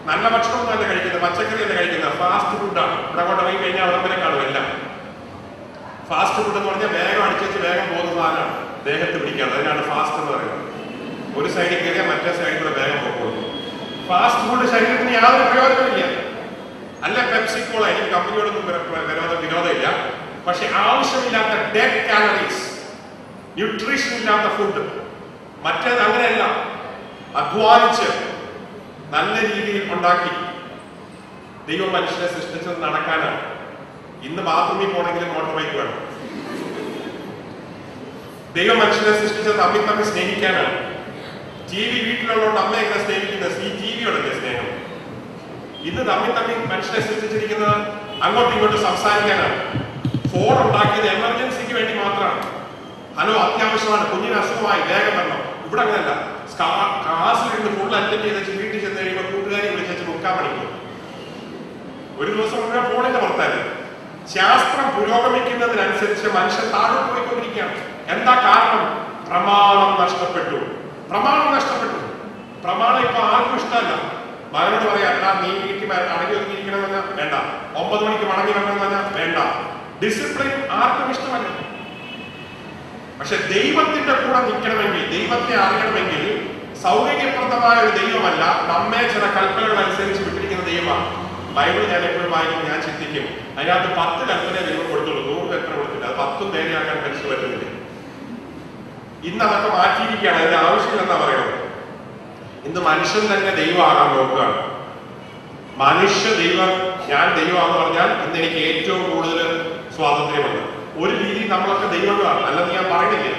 നല്ല ഭക്ഷണമൊന്നും അല്ല കഴിക്കുന്നത്, പച്ചക്കറി അല്ല കഴിക്കുന്നത്, ഫാസ്റ്റ് ഫുഡാണ്. ഇവിടെ കൊണ്ട് പോയി കഴിഞ്ഞാൽ അവിടെ വരെ കാണും എല്ലാം. ഫാസ്റ്റ് ഫുഡ് എന്ന് പറഞ്ഞാൽ വേഗം അടിച്ചു വേഗം പോകുന്ന സാധനമാണ്, ദേഹത്ത് പിടിക്കാറ്. അതിനാണ് ഫാസ്റ്റ് എന്ന് പറയുന്നത്. ഒരു സൈഡിൽ കയറിയാൽ മറ്റേ സൈഡിൽ കൂടെ വേഗം പോകുള്ളൂ. ഫാസ്റ്റ് ഫുഡ് ശരീരത്തിന് യാതൊരു പ്രയോജനമില്ല. അല്ല പെപ്സിക്കോള, എനിക്ക് കമ്പനിയോടൊന്നും വിരോധമില്ല. പക്ഷെ ആവശ്യമില്ലാത്ത ഡെഡ് കാലറീസ്, ന്യൂട്രീഷൻ ഇല്ലാത്ത ഫുഡ്. മറ്റേത് അങ്ങനെയല്ല, അധ്വാനിച്ച് നല്ല രീതിയിൽ ഉണ്ടാക്കി ദൈവം മനുഷ്യനെ സൃഷ്ടിച്ചത് നടക്കാനാണ്. ഇന്ന് ബാത്റൂമിൽ പോകണമെങ്കിലും മോട്ടോർ ബൈക്ക് വേണം. ദൈവം മനുഷ്യനെ സൃഷ്ടിച്ചത് തമ്മിൽ സ്നേഹിക്കാനാണ്. TV വീട്ടിലുള്ളതുകൊണ്ട് അമ്മ എങ്ങനെ സ്നേഹിക്കുന്നത്? ഈ TVയോടല്ലേ സ്നേഹം. ഇന്ന് തമ്മിൽ മനുഷ്യനെ സൃഷ്ടിച്ചിരിക്കുന്നത് അങ്ങോട്ടും ഇങ്ങോട്ടും സംസാരിക്കാനാണ്. ഫോൺ ഉണ്ടാക്കിയത് എമർജൻസിക്ക് വേണ്ടി മാത്രമാണ്. ഹലോ, അത്യാവശ്യമാണ്, കുഞ്ഞിന് അസുഖമായി, വേഗം വരണം. ഇവിടെ അങ്ങനെയല്ല. ക്ലാസ്സിലിരുന്ന് ഫുൾ അറ്റൻഡ് ചെയ്ത് വീട്ടിൽ ചെന്ന് കഴിയുമ്പോൾ കൂട്ടുകാരി വിളിച്ചു 3/4 മണിക്കൂർ. ഒരു ദിവസം മുഴുവൻ ഫോണിന്റെ പുറത്തായിരുന്നു. ശാസ്ത്രം പുരോഗമിക്കുന്നതിനനുസരിച്ച് മനുഷ്യൻ താഴോട്ട് പോയിക്കൊണ്ടിരിക്കുകയാണ്. എന്താ കാരണം? പ്രമാണം നഷ്ടപ്പെട്ടു. പ്രമാണം ഇപ്പൊ ആർക്കും ഇഷ്ടമല്ല. മകനോട് പറയാ, നീ വീട്ടിൽ അടങ്ങി ഒതുങ്ങിയിരിക്കണമെന്ന് വേണ്ട, 9 മണിക്ക് മടങ്ങി വരണമെന്ന് പറഞ്ഞാൽ വേണ്ട. ഡിസിപ്ലിൻ ആർക്കും ഇഷ്ടമല്ല. പക്ഷെ ദൈവത്തിന്റെ കൂടെ നിൽക്കണമെങ്കിൽ, ദൈവത്തെ അറിയണമെങ്കിൽ സൗകര്യപ്രദമായ ഒരു ദൈവമല്ല, നമ്മെ ചില കൽപ്പനകൾ അനുസരിച്ച് വിട്ടിരിക്കുന്ന ദൈവമാണ്. ബൈബിൾ ഞാൻ എപ്പോഴും വായിക്കും, ഞാൻ ചിന്തിക്കും, അതിനകത്ത് 10 കൽപ്പന ദൈവം കൊടുത്തുള്ളൂ, 100 കൽപ്പന കൊടുത്തില്ല. അത് 10ഉം നേരെയാക്കാൻ മനുഷ്യർ പറ്റുന്നില്ല. ഇന്ന് അതൊക്കെ മാറ്റിയിരിക്കുകയാണ്. അതിന്റെ ആവശ്യമില്ലെന്നാ പറയുന്നത്. ഇന്ന് മനുഷ്യൻ തന്നെ ദൈവമാകാൻ നോക്കുകയാണ്. മനുഷ്യ ദൈവം, ഞാൻ ദൈവമാണെന്ന് പറഞ്ഞാൽ ഇന്ന് എനിക്ക് ഏറ്റവും കൂടുതൽ സ്വാതന്ത്ര്യമുണ്ട്. ഒരു രീതിയിൽ നമ്മളൊക്കെ ദൈവങ്ങളാണ്, അല്ലെന്ന് ഞാൻ പറയുന്നില്ല.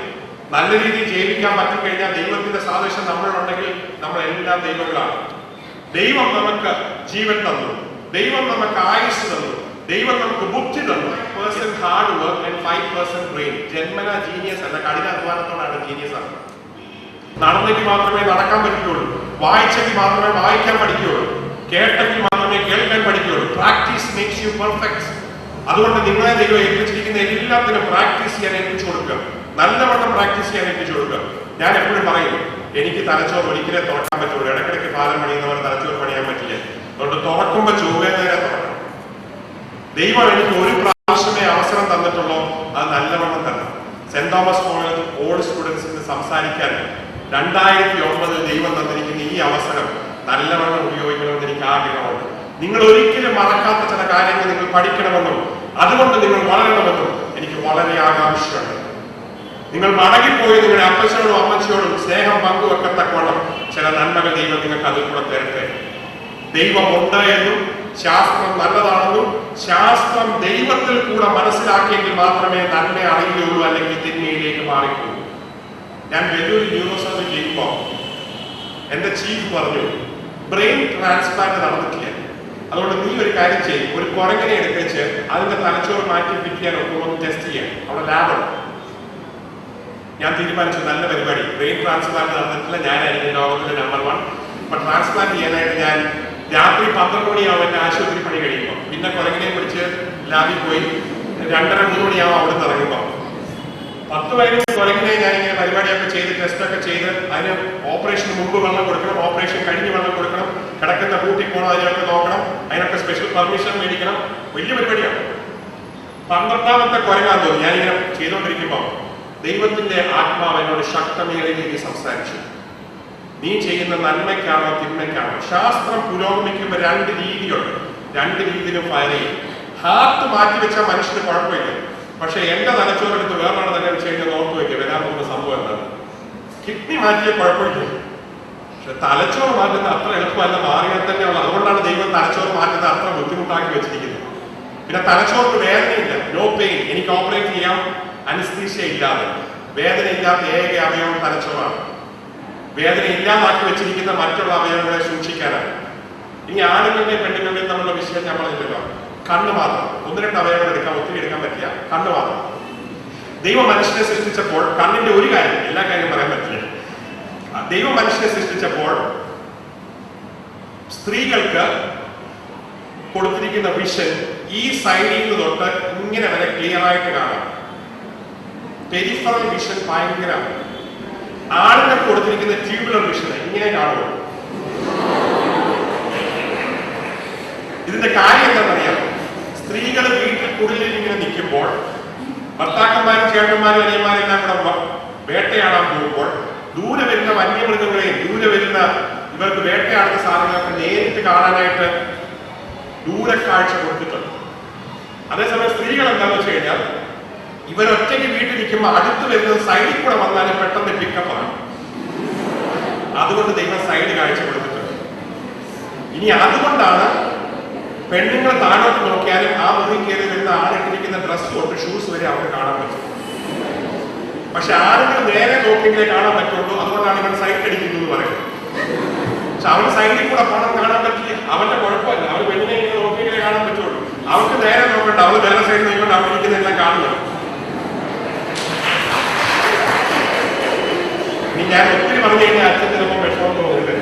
നല്ല രീതിയിൽ ജീവിക്കാൻ പറ്റിക്കഴിഞ്ഞാൽ ദൈവത്തിന്റെ സാദൃശ്യം നമ്മളുണ്ടെങ്കിൽ നമ്മളെല്ലാം ദൈവങ്ങളാണ്. ദൈവം നമുക്ക് ജീവൻ തന്നു, ദൈവം നമുക്ക് ആയുസ് തന്നു, ദൈവം നമുക്ക് ബുദ്ധി തന്നു. 5% ഹാർഡ് വർക്ക് ആൻഡ് 5% ബ്രെയിൻ. ജന്മനാ ജീനിയസ് അല്ല, കഠിനാധ്വാനത്തോടാണ് ജീനിയസ് ആണ്. നടന്നെങ്കിൽ മാത്രമേ നടക്കാൻ പറ്റുകയുള്ളൂ, വായിച്ചെങ്കിൽ മാത്രമേ വായിക്കാൻ പഠിക്കുകയുള്ളൂ, കേട്ടെങ്കിൽ മാത്രമേ കേൾക്കാൻ പഠിക്കുകയുള്ളൂ. Practice makes you perfect. അതുകൊണ്ട് നിങ്ങളെ ദൈവം ഏൽപ്പിച്ചിരിക്കുന്ന എല്ലാത്തിനും പ്രാക്ടീസ് ചെയ്യാൻ ഏൽപ്പിച്ചു കൊടുക്കുക. നല്ലവണ്ണം പ്രാക്ടീസ് ചെയ്യാൻ ഏൽപ്പിച്ചു കൊടുക്കുക. ഞാൻ എപ്പോഴും പറയും, എനിക്ക് തലച്ചോറ് ഒരിക്കലേ തുറക്കാൻ പറ്റുള്ളൂ. ഇടയ്ക്കിടയ്ക്ക് പാലം പണിയുന്നവർ തലച്ചോറ് പണിയാൻ പറ്റില്ല. അതുകൊണ്ട് തുറക്കുമ്പോൾ ചൊവ്വേ നേരെ തുറക്കണം. ദൈവം എനിക്ക് ഒരു പ്രാവശ്യമേ അവസരം തന്നിട്ടുള്ളൂ, അത് നല്ലവണ്ണം തന്നെ. സെന്റ് തോമസ് കോളേജ് ഓൾഡ് സ്റ്റുഡൻസിന് സംസാരിക്കാൻ 2009 ദൈവം തന്നിരിക്കുന്ന ഈ അവസരം നല്ലവണ്ണം ഉപയോഗിക്കണമെന്ന് എനിക്ക് ആഗ്രഹമുണ്ട്. നിങ്ങൾ ഒരിക്കലും മറക്കാത്ത ചില കാര്യങ്ങൾ നിങ്ങൾ പഠിക്കണമെന്നും അതുകൊണ്ട് നിങ്ങൾ വളരണമെന്നും എനിക്ക് വളരെ ആകാംക്ഷയുണ്ട്. നിങ്ങൾ മടങ്ങിപ്പോയി നിങ്ങളുടെ അപ്പച്ചനോടും അമ്മച്ചയോടും സ്നേഹം പങ്കുവെക്കത്തക്കവണ്ണം ചില നന്മകൾ ദൈവം നിങ്ങൾക്ക് അതിൽ കൂടെ തരട്ടെ. ദൈവം ഉണ്ട് എന്നും ശാസ്ത്രം നല്ലതാണെന്നും ശാസ്ത്രം ദൈവത്തിൽ കൂടെ മനസ്സിലാക്കിയെങ്കിൽ മാത്രമേ നന്മ അറിയുകയുള്ളൂ, അല്ലെങ്കിൽ തിന്മയിലേക്ക് മാറിപ്പോകൂ. ഞാൻ വലിയൊരു ന്യൂറോ സർജറി ചെയ്യുമ്പോൾ എന്റെ ചീഫ് പറഞ്ഞു, ബ്രെയിൻ ട്രാൻസ്പ്ലാന്റ് നടന്നിട്ടില്ല, അതുകൊണ്ട് നീ ഒരു കാര്യം ചെയ്യും, ഒരു കുരങ്ങനെ എടുത്തേച്ച് അതിന്റെ തലച്ചോറ് മാറ്റി ഫിറ്റ് ചെയ്യാൻ ഒന്ന് ടെസ്റ്റ് ചെയ്യാം, അവിടെ ലാബുണ്ട്. ഞാൻ തീരുമാനിച്ചു, നല്ല പരിപാടി, ബ്രെയിൻ ട്രാൻസ്പ്ലാന്റ് നടന്നിട്ടില്ല, ഞാനായിരിക്കും ലോകത്തിലെ നമ്പർ 1. അപ്പൊ ട്രാൻസ്പ്ലാന്റ് ചെയ്യാനായിട്ട് ഞാൻ രാത്രി 12 മണിയാവും എന്റെ ആശുപത്രി പണി കഴിയുമ്പോൾ. പിന്നെ കുരങ്ങനെ പിടിച്ച് ലാബിൽ പോയി 2:30-3 മണിയാവും അവിടെ നിന്ന് ഇറങ്ങുമ്പോൾ. 10-15 കുരങ്ങനെ ഞാനിങ്ങനെ പരിപാടിയൊക്കെ ചെയ്ത് ടെസ്റ്റൊക്കെ ചെയ്ത് അതിന് ഓപ്പറേഷന് മുമ്പ് വെള്ളം കൊടുക്കണം, ഓപ്പറേഷൻ കഴിഞ്ഞ് വെള്ളം കൊടുക്കണം, കിടക്കുന്ന കൂട്ടി പോകണം, അതിനൊക്കെ നോക്കണം, അതിനൊക്കെ സ്പെഷ്യൽ പെർമിഷൻ മേടിക്കണം. വലിയ പരിപാടിയാണ്. 12ാമത്തെ കുരങ്ങാന്ന് തോന്നി ഞാനിങ്ങനെ ചെയ്തുകൊണ്ടിരിക്കുമ്പോൾ ദൈവത്തിന്റെ ആത്മാവ് എന്നോട് ശക്തമേറിയ രീതിയിൽ സംസാരിച്ചു. നീ ചെയ്യുന്ന നന്മയ്ക്കാണോ തിന്മയ്ക്കാണോ? ശാസ്ത്രം പുരോഗമിക്കുമ്പോൾ 2 രീതിയുണ്ട്, 2 രീതിയിലും ഫയർ ചെയ്യും. ഹാർട്ട് മാറ്റിവെച്ച മനുഷ്യന് കുഴപ്പമില്ല, പക്ഷെ എന്റെ തലച്ചോറെടുത്ത് വേറൊരാൾ തന്നെ വെച്ച് കഴിഞ്ഞാൽ ഓർത്ത് വയ്ക്കുക വരാൻ പോകുന്ന സംഭവം എന്താണ്. കിഡ്നി മാറ്റിയ കുഴപ്പമില്ല, പക്ഷെ തലച്ചോറ് മാറ്റുന്ന അത്ര എളുപ്പമല്ല, മാറിയാൽ തന്നെയുള്ള. അതുകൊണ്ടാണ് ദൈവം തലച്ചോറ് മാറ്റുന്നത് അത്ര ബുദ്ധിമുട്ടാക്കി വെച്ചിരിക്കുന്നത്. പിന്നെ തലച്ചോറിന് വേദനയില്ല, നോ പെയിൻ. എനിക്ക് ഓപ്പറേറ്റ് ചെയ്യാം അനസ്തീഷ്യ ഇല്ലാതെ. വേദന ഇല്ലാത്ത ഏക അവയവം തലച്ചോറാണ്. വേദന ഇല്ലാതാക്കി വെച്ചിരിക്കുന്ന മറ്റുള്ള അവയവങ്ങളെ സൂക്ഷിക്കാനാണ്. ഇനി ആണുങ്ങളുടെയും പെണ്ണുങ്ങളുടെയും തമ്മിലുള്ള വിഷയം ഞാൻ പറഞ്ഞില്ലല്ലോ. കണ്ണ് മാത്രം, 1-2 അവയവങ്ങൾ എടുക്കാം, ഒത്തിരി എടുക്കാൻ പറ്റില്ല, കണ്ണ് മാത്രം. ദൈവം മനുഷ്യനെ സൃഷ്ടിച്ചപ്പോൾ കണ്ണിന്റെ ഒരു കാര്യം, എല്ലാ കാര്യം പറയാൻ പറ്റില്ല. ദൈവം മനുഷ്യനെ സൃഷ്ടിച്ചപ്പോൾ സ്ത്രീകൾക്ക് കൊടുത്തിരിക്കുന്ന വിഷൻ ഈ സൈഡിൽ നിന്ന് തൊട്ട് ഇങ്ങനെ വരെ ക്ലിയർ ആയിട്ട് കാണാം. പെരിഫറൽ വിഷൻ ഭയങ്കരമാണ്. ആളുകൾക്ക് കൊടുത്തിരിക്കുന്ന ട്യൂബുലർ വിഷൻ ഇങ്ങനെ കാണുമോ? ഇതിന്റെ കാര്യം എന്താണെന്നറിയാം. സ്ത്രീകൾ വീട്ടിൽ കുടിലിൽ ഇങ്ങനെ നിൽക്കുമ്പോൾ ഭർത്താക്കന്മാരും ചേട്ടന്മാരും അനിയന്മാരെല്ലാം കൂടെ വേട്ടയാടാൻ പോകുമ്പോൾ ദൂരെ വരുന്ന വന്യമൃഗങ്ങളെയും ദൂരെ വരുന്ന ഇവർക്ക് വേട്ടയാടുന്ന സാധനങ്ങളൊക്കെ നേരിട്ട് കാണാനായിട്ട് ദൂരക്കാഴ്ച കൊടുത്തിട്ടുണ്ട്. അതേസമയം സ്ത്രീകൾ എന്താണെന്ന് വെച്ച് കഴിഞ്ഞാൽ ഇവരൊറ്റയ്ക്ക് വീട്ടിൽ നിൽക്കുമ്പോൾ അടുത്ത് വരുന്നത് സൈഡിൽ കൂടെ വന്നാലും പെട്ടെന്ന് പിക്കപ്പ് ആണ്. അതുകൊണ്ട് ദൈവം സൈഡ് കാഴ്ച കൊടുത്തിട്ടുണ്ട്. ഇനി അതുകൊണ്ടാണ് പെണ്ണുങ്ങൾ താഴോട്ട് നോക്കിയാലും ആ മുറി കയറി വരുന്ന ആളിട്ടിരിക്കുന്ന ഡ്രസ്സ് തൊട്ട് ഷൂസ് വരെ അവർക്ക് കാണാൻ പറ്റും. പക്ഷെ ആളുകൾ നേരെ നോക്കിയെങ്കിലേ കാണാൻ പറ്റുള്ളൂ. അതുകൊണ്ടാണ് ഇവൻ സൈഡ് അടിക്കുന്നു എന്ന് പറയുന്നത്. പക്ഷെ അവന് സൈഡിൽ കൂടെ പണം കാണാൻ പറ്റില്ല. അവന്റെ കുഴപ്പമില്ല, അവൻ പെണ്ണിനെ ഇങ്ങനെ നോക്കിയെങ്കിലേ കാണാൻ പറ്റുള്ളൂ. അവർക്ക് നേരെ നോക്കണ്ട, അവൾ വേറെ സൈഡിൽ നോക്കിക്കൊണ്ട് അവർ ഇരിക്കുന്നതെല്ലാം കാണുന്നത്. ഇനി ഞാൻ ഒത്തിരി പറഞ്ഞു കഴിഞ്ഞാൽ അച്ഛൻ ചിലപ്പോൾ വിഷമം തോന്നുന്നുണ്ട്.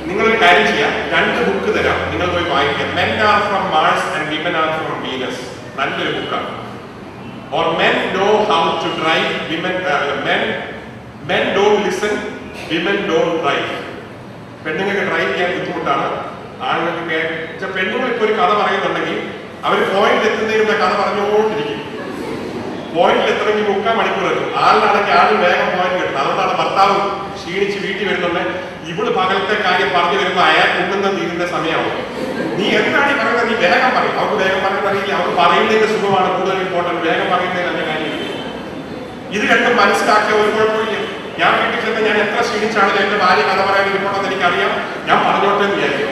നിങ്ങളൊരു കാര്യം ചെയ്യാം, 2 ബുക്ക് തരാം, നിങ്ങൾ പോയി വായിക്കാം. Men are from Mars and women are from Venus. നല്ലൊരു ബുക്കാണ്. Or men know how to drive, men don't listen, women don't drive. പെണ്ണുങ്ങൾക്ക് ഡ്രൈവ് ചെയ്യാൻ ബുദ്ധിമുട്ടാണ്, ആണുങ്ങൾക്ക് പെണ്ണുങ്ങൾ ഇപ്പോൾ ഒരു കഥ പറയുന്നുണ്ടെങ്കിൽ അവർ പോയിന്റ് എത്തുന്നതിനുള്ള കഥ പറഞ്ഞുകൊണ്ടിരിക്കും. പോയിന്റിൽ എത്തണമെങ്കിൽ 3/4 മണിക്കൂർ എടുക്കും. ആളിനാണെങ്കിൽ ആളും വേഗം പോയിന്റ് കിട്ടും. അതുകൊണ്ടാണ് ഭർത്താവ് ക്ഷീണിച്ച് വീട്ടിൽ വരുന്നുണ്ട്. ഇവള് പകലത്തെ കാര്യം പറഞ്ഞു വരുമ്പോൾ അയാൾ ഉണ്ടെന്ന തീരുന്ന സമയമാവും. നീ എന്താണ് ഈ പറയുന്നത്? നീ വേഗം പറയും. അവർക്ക് വേഗം പറയാൻ അറിയില്ല. അവർക്ക് പറയുന്നതിന്റെ സുഖമാണ് കൂടുതൽ ഇമ്പോർട്ടൻറ്റ്, വേഗം പറയുന്നതിന് നല്ല കാര്യമില്ല. ഇത് രണ്ടും മനസ്സിലാക്കിയ ഒരു കുഴപ്പമില്ല. ഞാൻ വീട്ടിൽ ചെന്ന് ഞാൻ എത്ര ക്ഷീണിച്ചാണെങ്കിലും എന്റെ ഭാര്യ കഥ പറയാൻ ഇരിക്കണമെന്ന് എനിക്കറിയാം. ഞാൻ പറഞ്ഞോട്ടെ എന്ന് വിചാരിക്കും.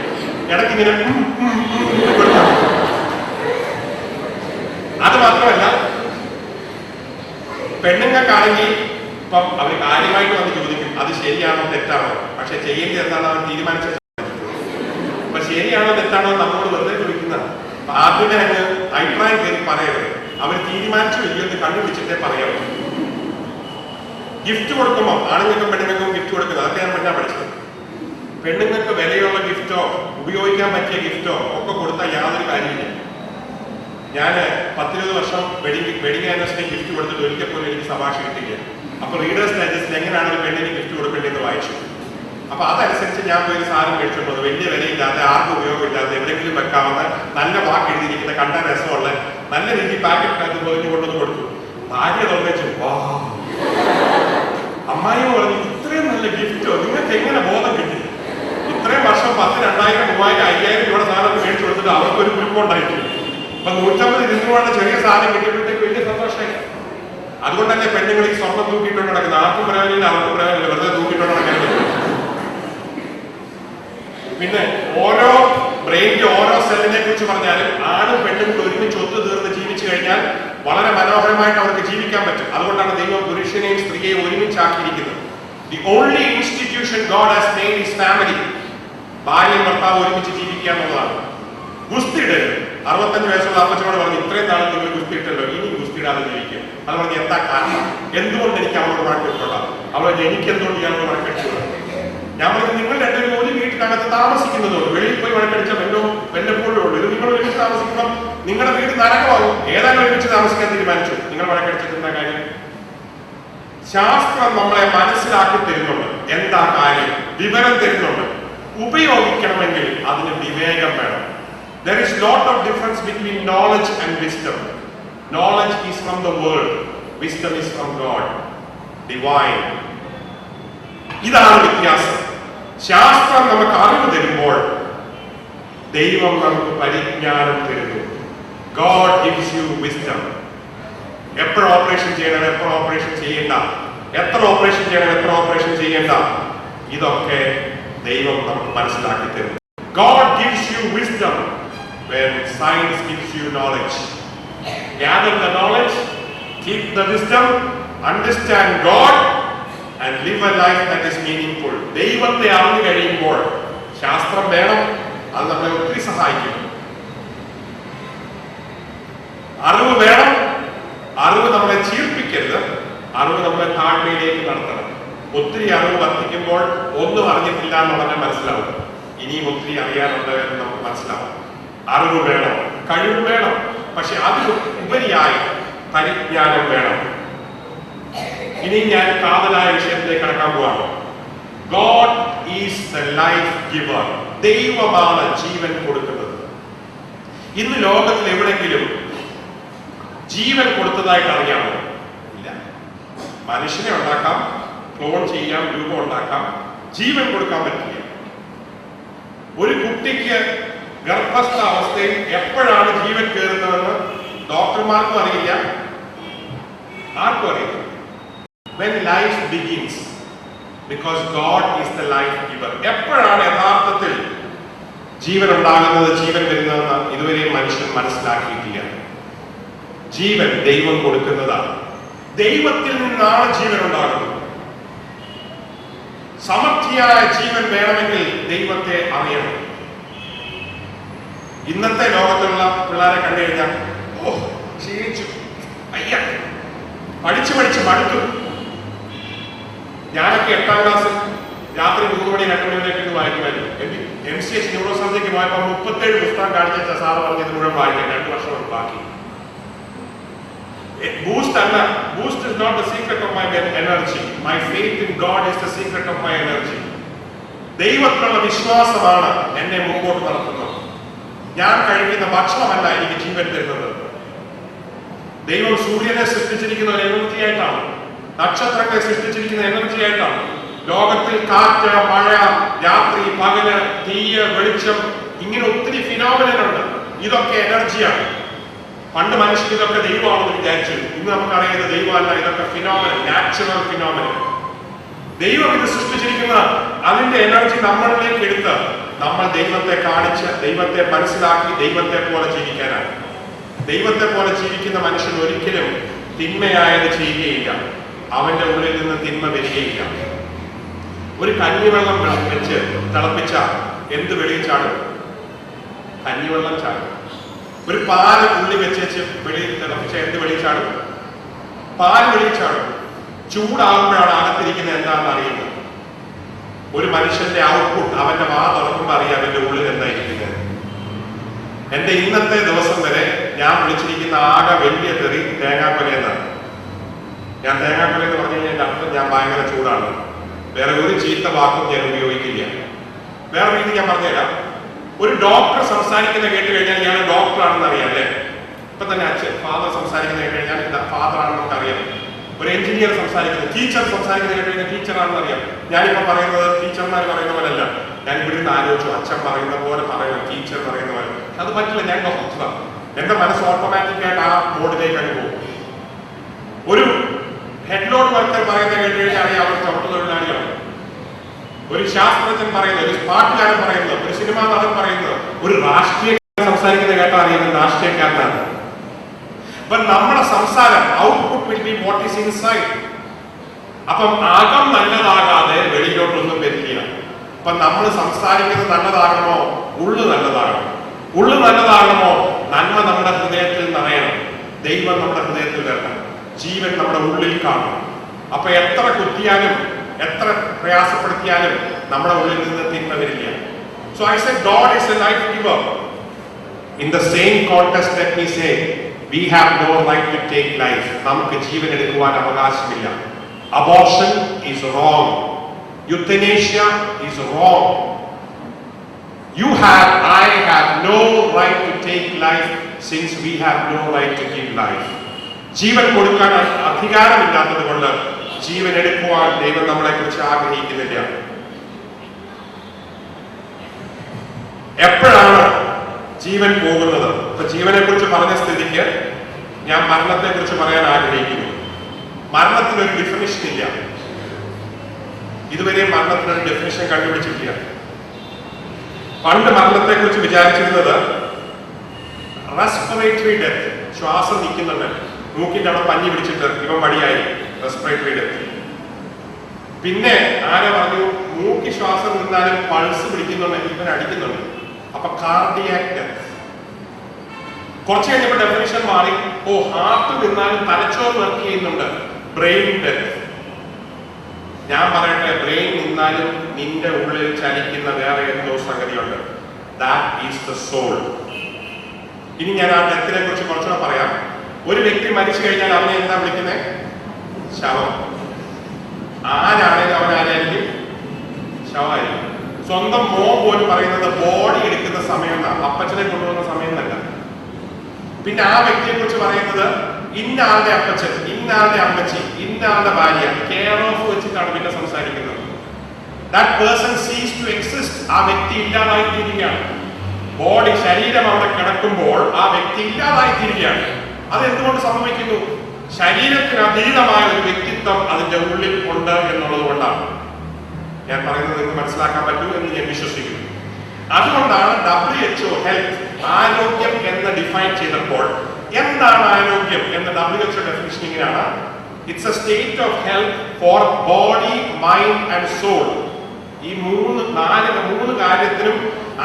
ഇടയ്ക്കിങ്ങനെ അത് മാത്രമല്ല, പെണ്ണുങ്ങൾക്കാണെങ്കിൽ ഇപ്പം അവർ കാര്യമായിട്ട് വന്ന് ചോദിക്കും അത് ശരിയാണോ തെറ്റാണോ, പക്ഷെ ചെയ്യേണ്ടത് എന്താണെന്ന് അവർ തീരുമാനിച്ചു. അപ്പൊ ശരിയാണോ തെറ്റാണോ നമ്മളോട് വെറുതെ ചോദിക്കുന്നതാണ്. അപ്പൊ ആദ്യമേ അങ്ങ് അഭിപ്രായം കയറി പറയരുത്. അവർ തീരുമാനിച്ചു ഇല്ലെന്ന് കണ്ടുപിടിച്ചിട്ടേ പറയണം. ഗിഫ്റ്റ് കൊടുക്കുമ്പോൾ ആണുങ്ങൾക്കും പെണ്ണുങ്ങൾക്കും ഗിഫ്റ്റ് കൊടുക്കുന്നത്, അതൊക്കെ ഞാൻ പഠിച്ചത്. പെണ്ണുങ്ങൾക്ക് വിലയുള്ള ഗിഫ്റ്റോ ഉപയോഗിക്കാൻ പറ്റിയ ഗിഫ്റ്റോ ഒക്കെ കൊടുത്താൽ യാതൊരു കാര്യമില്ല. ഞാൻ 10-20 വർഷം വെഡിങ് ആനിവേഴ്സറി ഗിഫ്റ്റ് കൊടുത്തിട്ട് ഒരിക്കൽ പോലും എനിക്ക് സഭാഷ കിട്ടില്ല. അപ്പോൾ റീഡേഴ്സ് ഡൈജസ്റ്റിൽ എങ്ങനെയാണ് ഒരു പെണ്ണിന് ഗിഫ്റ്റ് കൊടുക്കേണ്ടതെന്ന് വായിച്ചു. അപ്പൊ അതനുസരിച്ച് ഞാൻ പോയി സാധനം മേടിച്ചോണ്ട് വലിയ വിലയില്ലാത്ത, ആർക്കും ഉപയോഗമില്ലാത്ത, എവിടെയെങ്കിലും വെക്കാവുന്ന, നല്ല വാക്ക് എഴുതിയിരിക്കുന്ന, കണ്ട രസമുള്ള, നല്ല രീതിയിൽ പാക്കറ്റിനകത്ത് പൊതിഞ്ഞു കൊണ്ടുവന്ന് കൊടുത്തു. ഭാര്യ തുറന്നു, വാ. അമ്മായി പറഞ്ഞു, ഇത്രയും നല്ല ഗിഫ്റ്റോ, നിങ്ങൾക്ക് എങ്ങനെ ബോധം കിട്ടി? ഇത്രയും വർഷം 10, 2000, 3000, 5000 രൂപയുടെ സാധനം മേടിച്ചു കൊടുത്തിട്ട് അവർക്കൊരു കുരുപ്പുണ്ടായിട്ടില്ല. അപ്പൊ 150-200 രൂപയുടെ ചെറിയ സാധനം കിട്ടിയപ്പോഴത്തേക്ക് വലിയ സന്തോഷമായി. അതുകൊണ്ടല്ലേ പെണ്ണുങ്ങൾ ഈ സ്വർണ്ണം തൂക്കിയിട്ടുണ്ട് നടക്കുന്നത്. ആർക്കും പറയാനില്ല, അവർക്കും പറയാനില്ല, വെറുതെ തൂക്കിയിട്ടുണ്ട് നടക്കുന്നത്. പിന്നെ ഓരോ ബ്രെയിനിന്റെ ഓരോ സെല്ലിനെ കുറിച്ച് പറഞ്ഞാലും ആണും പെണ്ണും കൂടി ഒരുമിച്ച് ഒത്തുതീർന്ന് ജീവിച്ചു കഴിഞ്ഞാൽ വളരെ മനോഹരമായിട്ട് അവർക്ക് ജീവിക്കാൻ പറ്റും. അതുകൊണ്ടാണ് ദൈവം പുരുഷനെയും സ്ത്രീയെയും ഒരുമിച്ചാക്കിയിരിക്കുന്നത്. The only institution God has made is family. ഭാര്യയും ഭർത്താവ് ഒരുമിച്ച് ജീവിക്കുക എന്നുള്ളതാണ്. ഗുസ്തിയിടരുത്. 65 വയസ്സുള്ള അപ്പച്ചനോട് പറഞ്ഞു, ഇത്രയും നാളും നിങ്ങൾ ഗുസ്തിയിട്ടല്ലോ, ഇനി ഗുസ്തിയിടാതെ ജീവിക്കുക. അത് പറഞ്ഞ് എന്താ കാരണം? എന്തുകൊണ്ട് എനിക്ക് അവളോട് വഴക്കിട്ടുള്ള? അവൾ എനിക്ക് എന്തുകൊണ്ട് ഇയാളോട് വഴക്കിട്ടുള്ള? ഞാൻ പറഞ്ഞു, നിങ്ങൾ രണ്ടുപേരും ഒരു വീട്ടിനകത്ത് താമസിക്കുന്നതുകൊണ്ട് വെളിയിൽ പോയി വഴക്കടിച്ച വല്ലപ്പോഴും ഉള്ളൂ. ഇത് നിങ്ങൾ ഒരുമിച്ച് താമസിക്കുമ്പോൾ നിങ്ങളുടെ വീട് നരകമാകും. ഏതായാലും ഒരുമിച്ച് താമസിക്കാൻ തീരുമാനിച്ചു. നിങ്ങൾ വഴക്കടിച്ചിട്ടുള്ള കാര്യം ശാസ്ത്രം നമ്മളെ മനസ്സിലാക്കി തരുന്നുണ്ട്. എന്താ കാര്യം? വിവരം തരുന്നുണ്ട്. ഉപയോഗിക്കണമെങ്കിൽ അതിന് വിവേകം വേണം. There is lot of difference between knowledge and wisdom. Knowledge is from the world. Wisdom is from God. Divine. ഇതാണ് വ്യത്യാസം. ശാസ്ത്രം നമുക്ക് അറിവ് തരുമ്പോൾ ദൈവം നമുക്ക് പരിജ്ഞാനം തരുന്നു. God gives you wisdom. എപ്പോൾ ഓപ്പറേഷൻ ചെയ്യണം, എപ്പോൾ ഓപ്പറേഷൻ ചെയ്യേണ്ട, എത്ര ഓപ്പറേഷൻ ചെയ്യണം, എത്ര ഓപ്പറേഷൻ ചെയ്യേണ്ട, ഇതൊക്കെ ദൈവം നമുക്ക് മനസ്സിലാക്കി തരുന്നു. God gives you wisdom when science gives you knowledge. Gather the knowledge, keep the wisdom, understand God and live a life that is meaningful. ദൈവത്തെ അറിഞ്ഞു കഴിയുമ്പോൾ ശാസ്ത്രം വേണം. അത് നമ്മളെ ഒത്തിരി സഹായിക്കും. അറിവ് വേണം. അറിവ് നമ്മളെ ചീർപ്പിക്കരുത്. അറിവ് നമ്മളെ താഴ്മയിലേക്ക് നടത്തണം. ഒത്തിരി അറിവ് വർദ്ധിക്കുമ്പോൾ ഒന്നും അറിഞ്ഞിട്ടില്ല എന്നുള്ളത് മനസ്സിലാവും. ഇനിയും ഒത്തിരി അറിയാനുണ്ട് എന്ന് നമുക്ക് മനസ്സിലാവും. അറിവ് വേണം, കഴിവ് വേണം, പക്ഷെ അതിന് ഉപരിയായി പരിജ്ഞാനം വേണം. ഇനി ഞാൻ കാതലായ വിഷയത്തിലേക്ക് കടക്കാൻ പോവാണ്. God is the life giver. ദൈവമാണ് ജീവൻ കൊടുക്കുന്നത്. ഇന്ന് ലോകത്തിൽ എവിടെങ്കിലും ജീവൻ കൊടുത്തതായിട്ട് അറിയാമോ? ഇല്ല. മനുഷ്യനെ ഉണ്ടാക്കാം, ക്ലോൺ ചെയ്യാം, രൂപം ഉണ്ടാക്കാം, ജീവൻ കൊടുക്കാൻ പറ്റില്ല. ഒരു കുട്ടിക്ക് ഗർഭസ്ഥ അവസ്ഥയിൽ എപ്പോഴാണ് ജീവൻ കയറുന്നതെന്ന് ഡോക്ടർമാർക്കും അറിയില്ല, ആർക്കും അറിയില്ല. When life begins, because God is the life giver. എപ്പോഴാണ് യഥാർത്ഥത്തിൽ ജീവൻ ഉണ്ടാകുന്നത്, ജീവൻ വരുന്നതെന്ന് ഇതുവരെയും മനുഷ്യൻ മനസ്സിലാക്കിയിട്ടില്ല. ജീവൻ ദൈവം കൊടുക്കുന്നതാണ്. ദൈവത്തിൽ നിന്നാണ് ജീവൻ ഉണ്ടാകുന്നത്. സമൃദ്ധിയായ ജീവൻ വേണമെങ്കിൽ ദൈവത്തെ അറിയണം. ഇന്നത്തെ ലോകത്തുള്ള പിള്ളേരെ കണ്ടു കഴിഞ്ഞാൽ ക്ഷീണിച്ചു, അയ്യ, പഠിച്ചു മടുത്തു. ഞാനൊക്കെ 8ാം ക്ലാസ്സിൽ രാത്രി 3 മണി 2 മണി വരെയൊക്കെ വായിക്കുമായിരുന്നു. MCH ന്യൂറോ സർജറിക്ക് പോയപ്പോൾ 37 പുസ്തകം കാണിച്ച സാറ് പറഞ്ഞത് മുഴുവൻ വായിക്കാൻ 2 വർഷം ബാക്കി. Boost is not the secret of my energy. My faith in God is the secret of my energy. ദൈവത്തിലുള്ള വിശ്വാസമാണ് എന്നെ മുമ്പോട്ട് നടത്തുന്നത്. ഞാൻ കഴിക്കുന്ന ഭക്ഷണമല്ല എനിക്ക് ജീവൻ തരുന്നത്. ദൈവം സൂര്യനെ സൃഷ്ടിച്ചിരിക്കുന്ന ഒരു എനർജി ആയിട്ടാണ്, നക്ഷത്രങ്ങളെ സൃഷ്ടിച്ചിരിക്കുന്ന എനർജി ആയിട്ടാണ്. ലോകത്തിൽ കാറ്റ്, മഴ, രാത്രി, പകല്, തീയ്, വെളിച്ചം, ഇങ്ങനെ ഒത്തിരി ഫിനോമിനലുണ്ട്. ഇതൊക്കെ എനർജിയാണ്. പണ്ട് മനുഷ്യൻ ഇതൊക്കെ ദൈവമാണെന്ന് വിചാരിച്ചു. ഇന്ന് നമുക്കറിയുന്നത് ദൈവമല്ല, ഇതൊക്കെ ഫിനോമിനൽ, നാച്ചുറൽ ഫിനോമിനൽ. ദൈവം ഇത് സൃഷ്ടിച്ചിരിക്കുന്ന അതിന്റെ എനർജി നമ്മളിലേക്ക് എടുത്ത് നമ്മൾ ദൈവത്തെ കാണിച്ച്, ദൈവത്തെ മനസ്സിലാക്കി, ദൈവത്തെ പോലെ ജീവിക്കാനാണ്. ദൈവത്തെ പോലെ ജീവിക്കുന്ന മനുഷ്യൻ ഒരിക്കലും തിന്മയായത് ചെയ്യുകയില്ല. അവന്റെ ഉള്ളിൽ നിന്ന് തിന്മ വരികയില്ല. ഒരു കഞ്ഞിവെള്ളം വെച്ച് തിളപ്പിച്ച എന്ത് വെളിയിൽ ചാടും? കഞ്ഞിവെള്ളം ചാടും. ഒരു പാല് ഉള്ളി വെച്ച് വെളിയിൽ തിളപ്പിച്ച എന്ത് വെളിയിൽ ചാടും? പാൽ വെളിയിൽ ചാടും. ചൂടാകുമ്പോഴാണ് അകത്തിരിക്കുന്നത് എന്താണെന്ന് അറിയുന്നത്. ഒരു മനുഷ്യന്റെ ഔട്ട്പുട്ട് അവന്റെ വാ തുറക്കുമ്പോൾ അറിയാം അവന്റെ ഉള്ളിൽ എന്തായിരിക്കുന്നത്. എന്റെ ഇന്നത്തെ ദിവസം വരെ ഞാൻ വിളിച്ചിരിക്കുന്ന ആകെ വലിയ തെറി തേങ്ങാക്കൊല എന്നാണ്. ഞാൻ തേങ്ങാക്കൊല എന്ന് പറഞ്ഞു കഴിഞ്ഞാൽ അർത്ഥം ഞാൻ ഭയങ്കര ചൂടാണ്. വേറെ ഒരു ചീത്ത വാക്കും ഞാൻ ഉപയോഗിക്കില്ല. വേറെ രീതി ഞാൻ പറഞ്ഞുതരാം. ഒരു ഡോക്ടർ സംസാരിക്കുന്ന കേട്ട് കഴിഞ്ഞാൽ ഞാൻ ഡോക്ടറാണെന്ന് അറിയാം അല്ലേ? ഇപ്പൊ തന്നെ അച്ഛൻ ഫാദർ സംസാരിക്കുന്ന കേട്ട് കഴിഞ്ഞാൽ ഫാദർ ആണെന്ന് നമുക്ക് അറിയാം. ഒരു എഞ്ചിനീയർ സംസാരിക്കുന്നത്, ടീച്ചർ സംസാരിക്കുന്ന കേട്ട് കഴിഞ്ഞാൽ ടീച്ചറാണെന്ന് അറിയാം. ഞാനിപ്പോ പറയുന്നത് ടീച്ചർമാർ പറയുന്ന പോലെയല്ല. ഞാൻ ഇവിടെ നിന്ന് ആലോചിച്ചു, അച്ഛൻ പറയുന്ന പോലെ പറയണം, ടീച്ചർ പറയുന്ന പോലെ. അത് പറ്റില്ല, ഞാൻ ഡോക്ടറാണ്. എന്റെ മനസ്സ് ഓട്ടോമാറ്റിക് ആയിട്ട് ആ മോഡിലേക്ക് അങ്ങ് പോകും. ഒരു ഹെഡ് ലോഡ് വർക്കർ പറയുന്ന കേട്ട് കഴിഞ്ഞാൽ അറിയാം അവർ ചവിട്ട് തൊഴിലാളിയാണ്. ഒരു ശാസ്ത്രജ്ഞൻ പറയുന്നത്, ഒരു പാട്ടുകാരൻ പറയുന്നത്, ഒരു സിനിമാ നടൻ പറയുന്നത്, ഒരു രാഷ്ട്രീയക്കാരൻ സംസാരിക്കുന്ന കേട്ടാൽ അറിയുന്നത് രാഷ്ട്രീയക്കാരനാണ്. അപ്പൊ നമ്മുടെ സംസാരം output will be what is inside. അപ്പം അകം നല്ലതാകാതെ വെളിയിലോട്ടൊന്നും വരില്ല. അപ്പൊ നമ്മൾ സംസാരിക്കുന്നത് നല്ലതാകണമോ? ഉള്ളു നല്ലതാകണം. ഉള്ളു നല്ലതാകണമോ? നന്മ നമ്മുടെ ഹൃദയത്തിൽ നിറയണം. ദൈവം നമ്മുടെ ഹൃദയത്തിൽ വരണം. ജീവൻ നമ്മുടെ ഉള്ളിൽ കാണണം. അപ്പൊ എത്ര കുത്തിയാലും എത്ര പ്രയാസപ്പെടുത്തിയാലും നമ്മുടെ ഉള്ളിൽ നിന്ന് തിന്മ വരില്ല. So I said God is a life giver. In the same context, let me say, we have no right to take life. നമുക്ക് ജീവൻ എടുക്കുവാൻ അവകാശമില്ല. Abortion is wrong. Euthanasia is wrong. I have no right to take life since we have no right to give life. ജീവൻ കൊടുക്കാൻ അധികാരമില്ലാത്തത് കൊണ്ട് ജീവൻ എടുക്കുവാൻ ദൈവം നമ്മളെ കുറിച്ച് ആഗ്രഹിക്കുന്നില്ല. എപ്പോഴാണ് ജീവൻ പോകുന്നത്? ഇപ്പൊ ജീവനെ കുറിച്ച് പറഞ്ഞ സ്ഥിതിക്ക് ഞാൻ മരണത്തെ കുറിച്ച് പറയാൻ ആഗ്രഹിക്കുന്നു. മരണത്തിനൊരു ഡെഫിനിഷൻ ഇല്ല. ഇതുവരെ മരണത്തിനൊരു ഡെഫിനിഷൻ കണ്ടുപിടിച്ചിട്ടില്ല. പണ്ട് മരണത്തെ കുറിച്ച് വിചാരിച്ചിരുന്നത് റെസ്പിറേറ്ററി ഡെത്ത്, ശ്വാസം നിൽക്കുന്നുണ്ട്, മൂക്കിന്റെ അവിടെ പഞ്ഞി പിടിച്ചിട്ട് ഇവൻ വടിയായി, റെസ്പിറേറ്ററി ഡെത്ത്. പിന്നെ ആരെ പറഞ്ഞു മൂക്കി ശ്വാസം നിന്നാലും പൾസ് പിടിക്കുന്നുണ്ട്, ഇവൻ അടിക്കുന്നുണ്ട്, അപ്പൊ കാർഡിയാക് ഡെത്ത്. കുറച്ച് കഴിഞ്ഞപ്പോൾ ഡെഫിനിഷൻ മാറി, ഹാർട്ട് നിന്നാലും തലച്ചോറ് വർക്ക് ചെയ്യുന്നുണ്ട്, ബ്രെയിൻ ഡെത്ത്. ഞാൻ പറയട്ടെ, ബ്രെയിൻ നിന്നാലും നിന്റെ ഉള്ളിൽ ചലിക്കുന്ന വേറെ എന്തോ സംഗതിയുണ്ട്. That is the soul. ഇനി ഞാൻ ആ ഡെത്തിനെ കുറിച്ച് കുറച്ചുകൂടെ പറയാം. ഒരു വ്യക്തി മരിച്ചു കഴിഞ്ഞാൽ അവനെ എന്താ വിളിക്കുന്നത്? ശവം. ആരാണെങ്കിലും അവൻ ആരായിരിക്കും? ശവമായിരിക്കും. സ്വന്തം മോൻ പോലും പറയുന്നത് ബോഡി എടുക്കുന്ന സമയം എന്നാണ്, അപ്പച്ചനെ കൊണ്ടുപോകുന്ന സമയം എന്നല്ല. പിന്നെ ആ വ്യക്തിയെ കുറിച്ച് പറയുന്നത് ഇന്ന ആളുടെ അപ്പച്ചൻ, ഇന്ന ആളുടെ അമ്മച്ചി, ഇന്ന ആളുടെ ഭാര്യ, കെയർ ഓഫ് വെച്ചിട്ടാണ് പിന്നെ സംസാരിക്കുന്നത്. That person cease to exist. ആ വ്യക്തി ഇല്ലാതായി തീരുകയാണ്. ബോഡി, ശരീരം അവിടെ കിടക്കുമ്പോൾ ആ വ്യക്തി ഇല്ലാതായി തീരുകയാണ്. അതെന്തുകൊണ്ട് സംഭവിക്കുന്നു? ശരീരത്തിന് അതീതമായ ഒരു വ്യക്തിത്വം അതിന്റെ ഉള്ളിൽ ഉണ്ട് എന്നുള്ളത് കൊണ്ടാണ്. ഞാൻ പറയുന്നത് നിങ്ങൾക്ക് മനസ്സിലാക്കാൻ പറ്റൂ എന്ന് ഞാൻ വിശ്വസിക്കുന്നു. അതുകൊണ്ടാണ് WHO ഹെൽത്ത്, ആരോഗ്യം എന്ന് ഡിഫൈൻ ചെയ്തപ്പോൾ എന്താണ് ആരോഗ്യം എന്ന WHO ഡെഫിനിഷൻ ഇങ്ങനെയാണ്: it's a state of health for body, mind and soul. ഈ മൂന്ന് കാര്യത്തിനും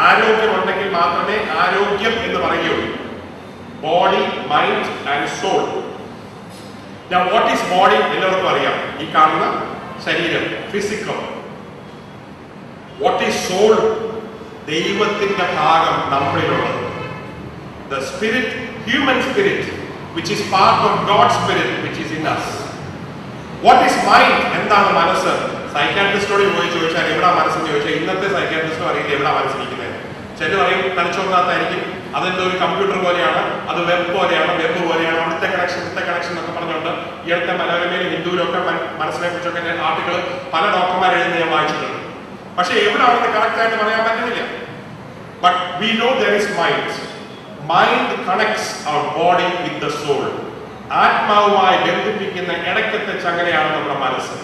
ആരോഗ്യം ഉണ്ടെങ്കിൽ മാത്രമേ ആരോഗ്യം എന്ന് പറയുകയുള്ളൂ. Body, mind and soul. Now what is body? എല്ലാവർക്കും അറിയാം, ഈ കാണുന്ന ശരീരം, ഫിസിക്കൽ. What is soul? ദൈവത്തിന്റെ ഭാഗം നമ്മളിലുള്ളത്. The spirit, human spirit, which is part of God's spirit, which is in us. What is mind? എന്താണ് മനസ്സ്? സൈക്കാട്രിസ്റ്റോട് പോയി ചോദിച്ചാൽ എവിടാ മനസ്സെന്ന് ചോദിച്ചാൽ ഇന്നത്തെ സൈക്കാട്രിസ്റ്റും അറിയില്ല എവിടാ മനസ്സിരിക്കുന്നത്. ചിലർ പറയും തലച്ചോറിനകത്തായിരിക്കും, അതെന്തോ ഒരു കമ്പ്യൂട്ടർ പോലെയാണ്, അത് വെബ് പോലെയാണ്, വെബ് പോലെയാണ്, അവിടുത്തെ കണക്ഷൻ എന്നൊക്കെ പറഞ്ഞുകൊണ്ട് ഈ അടുത്ത മനോരമയിലും ഹിന്ദുവിലും ഒക്കെ മനസ്സിനെ കുറിച്ചൊക്കെ ആർട്ടിക്കിൾ പല ഡോക്ടർമാർ എഴുതുന്ന ഞാൻ വായിച്ചിട്ടുണ്ട്. പക്ഷെ എവിടെയാണെന്ന് കറക്റ്റ് ആയിട്ട് പറയാൻ പറ്റുന്നില്ല. But we know there is mind. Mind connects our body with the soul. ആത്മാവുമായി ബന്ധിപ്പിക്കുന്ന ഇടയ്ക്കത്തെ ചങ്ങലയാണ് നമ്മുടെ മനസ്സ്.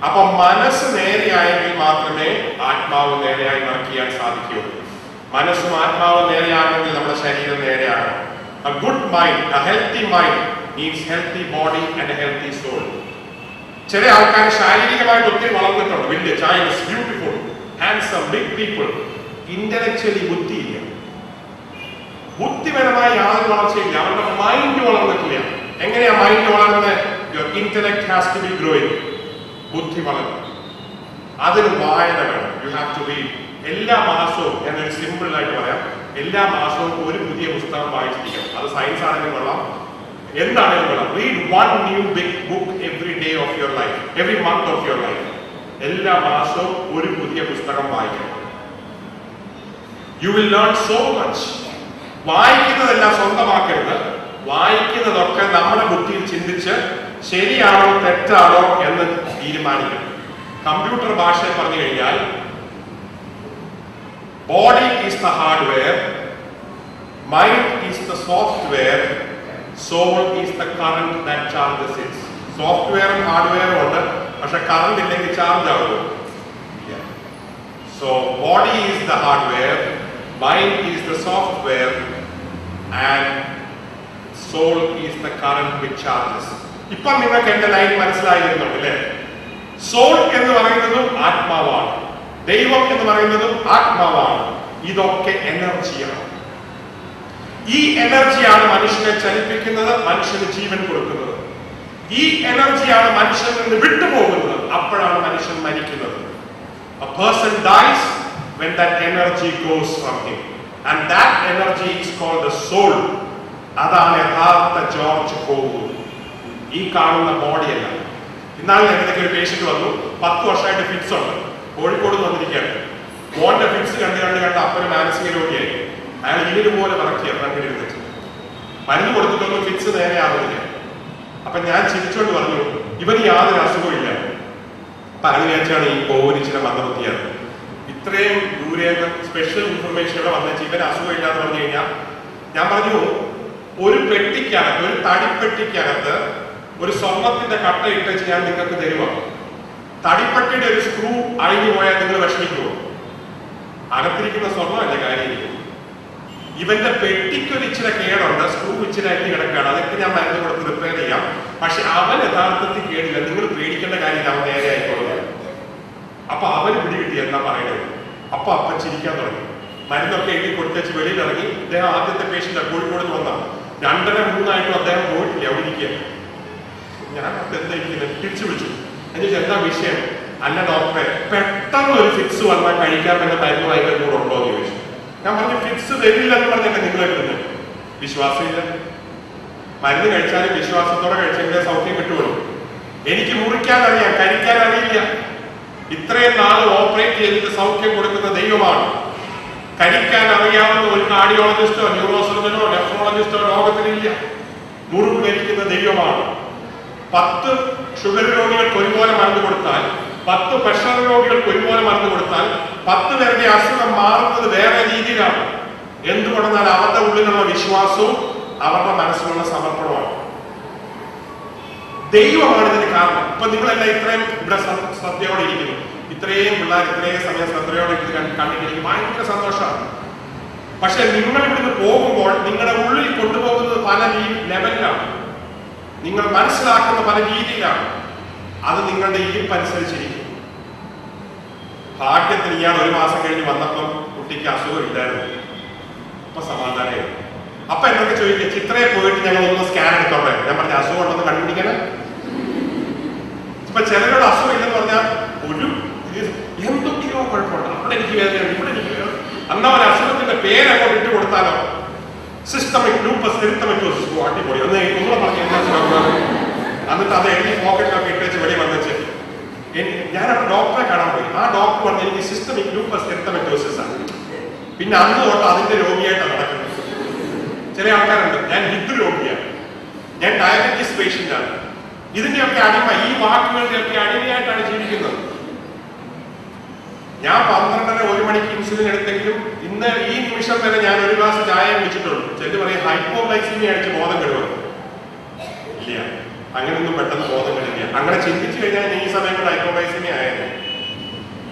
അപ്പൊ മനസ്സ് നേരെയായെങ്കിൽ മാത്രമേ ആത്മാവ് നേരെയായി നമുക്ക് ചെയ്യാൻ സാധിക്കുകയുള്ളൂ. മനസ്സും ആത്മാവും നേരെയാണെങ്കിൽ നമ്മുടെ ശരീരം നേരെയാകണം. A good mind, a healthy mind means healthy body and a healthy soul. ചില ആൾക്കാർ ശാരീരികമായിട്ട് ഒത്തിരി വളർന്നിട്ടുണ്ട്, വലിയ Chinese, beautiful, handsome, big people. Intellectually ബുദ്ധിയില്ല, ബുദ്ധിപരമായി യാതൊരു വളർച്ചയില്ല, അവരുടെ മൈൻഡ് വളർന്നിട്ടില്ല. എങ്ങനെയാ മൈൻഡ് വളർന്നത്? Your intellect has to be growing. ബുദ്ധി വളരണം. അതിന് വായന വേണം. You have to read. എല്ലാ മാസവും ഞാനൊരു സിമ്പിൾ ആയിട്ട് പറയാം, എല്ലാ മാസവും ഒരു പുതിയ പുസ്തകം വായിച്ചിരിക്കണം. അത് സയൻസ് ആണെങ്കിലും കൊള്ളാം, എന്താണെങ്കിലും കൊള്ളാം. Read one new big book every day of your life, every month of your life. എല്ലാ മാസവും ഒരു പുതിയ പുസ്തകം വായിക്കണം. You will learn so much. വായിക്കുന്നതെല്ലാം സ്വന്തമാക്കരുത്. വായിക്കുന്നതൊക്കെ നമ്മുടെ ബുദ്ധിയിൽ ചിന്തിച്ച് ശരിയാണോ തെറ്റാണോ എന്ന് തീരുമാനിക്കണം. കമ്പ്യൂട്ടർ ഭാഷയിൽ പറഞ്ഞു കഴിഞ്ഞാൽ body is the hardware, mind is the software, soul is the current that charges it. സോഫ്റ്റ്വെയറും ഹാർഡ്വെയറും ഉണ്ട്, പക്ഷെ കറന്റ് ഇല്ലെങ്കിൽ ചാർജ് ആവുമോ? So body is the hardware, mind is the software and soul is the current which charges. ഇപ്പൊ നിങ്ങൾക്ക് എന്റെ ലൈൻ മനസ്സിലായിരുന്നുണ്ട് അല്ലേ? സോൾ എന്ന് പറയുന്നതും ആത്മാവാണ്, ദൈവം എന്ന് പറയുന്നതും ആത്മാവാണ്. ഇതൊക്കെ എനർജിയാണ്. ഈ എനർജിയാണ് മനുഷ്യനെ ചലിപ്പിക്കുന്നത്, മനുഷ്യന് ജീവൻ കൊടുക്കുന്നത്. ഈ എനർജിയാണ് മനുഷ്യനിൽ നിന്ന് വിട്ടുപോകുന്നത്, അപ്പോഴാണ് മനുഷ്യൻ മരിക്കുന്നത്. A person dies when that energy goes from him, and that energy is called the soul. അതാണ് യഥാർത്ഥ ജോർജ് കോവൂർ. ഈ കാണുന്ന ബോഡിയല്ല. ഇന്നാൾ ഞങ്ങൾക്ക് ഒരു പേഷ്യന്റ് വന്നു, 10 വർഷമായിട്ട് ഫിറ്റ്സ് ഉണ്ട്, കോഴിക്കോട് വന്നിരിക്കുകയാണ്. മോന്റെ ഫിറ്റ്സ് കണ്ട് അപ്പന് മാനസിക രോഗിയായി. അയാൾ ഇതിന് പോലെ വറക്കിയ കണ്ടിരുന്നിട്ട് മരുന്ന് കൊടുത്തിട്ടൊന്നും ഫിറ്റ്സ് നേരെ ആവുന്നില്ല. അപ്പൊ ഞാൻ ചിരിച്ചോണ്ട് പറഞ്ഞു, ഇവന് യാതൊരു അസുഖവും ഇല്ല. അപ്പൊ അത് വിചാരിച്ചാണ് ഈ കോവൂര് ഇച്ചിരി മന്ദബുദ്ധിയാണ്. ഇത്രയും ദൂരെ സ്പെഷ്യൽ ഇൻഫർമേഷൻ ഇവിടെ വന്നു ഇവന് അസുഖം ഇല്ലാന്ന് പറഞ്ഞു കഴിഞ്ഞാൽ ഞാൻ പറഞ്ഞു, ഒരു പെട്ടിക്കകത്ത്, ഒരു തടിപ്പെട്ടിക്കകത്ത് ഒരു സ്വർണത്തിന്റെ കട്ട ഇട്ട് ഞാൻ നിങ്ങൾക്ക് തരുക. തടിപ്പെട്ടിയുടെ ഒരു സ്ക്രൂ അഴിഞ്ഞു പോയാൽ നിങ്ങൾ വിഷമിക്കുമോ? അകത്തിരിക്കുന്ന സ്വർണ്ണമല്ലേ കാര്യം. ഇവന്റെ പെട്ടിക്കൊരു ഇച്ചിരി കേടുണ്ട്, സ്ക്രൂ ഇച്ചിരി അഴിഞ്ഞ് കിടക്കുകയാണ്, അതൊക്കെ ഞാൻ മരുന്ന് കൊടുത്ത് റിപ്പയർ ചെയ്യാം. പക്ഷെ അവൻ യഥാർത്ഥത്തിൽ കേടില്ല, നിങ്ങൾ പേടിക്കേണ്ട കാര്യമില്ല, അവൻ നേരെ ആയിക്കോളുക. അപ്പൊ അവന് പിടികിട്ടി എന്താ പറയണത്. അപ്പൊ അപ്പൻ ചിരിക്കാൻ തുടങ്ങി. മരുന്നൊക്കെ എഴുതി കൊടുത്തേച്ച് വെളിയിലിറങ്ങി. അദ്ദേഹം ആദ്യത്തെ പേഷ്യന്റ് കോഴിക്കോട് നിന്ന് വന്ന 2-3 അദ്ദേഹം പോയിട്ടില്ല, അവിടെ ഇരിക്കുക. ഞാൻ എന്താ ഇരിക്കുന്നത് തിരിച്ചു വിളിച്ചു. എന്നുവെച്ചാൽ എന്താ വിഷയം? അല്ല ഡോക്ടറെ, പെട്ടെന്ന് ഒരു ഫിക്സ് വന്നാൽ കഴിക്കാൻ പറ്റുന്ന മരുന്ന് ഭയങ്കര കൂടെ ഉണ്ടോ എന്ന് ചോദിച്ചു. ഞാൻ പറഞ്ഞു, ഫിക്സ് വരില്ല എന്ന് പറഞ്ഞിട്ട് നിങ്ങൾ എടുക്കുന്നത്. വിശ്വാസമില്ല. മരുന്ന് കഴിച്ചാലും വിശ്വാസത്തോടെ കഴിച്ചെങ്കിലേ സൗഖ്യം കിട്ടുള്ളൂ. എനിക്ക് മുറിക്കാൻ അറിയാം, കഴിക്കാൻ അറിയില്ല. ഇത്രയും നാൾ ഓപ്പറേറ്റ് ചെയ്തിട്ട് സൗഖ്യം കൊടുക്കുന്ന ദൈവമാണ്. കഴിക്കാൻ അറിയാവുന്ന ഒരു കാർഡിയോളജിസ്റ്റോ ന്യൂറോ സർജനോ നെഫ്രോളജിസ്റ്റോ ലോകത്തിലില്ല. മുറിവ് ധരിക്കുന്ന ദൈവമാണ്. 10 ഷുഗർ രോഗികൾക്ക് ഒരുപോലെ മരുന്ന് കൊടുത്താൽ, 10 പ്രഷർ രോഗികൾക്ക് ഒരുപോലെ മരുന്ന് കൊടുത്താൽ 10 പേരുടെ അസുഖം മാറുന്നത് വേറെ രീതിയിലാണ്. എന്തുകൊണ്ടെന്നാൽ അവരുടെ ഉള്ളിലുള്ള വിശ്വാസവും അവരുടെ മനസ്സിലുള്ള സമർപ്പണമാണ്. ദൈവമാണ് ഇതിന് കാരണം. ഇപ്പൊ നിങ്ങളെല്ലാം ഇത്രയും ഇവിടെ ശ്രദ്ധയോടെ ഇരിക്കുന്നു, ഇത്രയും പിള്ളേർ ഇത്രയും സമയം ശ്രദ്ധയോടെ കണ്ടിട്ട് എനിക്ക് ഭയങ്കര സന്തോഷമാണ്. പക്ഷെ നിങ്ങൾ ഇവിടുന്ന് പോകുമ്പോൾ നിങ്ങളുടെ ഉള്ളിൽ കൊണ്ടുപോകുന്നത് പല ലെവലിലാണ്, നിങ്ങൾ മനസ്സിലാക്കുന്ന പല രീതിയിലാണ്. അത് നിങ്ങളുടെ ഇരിപ്പനുസരിച്ചിരിക്കും. ഭാഗ്യത്തിന് ഇയാൾ 1 മാസം കഴിഞ്ഞ് വന്നപ്പം കുട്ടിക്ക് അസുഖം ഇല്ലായിരുന്നു. അപ്പൊ സമാധാനമായി. അപ്പൊ എന്നൊക്കെ ചോദിക്കുക, ചിത്രയെ പോയിട്ട് ഞങ്ങൾ ഒന്ന് സ്കാൻ എടുത്തോട്ടെ. ഞാൻ പറഞ്ഞ അസുഖം ഉണ്ടെന്ന് കണ്ടുപിടിക്കാന്. ഇപ്പൊ ചിലരോട് അസുഖം ഇല്ലെന്ന് പറഞ്ഞാൽ ഒരു എന്തൊക്കെയോ കുഴപ്പമുണ്ട്, അവിടെ എനിക്ക് വേദനയുണ്ട്, ഇവിടെ എനിക്ക് വേദന. അന്നാ ഒരു അസുഖത്തിന്റെ പേര് അങ്ങോട്ട് ഇട്ട് കൊടുത്താലോ, സിസ്റ്റമിക് ലൂപ്പസ് എറിത്തമെറ്റോസിസ്. അടിപൊളി. ഒന്നുകൂടെ പറഞ്ഞു എന്താ അസുഖം. എന്നിട്ട് അത് എഴുതി പോക്കറ്റിലൊക്കെ ഇട്ട് വെച്ച് വെളി വന്നിച്ച് ഞാൻ അവിടെ ഡോക്ടറെ കാണാൻ പോയി. ആ ഡോക്ടർ പറഞ്ഞു എനിക്ക് സിസ്റ്റമിക് ലൂപ്പസ് എറിത്തമെറ്റോസിസ് ആണ്. പിന്നെ അന്ന് തൊട്ട് അതിന്റെ രോഗിയായിട്ടാണ് നടക്കുന്നത്. ചില ആൾക്കാരുണ്ട്, ഞാൻ ഹൃദ്രോഗിയാണ്, ഞാൻ ഡയബറ്റീസ് പേഷ്യന്റ് ആണ്. ഇതിന്റെയൊക്കെ അടിമ, ഈ വാക്കുകളുടെയൊക്കെ അടിമയായിട്ടാണ് ജീവിക്കുന്നത്. ഞാൻ 12:30-1 മണിക്ക് ഇൻസുലിൻ എടുത്തെങ്കിലും ഇന്ന് ഈ നിമിഷം വരെ ഞാൻ 1 ഗ്ലാസ് ചായ കുടിച്ചിട്ടുള്ളൂ. ചെല്ലു പറയും ഹൈപ്പോഗ്ലൈസീമിയ അടിച്ച് ബോധം കെടുവണം. ഇല്ല, അങ്ങനെയൊന്നും പെട്ടെന്ന് ബോധം കെടില്ല. അങ്ങനെ ചിന്തിച്ചു കഴിഞ്ഞാൽ ഈ സമയത്ത് ഹൈപ്പോഗ്ലൈസീമിയ ആയത്.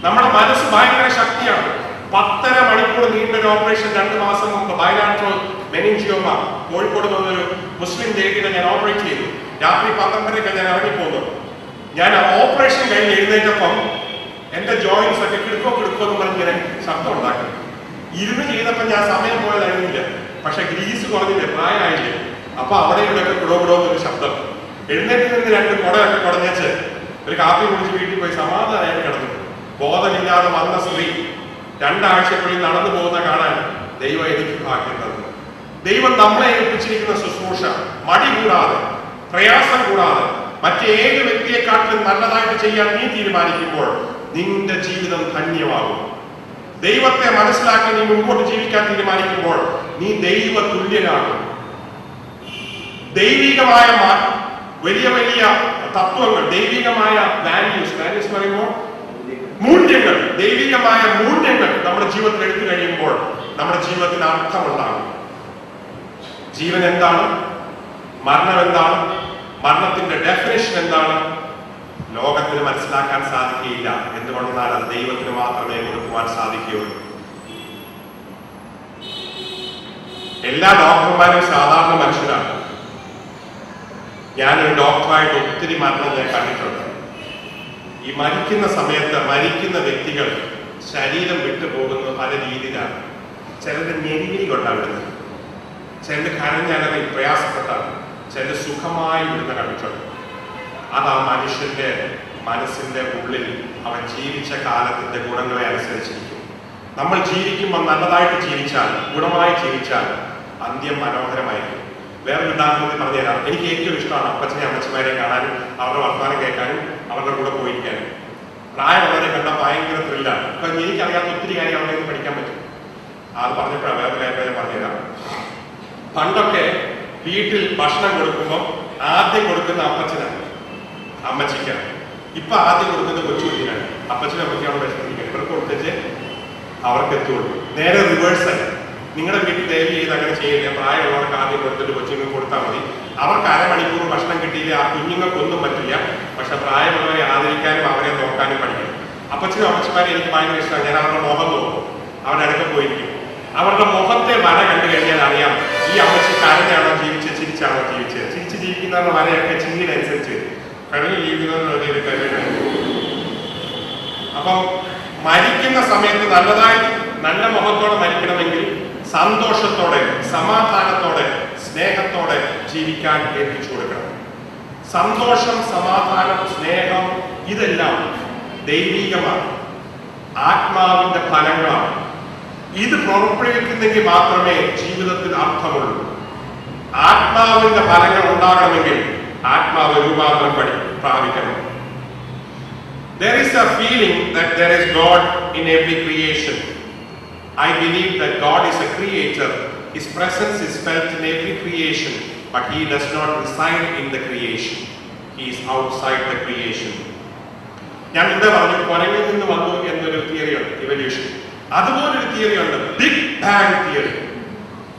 നമ്മുടെ മനസ്സ് ഭയങ്കര ശക്തിയാണ്. 10.5 മണിക്കൂർ നീണ്ട ഒരു ഓപ്പറേഷൻ 2 മാസം മുമ്പ് ബൈലാട്രൽ മെനിഞ്ചിയോമ കോഴിക്കോട് നിന്നൊരു മുസ്ലിം ലേഡിയെ ഞാൻ ഓപ്പറേറ്റ് ചെയ്തു. രാത്രി 12:30 ഞാൻ ഇറങ്ങിപ്പോന്നു. ഞാൻ ഓപ്പറേഷൻ കഴിഞ്ഞ് എഴുന്നേറ്റപ്പം എന്റെ ജോയിന്റ്സ് ഒക്കെ കിടക്കോ എന്ന് പറഞ്ഞിങ്ങനെ ശബ്ദം ഉണ്ടാക്കി. ഇരുന്ന് ചെയ്തപ്പോൾ ഞാൻ സമയം പോയത് അറിയില്ല. പക്ഷെ ഗ്രീസ് കുറഞ്ഞില്ലേ, പ്രായമായില്ലേ. അപ്പൊ അവിടെ ഇവിടെയൊക്കെ കുടോ എന്നൊരു ശബ്ദം. എഴുന്നേറ്റ് നിന്ന് 2 കുടയൊക്കെ കുടഞ്ഞേച്ച് ഒരു കാപ്പി കുടിച്ച് വീട്ടിൽ പോയി സമാധാനമായിട്ട് കിടന്നു. ബോധമില്ലാതെ വന്ന സ്ത്രീ 2 ആഴ്ചക്കുള്ളിൽ നടന്നു പോകുന്ന കാണാൻ ദൈവം എനിക്ക് ഭാഗ്യം തന്നു. ദൈവം നമ്മളെ ഏൽപ്പിച്ചിരിക്കുന്ന ശുശ്രൂഷ മടി കൂടാതെ, പ്രയാസം കൂടാതെ, മറ്റേത് വ്യക്തിയെക്കാട്ടിലും നല്ലതായിട്ട് ചെയ്യാൻ നീ തീരുമാനിക്കുമ്പോൾ നിന്റെ ജീവിതം ധന്യമാകും. ദൈവത്തെ മനസ്സിലാക്കി നീ മുൻപോട്ട് ജീവിക്കാൻ തീരുമാനിക്കുമ്പോൾ നീ ദൈവ തുല്യനാകും. ദൈവികമായ വലിയ വലിയ തത്വങ്ങൾ, ദൈവികമായ വാല്യൂസ് പറയുമ്പോൾ മൂല്യങ്ങൾ, ദൈവികമായ മൂല്യങ്ങൾ നമ്മുടെ ജീവിതത്തിൽ എടുത്തു കഴിയുമ്പോൾ നമ്മുടെ ജീവിതത്തിന് അർത്ഥമുണ്ടാകും. ജീവൻ എന്താണ്? മരണം എന്താണ്? മരണത്തിന്റെ ഡെഫിനിഷൻ എന്താണ്? ലോകത്തിന് മനസ്സിലാക്കാൻ സാധിക്കുകയില്ല. എന്തുകൊണ്ടെന്നാൽ അത് ദൈവത്തിന് മാത്രമേ കൊടുക്കുവാൻ സാധിക്കുകയുള്ളൂ. എല്ലാ ഡോക്ടർമാരും സാധാരണ മനുഷ്യരാണ്. ഞാനൊരു ഡോക്ടറായിട്ട് ഒത്തിരി മരണം ഞാൻ കണ്ടിട്ടുണ്ട്. ഈ മരിക്കുന്ന സമയത്ത് മരിക്കുന്ന വ്യക്തികൾ ശരീരം വിട്ടുപോകുന്നത് പല രീതിയിലാണ്. ചിലരുടെ ഞെരിവിരി കൊണ്ടാണ് വിടുന്നത്, ചിലർ കരഞ്ഞലറി പ്രയാസപ്പെട്ടാണ്, ചിലർ സുഖമായി വിടുന്ന കണ്ടിട്ടുണ്ട്. അത് ആ മനുഷ്യന്റെ മനസ്സിന്റെ ഉള്ളിൽ അവൻ ജീവിച്ച കാലത്തിന്റെ ഗുണങ്ങളെ അനുസരിച്ചിരിക്കും. നമ്മൾ ജീവിക്കുമ്പോൾ നല്ലതായിട്ട് ജീവിച്ചാൽ, ഗുണമായി ജീവിച്ചാൽ അന്ത്യം മനോഹരമായിരിക്കും. വേറൊരു ഉദാഹരണത്തിൽ പറഞ്ഞുതരാം. എനിക്ക് ഏറ്റവും ഇഷ്ടമാണ് അപ്പച്ചനെ അമ്മച്ചിമാരെ കാണാനും അവരുടെ വർത്തമാനം കേൾക്കാനും അവരുടെ കൂടെ പോയിരിക്കാനും. പ്രായമുള്ളവരെ കണ്ടാൽ ഭയങ്കര ത്രില്ലാണ്. അപ്പൊ എനിക്കറിയാത്ത ഒത്തിരി കാര്യം അവിടെ നിന്ന് പഠിക്കാൻ പറ്റും. അത് പറഞ്ഞപ്പോഴാണ് വേറൊരു കാര്യം ഞാൻ പറഞ്ഞുതരാം. പണ്ടൊക്കെ വീട്ടിൽ ഭക്ഷണം കൊടുക്കുമ്പോൾ ആദ്യം കൊടുക്കുന്ന അപ്പച്ചനാണ്, അമ്മച്ചിക്കാണ്. ഇപ്പൊ ആദ്യം കൊടുക്കുന്നത് കൊച്ചുകുഞ്ഞിനാണ്. അപ്പച്ചനും അമ്മയ്ക്കാണ് വിഷമിക്കുന്നത്. ഇവർക്ക് കൊടുത്തിട്ട് അവർക്ക് എത്തുള്ളൂ. നേരെ റിവേഴ്സല്ല. നിങ്ങളുടെ വീട്ടിൽ ദയവ് ചെയ്ത് അങ്ങനെ ചെയ്യില്ല. പ്രായമുള്ളവർക്ക് ആദ്യം കൊടുത്തിട്ട് കൊച്ചുങ്ങൾക്ക് കൊടുത്താൽ മതി. അവർക്ക് അരമണിക്കൂർ ഭക്ഷണം കിട്ടിയില്ല, ആ കുഞ്ഞുങ്ങൾക്കൊന്നും പറ്റില്ല. പക്ഷെ പ്രായമുള്ളവരെ ആദരിക്കാനും അവരെ നോക്കാനും പഠിക്കണം. അപ്പച്ചനും അമ്മച്ചിമാരെ എനിക്ക് ഭയങ്കര ഇഷ്ടമാണ്. ഞാൻ അവരുടെ മുഖം നോക്കും, അവരുടെ അടുത്ത് പോയിരിക്കും. അവരുടെ മുഖത്തെ വര കണ്ടു കഴിഞ്ഞാൽ അറിയാം ഈ അമ്മച്ചി കരഞ്ഞാണോ ജീവിച്ചത്, ചിരിച്ചാണോ ജീവിച്ചത്. ചിരിച്ച് ജീവിക്കുന്നവരുടെ വരയൊക്കെ ചിരിയിനനുസരിച്ച് കഴിഞ്ഞ് ജീവിക്കുന്നവരുടെ ഒരു കാര്യമാണ്. അപ്പം മരിക്കുന്ന സമയത്ത് നല്ല മുഖത്തോടെ മരിക്കണമെങ്കിൽ സന്തോഷത്തോടെ, സമാധാനത്തോടെ, സ്നേഹത്തോടെ ജീവിക്കാൻ ഏൽപ്പിച്ചു കൊടുക്കണം. സന്തോഷം, സമാധാനം, സ്നേഹം ഇതെല്ലാം ദൈവികമാണ്, ആത്മാവിന്റെ ഫലങ്ങളാണ്. ഇത് പുറപ്പെടുവിക്കുന്നെങ്കിൽ മാത്രമേ ജീവിതത്തിൽ അർത്ഥമുള്ളൂ. ആത്മാവിന്റെ ഫലങ്ങൾ ഉണ്ടാകണമെങ്കിൽ ആത്മാവ് രൂപാന്തരം പ്രാപിക്കണം. There is a feeling that there is God in every creation. I believe that God is a creator. His presence is felt in every creation, but He does not reside in the creation. He is outside the creation. ഞാൻ എന്താ പറഞ്ഞു? കുരങ്ങിൽ നിന്ന് വന്നു എന്നൊരു തിയറി ഉണ്ട്, ഇവല്യൂഷൻ. അതുപോലൊരു തിയറി ഉണ്ട്, ബിഗ് ബാങ് തിയറി.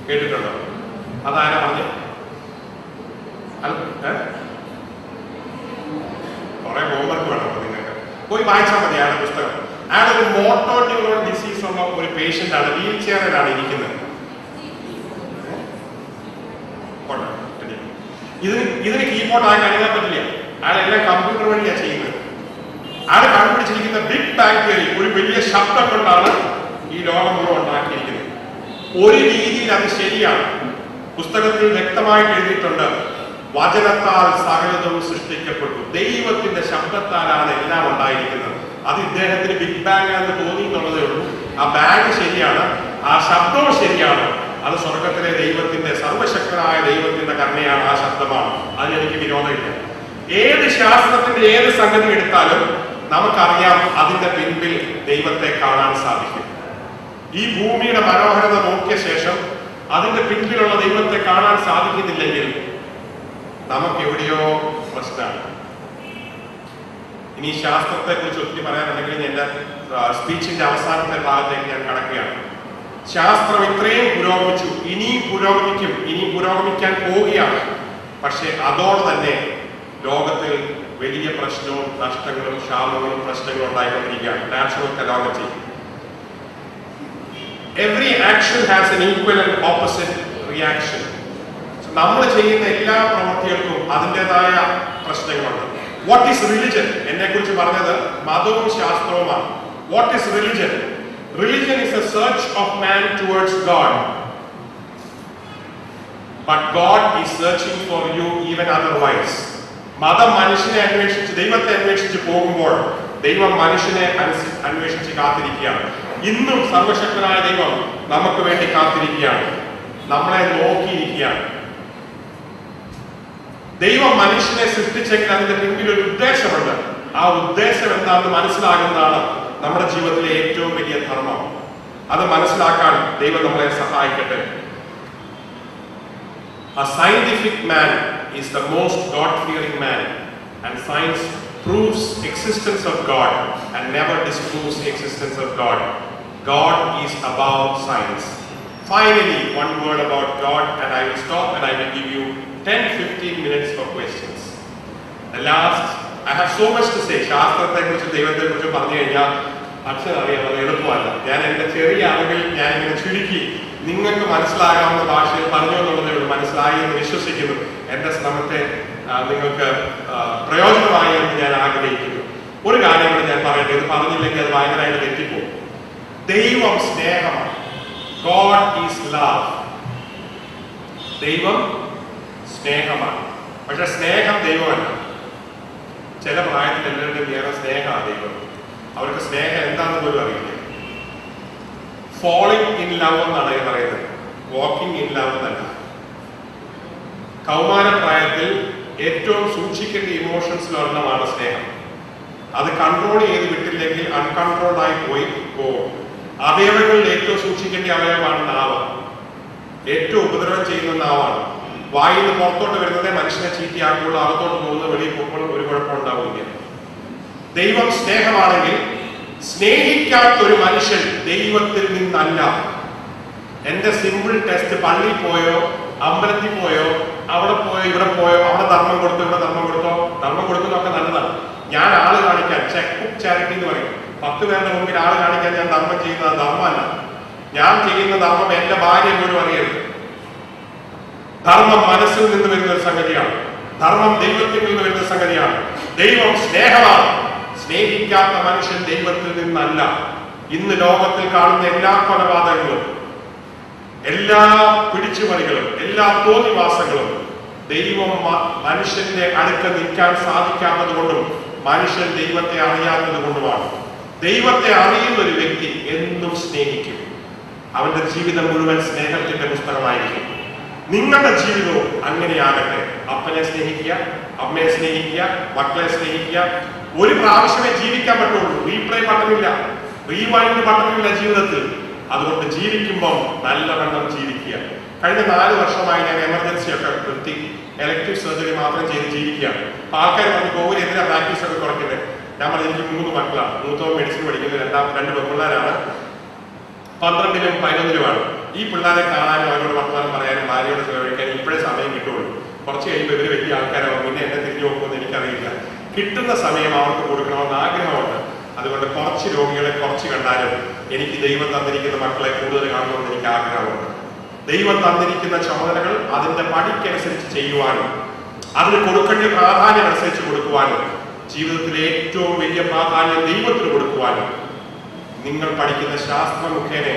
കേട്ടിട്ടുണ്ടോ? അതാരാ പറഞ്ഞു? കുറെ ഹോംവർക്ക് വേണം നിങ്ങൾക്ക്, പോയി വായിച്ചാൽ മതി അയാളുടെ പുസ്തകം. അയാളൊരു മോട്ടോ ന്യൂറോൺ ഡിസീസ് ഉള്ള ഒരു പേഷ്യന്റ് ആണ്, വീൽ ചെയറിലാണ് ഇരിക്കുന്നത്. ഇതിന് കീബോർഡ് ആയി കഴിയാൻ പറ്റില്ല. അയാളെല്ലാം കമ്പ്യൂട്ടർ വഴിയാണ് ചെയ്യുന്നത്. അയാൾ കണ്ടുപിടിച്ചിരിക്കുന്ന ബിഗ് ബാങ് തിയറി ഒരു വലിയ ശബ്ദം കൊണ്ടാണ് ഈ ലോകം മുഴുവൻ ഉണ്ടാക്കിയിരിക്കുന്നത്. ഒരു രീതിയിൽ അത് ശരിയാണ്. പുസ്തകത്തിൽ വ്യക്തമായിട്ട് എഴുതിയിട്ടുണ്ട്, വചനത്താൽ സകലതും സൃഷ്ടിക്കപ്പെട്ടു. ദൈവത്തിന്റെ ശബ്ദത്താലാണ് എല്ലാം ഉണ്ടായിരിക്കുന്നത്. അത് ഇദ്ദേഹത്തിന് ബിഗ് ബാങ് എന്ന് തോന്നി എന്നുള്ളതേ ഉള്ളൂ. ആ ബാങ് ശരിയാണ്, ആ ശബ്ദവും ശരിയാണ്. അത് സ്വർഗത്തിലെ ദൈവത്തിന്റെ, സർവശക്തനായ ദൈവത്തിന്റെ കരുണയാണ്, ആ ശബ്ദമാണ്. അതിനെനിക്ക് വിരോധമില്ല. ഏത് ശാസ്ത്രത്തിന്റെ ഏത് സംഗതി എടുത്താലും നമുക്കറിയാം അതിന്റെ പിൻപിൽ ദൈവത്തെ കാണാൻ സാധിക്കും. ഈ ഭൂമിയുടെ മനോഹരത നോക്കിയ ശേഷം അതിന്റെ പിൻപിലുള്ള ദൈവത്തെ കാണാൻ സാധിക്കുന്നില്ലെങ്കിൽ നമുക്ക് എവിടെയോ പ്രശ്നമാണ്. ഇനി ശാസ്ത്രത്തെ കുറിച്ച് ഒത്തിരി പറയാനുണ്ടെങ്കിൽ എന്റെ സ്പീച്ചിന്റെ അവസാനത്തെ ഭാഗത്തേക്ക് ഞാൻ കടക്കുകയാണ്. ശാസ്ത്രം ഇത്രയും പുരോഗമിച്ചു, ഇനിയും പുരോഗമിക്കും, ഇനിയും പുരോഗമിക്കാൻ പോവുകയാണ്. പക്ഷെ അതോടെ തന്നെ ലോകത്തിൽ വലിയ പ്രശ്നവും നഷ്ടങ്ങളും ക്ഷാമങ്ങളും പ്രശ്നങ്ങളും ഉണ്ടായിക്കൊണ്ടിരിക്കുകയാണ്. Natural കലോമിറ്റി. Every action has an equal and opposite reaction. നമ്മൾ ചെയ്യുന്ന എല്ലാ പ്രവൃത്തികൾക്കും അതിൻ്റെതായ പ്രശ്നങ്ങളുണ്ട്. What is religion? എന്നെ കുറിച്ച് പറഞ്ഞത് മതവും ശാസ്ത്രവുമാണ്. What is religion? Religion is a search of man towards God. But God is searching for you even otherwise. മതം മനുഷ്യനെ അന്വേഷിച്ച്, ദൈവത്തെ അന്വേഷിച്ച് പോകുമ്പോൾ ദൈവം മനുഷ്യനെ അന്വേഷിച്ച് കാത്തിരിക്കുകയാണ്. ഇന്നും സർവശക്തനായ ദൈവം നമുക്ക് വേണ്ടി കാത്തിരിക്കുകയാണ്, നമ്മളെ നോക്കിയിരിക്കുകയാണ്. ദൈവം മനുഷ്യനെ സൃഷ്ടിച്ചെങ്കിൽ അതിന്റെ പിന്നിൽ ഒരു ഉദ്ദേശമുണ്ട്. ആ ഉദ്ദേശം എന്താണെന്ന് മനസ്സിലാകുന്നതാണ് നമ്മുടെ ജീവിതത്തിലെ ഏറ്റവും വലിയ ധർമ്മം. അത് മനസ്സിലാക്കാൻ ദൈവം നമ്മളെ സഹായിക്കട്ടെ. A scientific man is the most God-fearing man, and science proves existence of God and never disproves the existence of God. God is above science. Finally, one word about God, and I will stop and I will give you 10-15 minutes for questions. The last, I have so much to say. ശാസ്ത്രത്തെക്കുറിച്ച് ദൈവത്തെക്കുറിച്ച് പറഞ്ഞു കഴിഞ്ഞാൽ അക്ഷരം അറിയാം, അത് എളുപ്പമല്ല. ഞാൻ എൻ്റെ ചെറിയ അറിവിൽ ഞാൻ ഇങ്ങനെ ചുരുക്കി നിങ്ങൾക്ക് മനസ്സിലാകാവുന്ന ഭാഷയിൽ പറഞ്ഞു എന്നുള്ളതേ ഉള്ളൂ. മനസ്സിലായി എന്ന് വിശ്വസിക്കുന്നു. എൻ്റെ ശ്രമത്തെ നിങ്ങൾക്ക് പ്രയോജനമായി എന്ന് ഞാൻ ആഗ്രഹിക്കുന്നു. ഒരു കാര്യം കൂടെ ഞാൻ പറയട്ടെ, ഇത് പറഞ്ഞില്ലെങ്കിൽ അത് ഭയങ്കരമായിട്ട് തെറ്റിപ്പോകും. ദൈവം സ്നേഹമാണ്. God is love. ദൈവം സ്നേഹമാണ്. പക്ഷെ സ്നേഹം ദൈവമല്ല. ചില പ്രായത്തിൽ എല്ലാവരുടെയും വേറെ സ്നേഹമാണ് ദൈവം. അവർക്ക് സ്നേഹം എന്താണെന്ന് പോലും അറിയില്ല. ഫോളിങ് ഇൻ ലവ് എന്നാണ് പറയുന്നത്, വാക്കിംഗ് ഇൻ ലവ് എന്നല്ല. കൗമാരപ്രായത്തിൽ ഏറ്റവും സൂക്ഷിക്കേണ്ട ഇമോഷൻസിൽ ഒരെണ്ണമാണ് സ്നേഹം. അത് കൺട്രോൾ ചെയ്ത് വിട്ടില്ലെങ്കിൽ അൺകൺട്രോൾഡ് ആയി പോകും. അവയവങ്ങളിൽ ഏറ്റവും സൂക്ഷിക്കേണ്ട അവയവമാണ് നാവ്. ഏറ്റവും ഉപദ്രവം ചെയ്യുന്ന നാവാണ്. വായിൽ നിന്ന് പുറത്തോട്ട് വരുന്നതേ മനുഷ്യനെ ചീത്തയാക്കുള്ളൂ, അകത്തോട്ട് പോകുന്ന വെളിയിൽ പോകുമ്പോഴും ഒരു കുഴപ്പമുണ്ടാവില്ല. ദൈവം സ്നേഹമാണെങ്കിൽ സ്നേഹിക്കാത്ത ഒരു മനുഷ്യൻ ദൈവത്തിൽ നിന്നല്ല. എന്റെ സിമ്പിൾ ടെസ്റ്റ്, പള്ളിയിൽ പോയോ അമ്പലത്തിൽ പോയോ അവിടെ പോയോ ഇവിടെ പോയോ, അവിടെ ധർമ്മം കൊടുത്തോ ഇവിടെ ധർമ്മം കൊടുത്തോ, ധർമ്മം കൊടുക്കുന്നതൊക്കെ നല്ലതാണ്. ഞാൻ ആള് കാണിക്കാൻ, ചെക്ക് ബുക്ക് ചാരിറ്റി എന്ന് പറയും, 10 പേരുടെ മുമ്പിൽ ആള് കാണിക്കാൻ ഞാൻ ധർമ്മം ചെയ്യുന്നത് ധർമ്മമല്ല. ഞാൻ ചെയ്യുന്ന ധർമ്മം എന്റെ ഭാര്യ പോലും അറിയരുത്. ധർമ്മം മനസ്സിൽ നിന്ന് വരുന്ന ഒരു സംഗതിയാണ്. ധർമ്മം ദൈവത്തിൽ നിന്ന് വരുന്ന സംഗതിയാണ്. ദൈവം സ്നേഹമാണ്. സ്നേഹിക്കാത്ത മനുഷ്യൻ ദൈവത്തിൽ നിന്നല്ല. ഇന്ന് ലോകത്തിൽ കാണുന്ന എല്ലാ കൊലപാതകങ്ങളും, എല്ലാ പിടിച്ചുപറികളും, എല്ലാ തോന്നിവാസങ്ങളും ദൈവം മനുഷ്യന്റെ അടുക്ക നിൽക്കാൻ സാധിക്കാത്തത് കൊണ്ടും മനുഷ്യൻ ദൈവത്തെ അറിയാത്തത് കൊണ്ടുമാണ്. ദൈവത്തെ അറിയുന്ന ഒരു വ്യക്തി എന്നും സ്നേഹിക്കും. അവന്റെ ജീവിതം മുഴുവൻ സ്നേഹത്തിന്റെ പുസ്തകമായിരിക്കും. നിങ്ങളുടെ ജീവിതവും അങ്ങനെയാകട്ടെ. അപ്പനെ സ്നേഹിക്കുക, അമ്മയെ സ്നേഹിക്കുക, മക്കളെ സ്നേഹിക്കുക. ഒരു പ്രാവശ്യമേ ജീവിക്കാൻ പറ്റുള്ളൂ. റീപ്ലേ ബട്ടണില്ല, റീവൈൻഡ് ബട്ടണില്ല ജീവിതത്തിൽ. അതുകൊണ്ട് ജീവിക്കുമ്പോൾ നല്ലവണ്ണം ജീവിക്കുക. കഴിഞ്ഞ 4 വർഷമായി ഞാൻ എമർജൻസി ഒക്കെ നിർത്തി എലക്ടീവ് സർജറി മാത്രം ചെയ്ത് ജീവിക്കുകയാണ്. ആൾക്കാർ പറഞ്ഞു കോവിഡ് എന്തിനാ പ്രാക്ടീസ് ഒക്കെ കുറയ്ക്കുന്നത്. ഞാൻ പറഞ്ഞു എനിക്ക് 3 മക്കളാണ്. മൂത്തവൻ മെഡിസിൻ പഠിക്കുന്നത്, 2 പെൺപിള്ളേരാണ്, 12ലും 11ലുമാണ്. ഈ പിള്ളേരെ കാണാനും അവരോട് വർത്തമാനം പറയാനും ഭാര്യയോട് ചെലവഴിക്കാനും ഇപ്പോഴേ സമയം കിട്ടുള്ളൂ. കുറച്ച് കഴിയുമ്പോൾ ഇവര് വലിയ ആൾക്കാരാവും, പിന്നെ എന്നെ തിരിഞ്ഞു നോക്കുമെന്ന് എനിക്കറിയില്ല. കിട്ടുന്ന സമയം അവർക്ക് കൊടുക്കണമെന്ന് ആഗ്രഹമുണ്ട്. അതുകൊണ്ട് കുറച്ച് രോഗികളെ കുറച്ച് കണ്ടാലും എനിക്ക് ദൈവം തന്നിരിക്കുന്ന മക്കളെ കൂടുതൽ കാണണമെന്ന് എനിക്ക് ആഗ്രഹമുണ്ട്. ദൈവം തന്നിരിക്കുന്ന ചുമതലകൾ അതിന്റെ പടിക്കനുസരിച്ച് ചെയ്യുവാനും അതിന് കൊടുക്കേണ്ട പ്രാധാന്യം അനുസരിച്ച് കൊടുക്കുവാനും ജീവിതത്തിലെ ഏറ്റവും വലിയ പ്രാധാന്യം ദൈവത്തിന് കൊടുക്കുവാനും നിങ്ങൾ പഠിക്കുന്ന ശാസ്ത്ര മുഖേന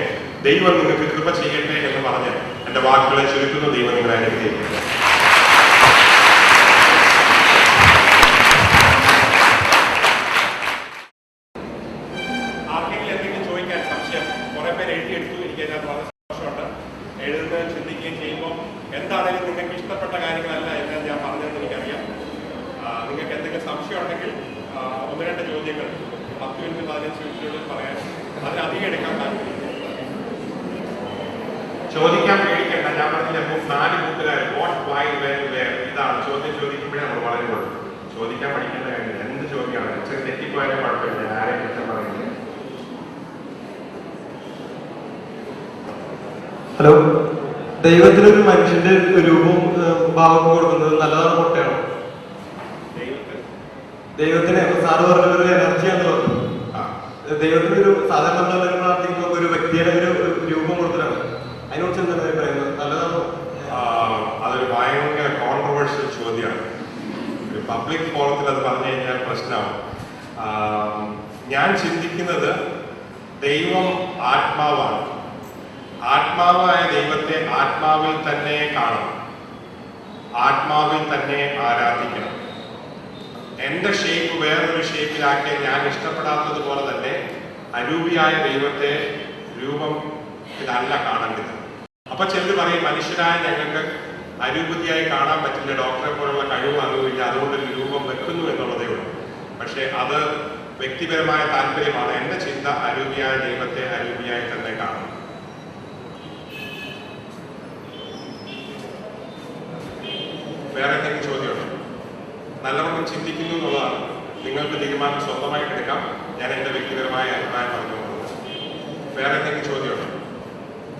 ദൈവം നിങ്ങൾക്ക് കൃപ ചെയ്യട്ടെ എന്ന് പറഞ്ഞ് എന്റെ വാക്കുകളെ ചുരുക്കുന്നു. ദൈവം നിങ്ങളെ അനുഗ്രഹിക്കട്ടെ. ആർക്കെങ്കിലും എന്തെങ്കിലും ചോദിക്കാൻ സംശയം? കുറെ പേര് എഴുതിയെടുത്തു. എനിക്ക് അതിനകത്ത് വളരെ സന്തോഷമുണ്ട്. എഴുതുന്നത് ചിന്തിക്കുകയും ചെയ്യുമ്പോൾ എന്താണെങ്കിലും നിങ്ങൾക്ക് ഇഷ്ടപ്പെട്ട കാര്യങ്ങളല്ല എല്ലാം ഞാൻ പറഞ്ഞതെന്ന് എനിക്കറിയാം. നിങ്ങൾക്ക് എന്തെങ്കിലും സംശയം ഉണ്ടെങ്കിൽ 1-2 ചോദ്യങ്ങൾ 10 മിനിറ്റ് 15 മിനിറ്റിനുള്ളിൽ പറയാൻ, അതിനധികം എടുക്കാൻ താല്പര്യം. ചോദിക്കാൻ പേടിക്കണ്ട. ഞാൻ പറഞ്ഞില്ല 4 കൂട്ടുകാർ വാട്ട് വൈ വെൻ വേർ, ഇതാണ് ചോദ്യം. ചോദിക്കുമ്പോഴേ നമ്മൾ വളരുള്ളൂ. ചോദിക്കാൻ പഠിക്കേണ്ട കാര്യമില്ല. എന്ത് ചോദ്യമാണ് ചെറിയ തെറ്റിപ്പോയാലും കുഴപ്പമില്ല. ഞാൻ ആരെയും കുറ്റം പറയുന്നില്ല. ഹലോ, ദൈവത്തിനൊരു മനുഷ്യന്റെ രൂപവും ഭാവവും കൊടുക്കുന്നത് നല്ലതാണ് പൊട്ടയാണോ? ദൈവത്തിന് സാറ് പറഞ്ഞ ഒരു എനർജിയാന്ന് പറഞ്ഞു. ദൈവത്തിനൊരു സാധാരണ പ്രാർത്ഥിക്കുന്ന ഒരു വ്യക്തിയുടെ ഒരു രൂപം കൊടുത്തിട്ടാണ്. അതിനെക്കുറിച്ച് എന്താണ് പറയുന്നത്? നല്ലതാണോ? അതൊരു ഭയങ്കര കോൺട്രവേഴ്ഷ്യൽ ചോദ്യമാണ്. ഒരു പബ്ലിക് ഫോറത്തിൽ അത് പറഞ്ഞു കഴിഞ്ഞാൽ പ്രശ്നമാണ്. ഞാൻ ചിന്തിക്കുന്നത് ദൈവം ആത്മാവാണ്. ആത്മാവായ ദൈവത്തെ ആത്മാവിൽ തന്നെ കാണണം, ആത്മാവിൽ തന്നെ ആരാധിക്കണം. എൻ്റെ ഷേപ്പ് വേറൊരു ഷേപ്പിലാക്കിയ ഞാൻ ഇഷ്ടപ്പെടാത്തതുപോലെ തന്നെ അരൂപിയായ ദൈവത്തെ രൂപം ഇതല്ല കാണേണ്ടത്. അപ്പൊ ചിലർ പറയും മനുഷ്യരായ ഞങ്ങൾക്ക് അരൂപതിയായി കാണാൻ പറ്റില്ല, ഡോക്ടറെ പോലുള്ള കഴിവും അറിവില്ല, അതുകൊണ്ട് ഒരു രൂപം വെക്കുന്നു എന്നുള്ളതേ ഉള്ളൂ. പക്ഷെ അത് വ്യക്തിപരമായ താല്പര്യമാണ്. എൻ്റെ ചിന്ത അരൂപിയായ ദൈവത്തെ അരൂപിയായി തന്നെ കാണും. വേറെ എന്തെങ്കിലും ചോദ്യമുണ്ടോ? നല്ലവണ്ണം ചിന്തിക്കുന്നു എന്നുള്ളതാണ്. നിങ്ങൾക്ക് തീരുമാനം സ്വന്തമായിട്ട് എടുക്കാം. ഞാൻ എൻ്റെ വ്യക്തിപരമായ അഭിപ്രായം പറഞ്ഞു പോകുന്നത്. വേറെ എന്തെങ്കിലും ചോദ്യമുണ്ടോ?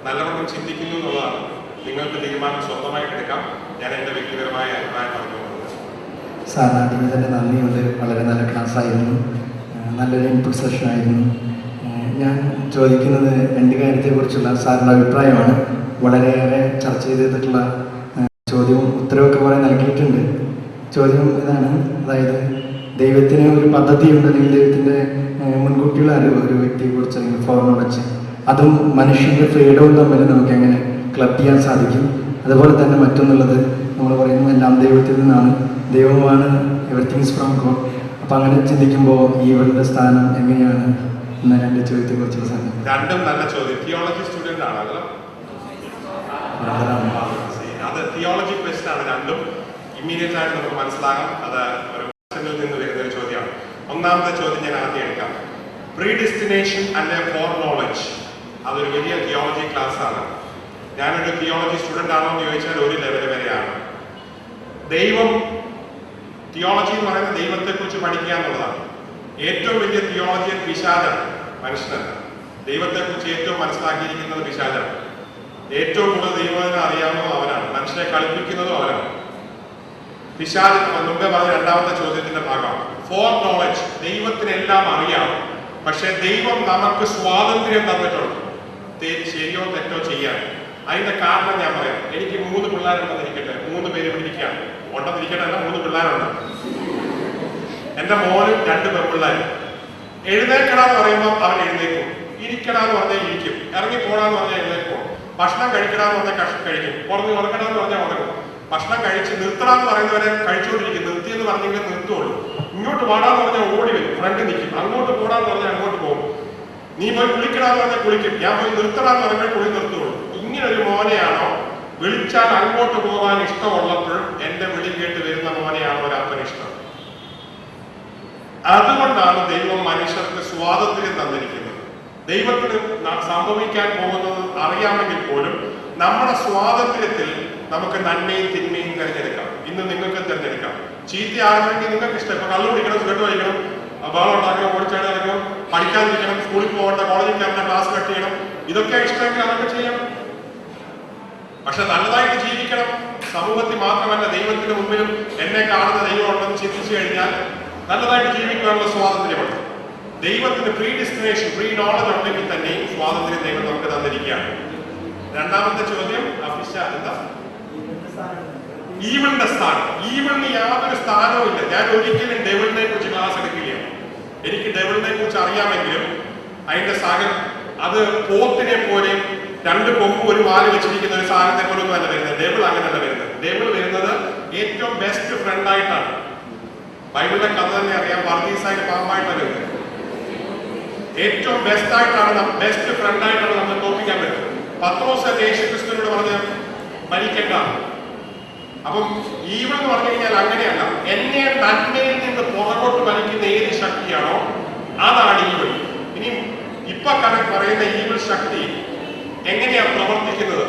നല്ലവണ്ണം ചിന്തിക്കുന്നു എന്നുള്ളതാണ്. നിങ്ങൾക്ക് തീരുമാനം സ്വന്തമായിട്ട് എടുക്കാം. ഞാൻ എൻ്റെ വ്യക്തിപരമായ അഭിപ്രായം പറഞ്ഞു പോകുന്നത്. സാർ ആദ്യമേ തന്നെ നന്ദിയുണ്ട്. വളരെ നല്ല ക്ലാസ് ആയിരുന്നു, നല്ലൊരു ഇൻപുട്ട് സെഷൻ ആയിരുന്നു. ഞാൻ ചോദിക്കുന്നത് രണ്ട് കാര്യത്തെക്കുറിച്ചുള്ള സാറിൻ്റെ അഭിപ്രായമാണ്. വളരെയേറെ ചർച്ച ചെയ്തിട്ടുള്ള ചോദ്യവും ഉത്തരവൊക്കെ കുറേ നൽകിയിട്ടുണ്ട്. ചോദ്യം ഇതാണ്, അതായത് ദൈവത്തിന് ഒരു പദ്ധതിയുണ്ട്, അല്ലെങ്കിൽ ദൈവത്തിൻ്റെ മുൻകൂട്ടിയുള്ള അറിവ് ഒരു വ്യക്തിയെക്കുറിച്ച് അല്ലെങ്കിൽ ഫോർനോളജ്, അതും മനുഷ്യൻ്റെ ഫ്രീഡവും തമ്മിൽ നമുക്ക് എങ്ങനെ ക്ലബ് ചെയ്യാൻ സാധിക്കും? അതുപോലെ തന്നെ മറ്റൊന്നുള്ളത്, നമ്മൾ പറയുന്നത് എല്ലാം ദൈവത്തിൽ നിന്നാണ്, ദൈവമാണ് എവറിത്തിങ്സ് ഫ്രം ഗോഡ്. അപ്പം അങ്ങനെ ചിന്തിക്കുമ്പോൾ ഈവളുടെ സ്ഥാനം എങ്ങനെയാണ് എന്ന എൻ്റെ ചോദ്യത്തെക്കുറിച്ചുള്ള സാധനം. രണ്ടും നല്ല ചോദ്യം. തിയോളജി സ്റ്റുഡൻ്റ് ആണല്ലോ. അത് തിയോളജി ക്വസ്റ്റൻ ആണ്. രണ്ടും ഇമ്മീഡിയറ്റ് ആയിട്ട് നമുക്ക് മനസ്സിലാകാം. അത് ഒരു ക്വസ്റ്റനിൽ നിന്ന് വരുന്ന ഒരു ചോദ്യമാണ്. ഒന്നാമത്തെ ചോദ്യം ഞാൻ ആദ്യം എടുക്കാം. പ്രീഡിസ്റ്റിനേഷൻ അല്ലെ ഫോർ നോളജ്, അതൊരു വലിയ തിയോളജി ക്ലാസ് ആണ്. ഞാനൊരു തിയോളജി സ്റ്റുഡൻ്റ് ആണോ എന്ന് ചോദിച്ചാൽ ഒരു ലെവൽ വരെയാണ്. ദൈവം, തിയോളജി എന്ന് പറയുന്നത് ദൈവത്തെക്കുറിച്ച് പഠിക്കുക എന്നുള്ളതാണ്. ഏറ്റവും വലിയ തിയോളജിയൻ പിശാചാണ്, മനുഷ്യനല്ല. ദൈവത്തെക്കുറിച്ച് ഏറ്റവും മനസ്സിലാക്കിയിരിക്കുന്നത് പിശാചാണ്. ഏറ്റവും കൂടുതൽ ദൈവത്തിനെ അറിയാവുന്നതും അവനാണ്, മനുഷ്യനെ കളിപ്പിക്കുന്നതും അവനാണ്. പിശാച് മുമ്പേ പറഞ്ഞ രണ്ടാമത്തെ ചോദ്യത്തിന്റെ ഭാഗമാണ്. ഫോർ നോളജ്, ദൈവത്തിനെല്ലാം അറിയാം, പക്ഷെ ദൈവം നമുക്ക് സ്വാതന്ത്ര്യം തന്നിട്ടുണ്ട് ശരിയോ തെറ്റോ ചെയ്യാൻ. അതിന്റെ കാരണം ഞാൻ പറയാം. എനിക്ക് 3 പിള്ളേരുണ്ടെന്നിരിക്കട്ടെ, 3 പേര് പിടിക്കാം ഉണ്ടെന്നിരിക്കട്ടെ, അല്ല 3 പിള്ളേരുണ്ട്. എന്റെ മോനും 2 പെൺപിള്ളേരും. എഴുന്നേക്കടാന്ന് പറയുമ്പോൾ അവൻ എഴുന്നേക്കും, ഇരിക്കടാന്ന് പറഞ്ഞാൽ ഇരിക്കും, ഇറങ്ങി പോടാന്ന് പറഞ്ഞാൽ എഴുന്നേക്കും, ഭക്ഷണം കഴിക്കടാന്ന് പറഞ്ഞാൽ കഴിക്കും, പുറത്ത് ഉറക്കടാന്ന് പറഞ്ഞാൽ ഉറങ്ങും. ഭക്ഷണം കഴിച്ച് നിർത്തടാന്ന് പറയുന്നവരെ കഴിച്ചുകൊണ്ടിരിക്കും, നിർത്തിയെന്ന് പറഞ്ഞെങ്കിൽ നിർത്തുള്ളൂ. ഇങ്ങോട്ട് പാടാന്ന് പറഞ്ഞാൽ ഓടി വരും, ഫ്രണ്ട് നിൽക്കും, അങ്ങോട്ട് പോടാന്ന് പറഞ്ഞാൽ അങ്ങോട്ട് പോകും. നീ പോയി കുളിക്കടാന്ന് പറഞ്ഞാൽ കുളിക്കും, ഞാൻ പോയി നിർത്തടാന്ന് പറഞ്ഞാൽ കുളി നിർത്തുള്ളൂ. ഇങ്ങനൊരു മോനെയാണോ വിളിച്ചാൽ അങ്ങോട്ട് പോകാൻ ഇഷ്ടമുള്ളപ്പോഴും എന്റെ വിളി കേട്ട് വരുന്ന മോനെയാണോ ഒരപ്പന് ഇഷ്ടം? അതുകൊണ്ടാണ് ദൈവം മനുഷ്യർക്ക് സ്വാതന്ത്ര്യം തന്നിരിക്കുന്നത്. ദൈവത്തിന് സംഭവിക്കാൻ പോകുന്നത് അറിയാമെങ്കിൽ പോലും നമ്മുടെ സ്വാതന്ത്ര്യത്തിൽ നമുക്ക് നന്മയും തിന്മയും തിരഞ്ഞെടുക്കാം. ഇന്ന് നിങ്ങൾക്ക് തിരഞ്ഞെടുക്കാം. ചീത്ത ആണെങ്കിൽ നിങ്ങൾക്ക് ഇഷ്ടം. ഇപ്പൊ കള്ളു പിടിക്കണം, സിഗരറ്റ് വലിക്കണം, ബഹളം ഉണ്ടാക്കണം, ഓടിച്ചാടി നടക്കണം, പഠിക്കാതിരിക്കണം, സ്കൂളിൽ പോകേണ്ട, കോളേജിൽ കയറേണ്ട, ക്ലാസ് കട്ട് ചെയ്യണം, ഇതൊക്കെ ഇഷ്ടമെങ്കിൽ അതൊക്കെ ചെയ്യണം. പക്ഷെ നല്ലതായിട്ട് ജീവിക്കണം. സമൂഹത്തിൽ മാത്രമല്ല ദൈവത്തിന് മുമ്പിലും എന്നെ കാണുന്ന ദൈവം ഉണ്ടെന്ന് ചിന്തിച്ചു കഴിഞ്ഞാൽ നല്ലതായിട്ട് ജീവിക്കാനുള്ള സ്വാതന്ത്ര്യമുണ്ട്. ദൈവത്തിന് പ്രീ ഡെസ്റ്റിനേഷൻ, പ്രീ നോളജ് ഉണ്ടെങ്കിൽ തന്നെയും സ്വാതന്ത്ര്യം ദൈവം നമുക്ക് തന്നിരിക്കുകയാണ്. രണ്ടാമത്തെ ചോദ്യം എന്താ? ഈവളിന്റെ സ്ഥാനം. ഈവളിന് യാതൊരു സ്ഥാനവും ഇല്ല. ഞാൻ ഒരിക്കലും ഡെവിളിനെ കുറിച്ച് ക്ലാസ് എടുക്കില്ല. എനിക്ക് ഡെവിളിനെ കുറിച്ച് അറിയാമെങ്കിലും അതിന്റെ അത് പോത്തിനെ പോലെ 2 കൊമ്പ് ഒരു വാല് വെച്ചിരിക്കുന്ന ഒരു സാധനത്തെ പോലെ ഒന്നും അല്ല വരുന്നത്. ഡെവിൾ അങ്ങനെയല്ല വരുന്നത്. ഡെവിൾ വരുന്നത് ഏറ്റവും ബെസ്റ്റ് ഫ്രണ്ട് ആയിട്ടാണ്. ബൈബിളിലെ കഥ തന്നെ അറിയാം. പർദീസായിട്ട് പാമ്പായിട്ടാണ് വരുന്നത്. ഏറ്റവും ബെസ്റ്റ് ആയിട്ടാണ്, ബെസ്റ്റ് ഫ്രണ്ട് ആയിട്ടാണ് നമ്മൾ തോൽപ്പിക്കാൻ പറ്റുന്നത്. പത്രോസ് യേശുക്രിസ്തുവിനോട് പറഞ്ഞ മരിക്കണ്ട. അപ്പം ഈവൾ എന്ന് പറഞ്ഞു കഴിഞ്ഞാൽ അങ്ങനെയല്ല. എന്നെ നന്മയിൽ നിന്ന് പുറകോട്ട് വലിക്കുന്ന ഏത് ശക്തിയാണോ അതാണ് ഈവൾ. ഇനി ഇപ്പൊ പറയുന്ന ഈവൾ ശക്തി എങ്ങനെയാണ് പ്രവർത്തിക്കുന്നത്?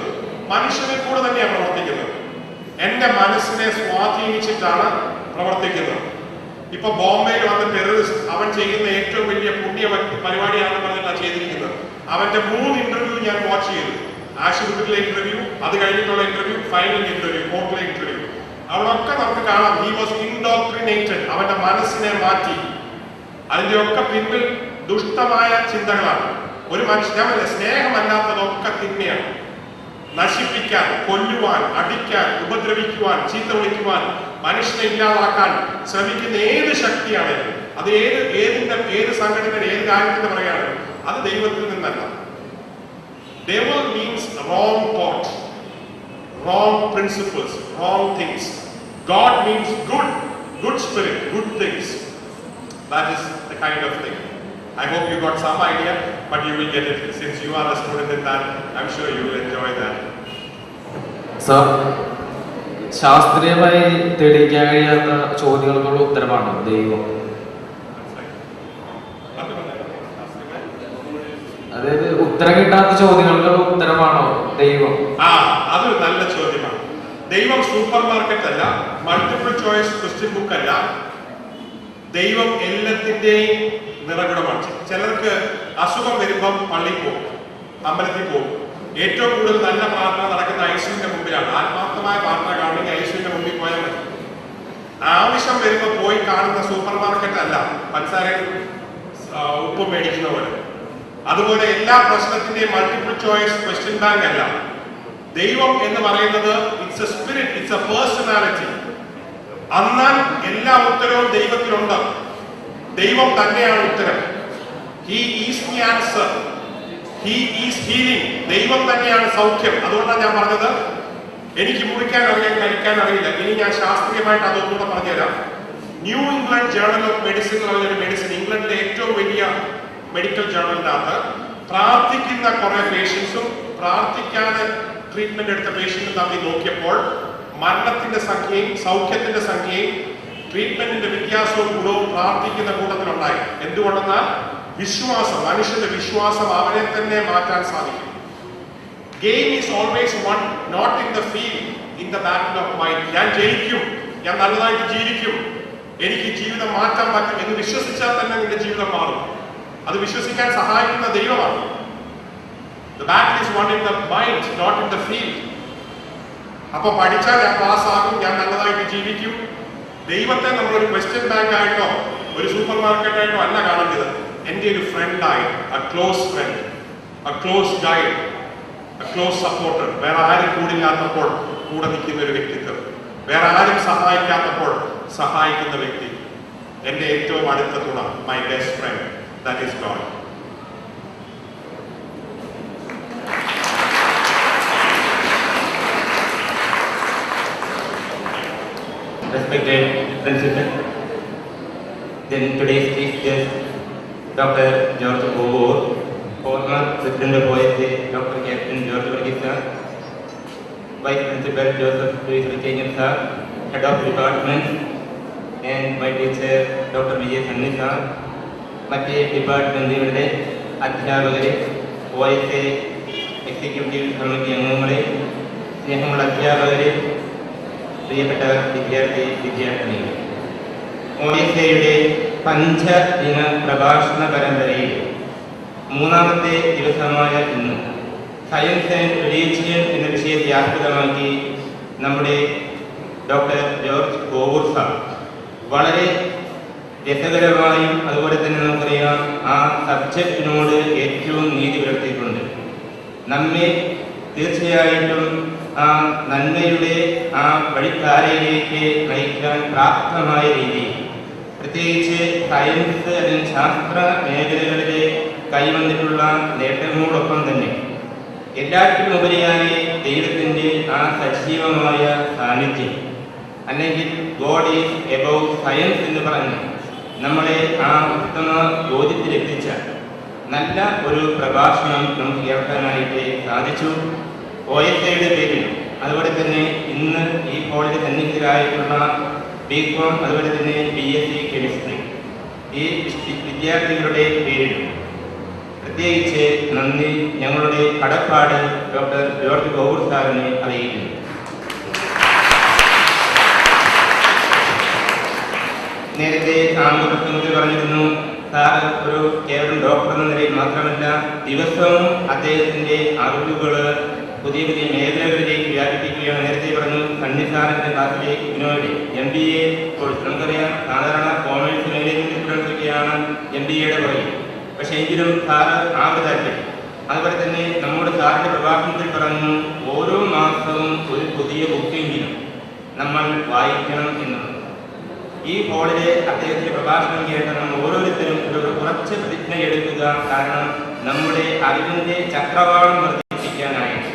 മനുഷ്യനെ കൂടെ തന്നെയാണ് പ്രവർത്തിക്കുന്നത്. എന്റെ മനസ്സിനെ സ്വാധീനിച്ചിട്ടാണ് പ്രവർത്തിക്കുന്നത്. ഇപ്പൊ ബോംബെയിൽ വന്ന ടെററിസ്റ്റ് അവൻ ചെയ്യുന്ന ഏറ്റവും വലിയ പുണ്യ പരിപാടിയാണെന്ന് പറഞ്ഞിട്ടാണ് ചെയ്തിരിക്കുന്നത്. അവന്റെ 3 ഇന്റർവ്യൂ ഞാൻ വാച്ച് ചെയ്തു. ആശുപത്രിയിലെ ഇന്റർവ്യൂ, അത് കഴിഞ്ഞിട്ടുള്ള ഇന്റർവ്യൂ, ഫൈനൽ ഇന്റർവ്യൂ, കോർട്ടിലെ ഇന്റർവ്യൂ. അവിടെയൊക്കെ നമുക്ക് കാണാം ഹി വാസ് ഇൻഡോക്ട്രിനേറ്റഡ്. അവന്റെ മനസ്സിനെ മാറ്റി. അതിന്റെ ഒക്കെ പിന്നിൽ ദുഷ്ടമായ ചിന്തകളാണ്. ഒരു മനുഷ്യൻ സ്നേഹമല്ലാത്തതൊക്കെ തിന്മയാണ്. നശിപ്പിക്കാൻ, കൊല്ലുവാൻ, അടിക്കാൻ, ഉപദ്രവിക്കുവാൻ, ചീത്ത വിളിക്കുവാൻ, മനുഷ്യനെ ഇല്ലാതാക്കാൻ ശ്രമിക്കുന്ന ഏത് ശക്തിയാണ്, അത് ഏത് സംഘടനയുടെ ഏത് കാര്യത്തിന്റെ പറയാണ്, അത് ദൈവത്തിൽ നിന്നല്ല. Devil means wrong thought, wrong principles, wrong things. God means good. good spirit, good things. That is the kind of thing. I hope you got some idea, but you will get it. Since you are a student in that, I'm sure you will enjoy that. Sir, ശാസ്ത്രീയമായി തെളിയിക്കാൻ കഴിയാത്ത ചോദ്യങ്ങൾക്കുള്ള ഉത്തരമാണ് ദൈവം. അതായത് ഉത്തരം കിട്ടാത്ത ചോദ്യങ്ങൾക്കുള്ള ഉത്തരമാണോ ദൈവം? അതൊരു നല്ല ചോദ്യമാണ്. ദൈവം സൂപ്പർ മാർക്കറ്റ് അല്ല, മൾട്ടിപ്പിൾ ചോയ്സ് ക്വസ്റ്റ്യൻ ബുക്ക് അല്ല. ദൈവം എല്ലാത്തിന്റെയും നിറകുടമാണ്. ചിലർക്ക് അസുഖം വരുമ്പം പള്ളിയിൽ പോകും, അമ്പലത്തിൽ പോകും. ഏറ്റവും കൂടുതൽ നല്ല പ്രാർത്ഥന നടക്കുന്ന ഐസിന്റെ മുമ്പിലാണ്. ആത്മാർത്ഥമായ പ്രാർത്ഥന കാണണമെങ്കിൽ ഐസിന്റെ മുമ്പിൽ പോയാൽ മതി. ആവശ്യം വരുമ്പോൾ പോയി കാണുന്ന സൂപ്പർ മാർക്കറ്റ് അല്ല, പഞ്ചസാരയും ഉപ്പും മേടിക്കുന്ന പോലെ. അതുപോലെ എല്ലാ പ്രശ്നത്തിന്റെയും മൾട്ടിപ്പിൾ ചോയ്സ് ക്വസ്റ്റ്യൻ ബാങ്ക് അല്ല. ദൈവം എന്ന് പറയുന്നത് it's A spirit, it's A personality. എന്നാൽ എല്ലാ ഉത്തരവും ദൈവത്തിലുണ്ട്. ദൈവം തന്നെയാണ് ഉത്തരം. He is the answer, he is healing. ദൈവം തന്നെയാണ് സൗഖ്യം. അതുകൊണ്ടാണ് ഞാൻ പറഞ്ഞത് എനിക്ക് മുറിക്കാൻ അറിയാൻ, കഴിക്കാൻ അറിയില്ല. ഇനി ഞാൻ ശാസ്ത്രീയമായിട്ട് അതൊന്നുകൂടെ പറഞ്ഞുതരാം. New England journal of medicine എന്ന് പറഞ്ഞൊരു മെഡിസിൻ, ഇംഗ്ലണ്ടിലെ ഏറ്റവും വലിയ മെഡിക്കൽ ജേർണലിനകത്ത് പ്രാർത്ഥിക്കുന്ന കുറെ പേഷ്യൻസും പ്രാർത്ഥിക്കാതെ ട്രീറ്റ്മെന്റ് എടുത്ത പേഷ്യൻസും തമ്മിൽ നോക്കിയപ്പോൾ മരണത്തിന്റെ സംഖ്യയും സൗഖ്യത്തിന്റെ സംഖ്യയും ട്രീറ്റ്മെന്റിന്റെ വ്യത്യാസവും ഗുണവും പ്രാർത്ഥിക്കുന്ന കൂട്ടത്തിലുണ്ടായി. എന്തുകൊണ്ടെന്നാൽ വിശ്വാസം, മനുഷ്യന്റെ വിശ്വാസം അവനെ തന്നെ മാറ്റാൻ സാധിക്കും. Game is always won, not in the field, in the battle of mind. ഞാൻ ജയിക്കും, ഞാൻ നല്ലതായിട്ട് ജീവിക്കും, എനിക്ക് ജീവിതം മാറ്റാൻ പറ്റും എന്ന് വിശ്വസിച്ചാൽ തന്നെ നിന്റെ ജീവിതം മാറും. അത് വിശ്വസിക്കാൻ സഹായിക്കുന്ന ദൈവമാണ്. The battle is won in the mind, not in the field. അപ്പൊ പഠിച്ചാൽ ഞാൻ പാസ്സാകും, ഞാൻ നല്ലതായിട്ട് ജീവിക്കും. ദൈവത്തെ നമ്മളൊരു ക്വസ്റ്റ്യൻ ബാങ്ക് ആയിട്ടോ ഒരു സൂപ്പർ മാർക്കറ്റായിട്ടോ അല്ല കാണേണ്ടത്. എൻ്റെ ഒരു ഫ്രണ്ടായി, a close friend, a close guide, a close supporter. വേറെ ആരും കൂടില്ലാത്തപ്പോൾ കൂടെ നിൽക്കുന്ന ഒരു വ്യക്തിത്വം, വേറെ ആരും സഹായിക്കാത്തപ്പോൾ സഹായിക്കുന്ന വ്യക്തി, എൻ്റെ ഏറ്റവും അടുത്ത തുണ, my best friend, that is God. Respected principal, then today's chief guest, Dr. George Govur, former president of OSA, Dr. Captain George Varghese, Vice Principal Joseph Louis Richanian sir, Head of Department, and my teacher Dr. Vijay Sanni sir, മറ്റ് ഡിപ്പാർട്ട്മെന്റുകളുടെ അധ്യാപകരെ, OSA എക്സിക്യൂട്ടീവ് കമ്മിറ്റി അംഗങ്ങളെ, സ്നേഹമുള്ള അധ്യാപകരെ, പ്രിയപ്പെട്ട വിദ്യാർത്ഥിനികൾ, OSAയുടെ പഞ്ചദിന പ്രഭാഷണ പരമ്പരയിൽ മൂന്നാമത്തെ ദിവസമായ ഇന്ന് സയൻസ് ആൻഡ് റിലീജിയൻ എന്ന വിഷയത്തെ ആസ്പദമാക്കി നമ്മുടെ ഡോക്ടർ ജോർജ് ഗോവൂർ സാർ വളരെ രസകരമായും അതുപോലെ തന്നെ നമുക്കറിയാം ആ സബ്ജക്റ്റിനോട് ഏറ്റവും നീതി പുലർത്തിയിട്ടുണ്ട്. നമ്മെ തീർച്ചയായിട്ടും ആ നന്മയുടെ ആ വഴിത്താരയിലേക്ക് നയിക്കാൻ പ്രാപ്തമായ രീതിയിൽ, പ്രത്യേകിച്ച് സയൻസ് അല്ലെങ്കിൽ ശാസ്ത്ര മേഖലകളിലെ കൈവന്നിട്ടുള്ള നേട്ടങ്ങളോടൊപ്പം തന്നെ എല്ലാറ്റിനും ഉപരിയായി ദൈവത്തിൻ്റെ ആ സജീവമായ സാന്നിധ്യം, അല്ലെങ്കിൽ ഗോഡ് ഈസ് എബവ് സയൻസ് എന്ന് പറഞ്ഞ് നമ്മളെ ആ ഉത്തമ ബോധ്യത്തിലെത്തിച്ച നല്ല ഒരു പ്രഭാഷണം നമുക്ക് കേൾക്കാനായിട്ട് സാധിച്ചു. OSAയുടെ പേരിൽ, അതുപോലെ തന്നെ ഇന്ന് ഈ കോളേജിൽ സന്നിഹിതരായിട്ടുള്ള BCom, അതുപോലെ തന്നെ BSc കെമിസ്ട്രി, ഈ വിദ്യാർത്ഥികളുടെ പേരിൽ പ്രത്യേകിച്ച് നന്ദി ഞങ്ങളുടെ കടപ്പാട് ഡോക്ടർ ജോർജ് ഗോവൂർ സാറിനെ അറിയിക്കുന്നു. നേരത്തെ ആമുഖത്തിൽ പറഞ്ഞിരുന്നു, സാർ ഒരു കേവലം ഡോക്ടർ എന്ന നിലയിൽ മാത്രമല്ല, ദിവസവും അദ്ദേഹത്തിൻ്റെ അറിവുകൾ പുതിയ പുതിയ മേഖലകളിലേക്ക് വ്യാപിപ്പിക്കുകയാണ്. നേരത്തെ പറഞ്ഞു സണ്ണി സാറിൻ്റെ ക്ലാസ്സിലേക്ക് ഇഗ്നോയുടെ MBA കോഴ്സ്, നമുക്കറിയാം സാധാരണ കോമേഴ്സ് മേഖലയിൽ പ്രവർത്തിക്കുകയാണ് MBAയുടെ പുറകിൽ. പക്ഷേ എങ്കിലും സാറ് ആ ഒരു താല്പര്യം. അതുപോലെ തന്നെ നമ്മുടെ സാറിൻ്റെ പ്രഭാഷണത്തിൽ പറഞ്ഞു ഓരോ മാസവും ഒരു പുതിയ ബുക്കെങ്കിലും നമ്മൾ വായിക്കണം എന്നുള്ളത്. ഈ ഹോളിലെ അദ്ദേഹത്തിന്റെ പ്രഭാഷണം കേട്ട് നമ്മൾ ഓരോരുത്തരും ഒരു കുറച്ച് പ്രതിജ്ഞ എടുക്കുക. കാരണം നമ്മുടെ അറിവിന്റെ ചക്രവാളം വർദ്ധിപ്പിക്കാനായിട്ട്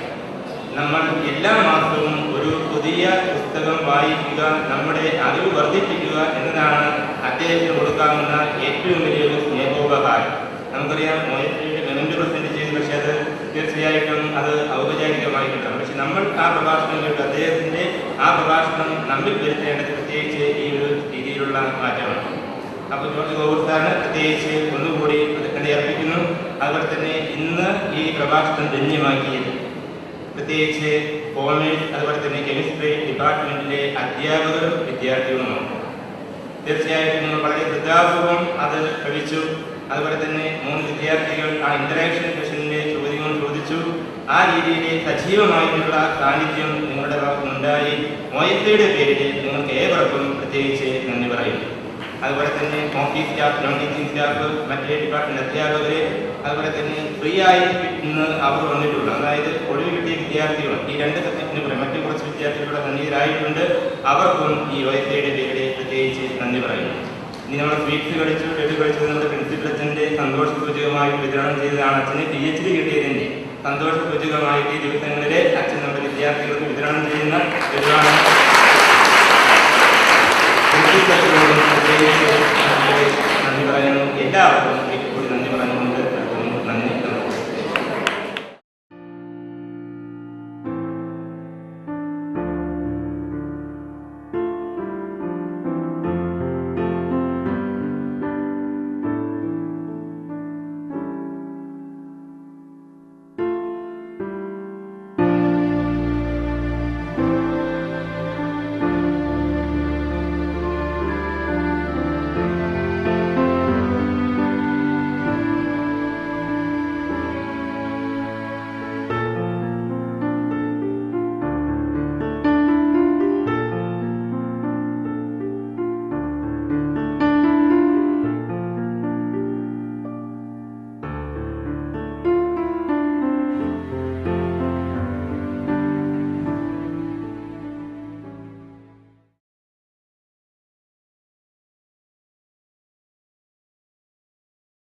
നമ്മൾ എല്ലാ മാസവും ഒരു പുതിയ പുസ്തകം വായിക്കുക, നമ്മുടെ അറിവ് വർദ്ധിപ്പിക്കുക പഠിപ്പിക്കുക എന്നതാണ് അദ്ദേഹത്തിന് കൊടുക്കാവുന്ന ഏറ്റവും വലിയൊരു സ്നേഹോപഹാരം. നമുക്കറിയാം മോയത്തിയുടെ മെമന്റ് പ്രസന്റ് ചെയ്തു, പക്ഷെ അത് തീർച്ചയായിട്ടും അത് ഔപചാരികമായിട്ടാണ്. പക്ഷെ നമ്മൾ ആ പ്രഭാഷണം കേട്ട് അദ്ദേഹത്തിന്റെ ആ പ്രഭാഷണം നമ്മിൽ വരുത്തേണ്ടത് പ്രത്യേകിച്ച് ഈ ഒരു രീതിയിലുള്ള മാറ്റമാണ്. അപ്പോൾ ജോർജ് ഗോകുൽ സാറിന് പ്രത്യേകിച്ച് ഒന്നുകൂടി കൃതജ്ഞത അർപ്പിക്കുന്നു. അതുപോലെ തന്നെ ഇന്ന് ഈ പ്രഭാഷണം ധന്യമാക്കിയത് പ്രത്യേകിച്ച് കോമേഴ്സ് അതുപോലെ തന്നെ കെമിസ്ട്രി ഡിപ്പാർട്ട്മെന്റിലെ അധ്യാപകരും വിദ്യാർത്ഥികളുമാണ്. തീർച്ചയായിട്ടും നിങ്ങൾ വളരെ ശ്രദ്ധാപൂർവം അത് കഴിച്ചു. അതുപോലെ തന്നെ 3 വിദ്യാർത്ഥികൾ ആ ഇന്ററാക്ഷൻ സെഷനിലെ ചോദ്യങ്ങൾ ചോദിച്ചു. ആ രീതിയിലെ സജീവമായിട്ടുള്ള സാന്നിധ്യം നിങ്ങളുടെ ഭാഗത്തുനിന്നുണ്ടായി. മോയത്തയുടെ പേരിൽ നിങ്ങൾക്ക് ഏവർക്കും പ്രത്യേകിച്ച് നന്ദി പറയുന്നു. അതുപോലെ തന്നെ office staff, non teaching staff, മറ്റേ ഡിപ്പാർട്ട്മെന്റ് അധ്യാപകരെ, അതുപോലെ തന്നെ ഫ്രീ ആയി ഇന്ന് അവർ വന്നിട്ടുള്ള, അതായത് ഒഴിവ് കിട്ടിയ വിദ്യാർത്ഥികൾ, ഈ 2 സബ്ജക്റ്റിന് പുറമെ മറ്റു കുറച്ച് വിദ്യാർത്ഥികളുടെ സന്നിഹിതരായിട്ടുണ്ട്. അവർക്കും ഈ OSA-യുടെ പേരിൽ പ്രത്യേകിച്ച് നന്ദി പറയുന്നു. ഇനി നമ്മൾ സ്വീറ്റ്സ് കഴിച്ചു, ലഡു കഴിച്ചത് നമ്മുടെ പ്രിൻസിപ്പൽ അച്ഛൻ്റെ സന്തോഷസൂചകമായി വിതരണം ചെയ്തതാണ്. അച്ഛന് PhD കിട്ടിയതിൻ്റെ സന്തോഷസൂചകമായിട്ട് ഈ ദിവസങ്ങളിലെ അച്ഛൻ നമ്മുടെ വിദ്യാർത്ഥികൾക്ക് വിതരണം ചെയ്യുന്ന ലഡുവാണ്. പ്രിൻസിപ്പൽ അച്ഛനോടും പ്രത്യേകിച്ച് നന്ദി പറയുന്നു. എല്ലാവർക്കും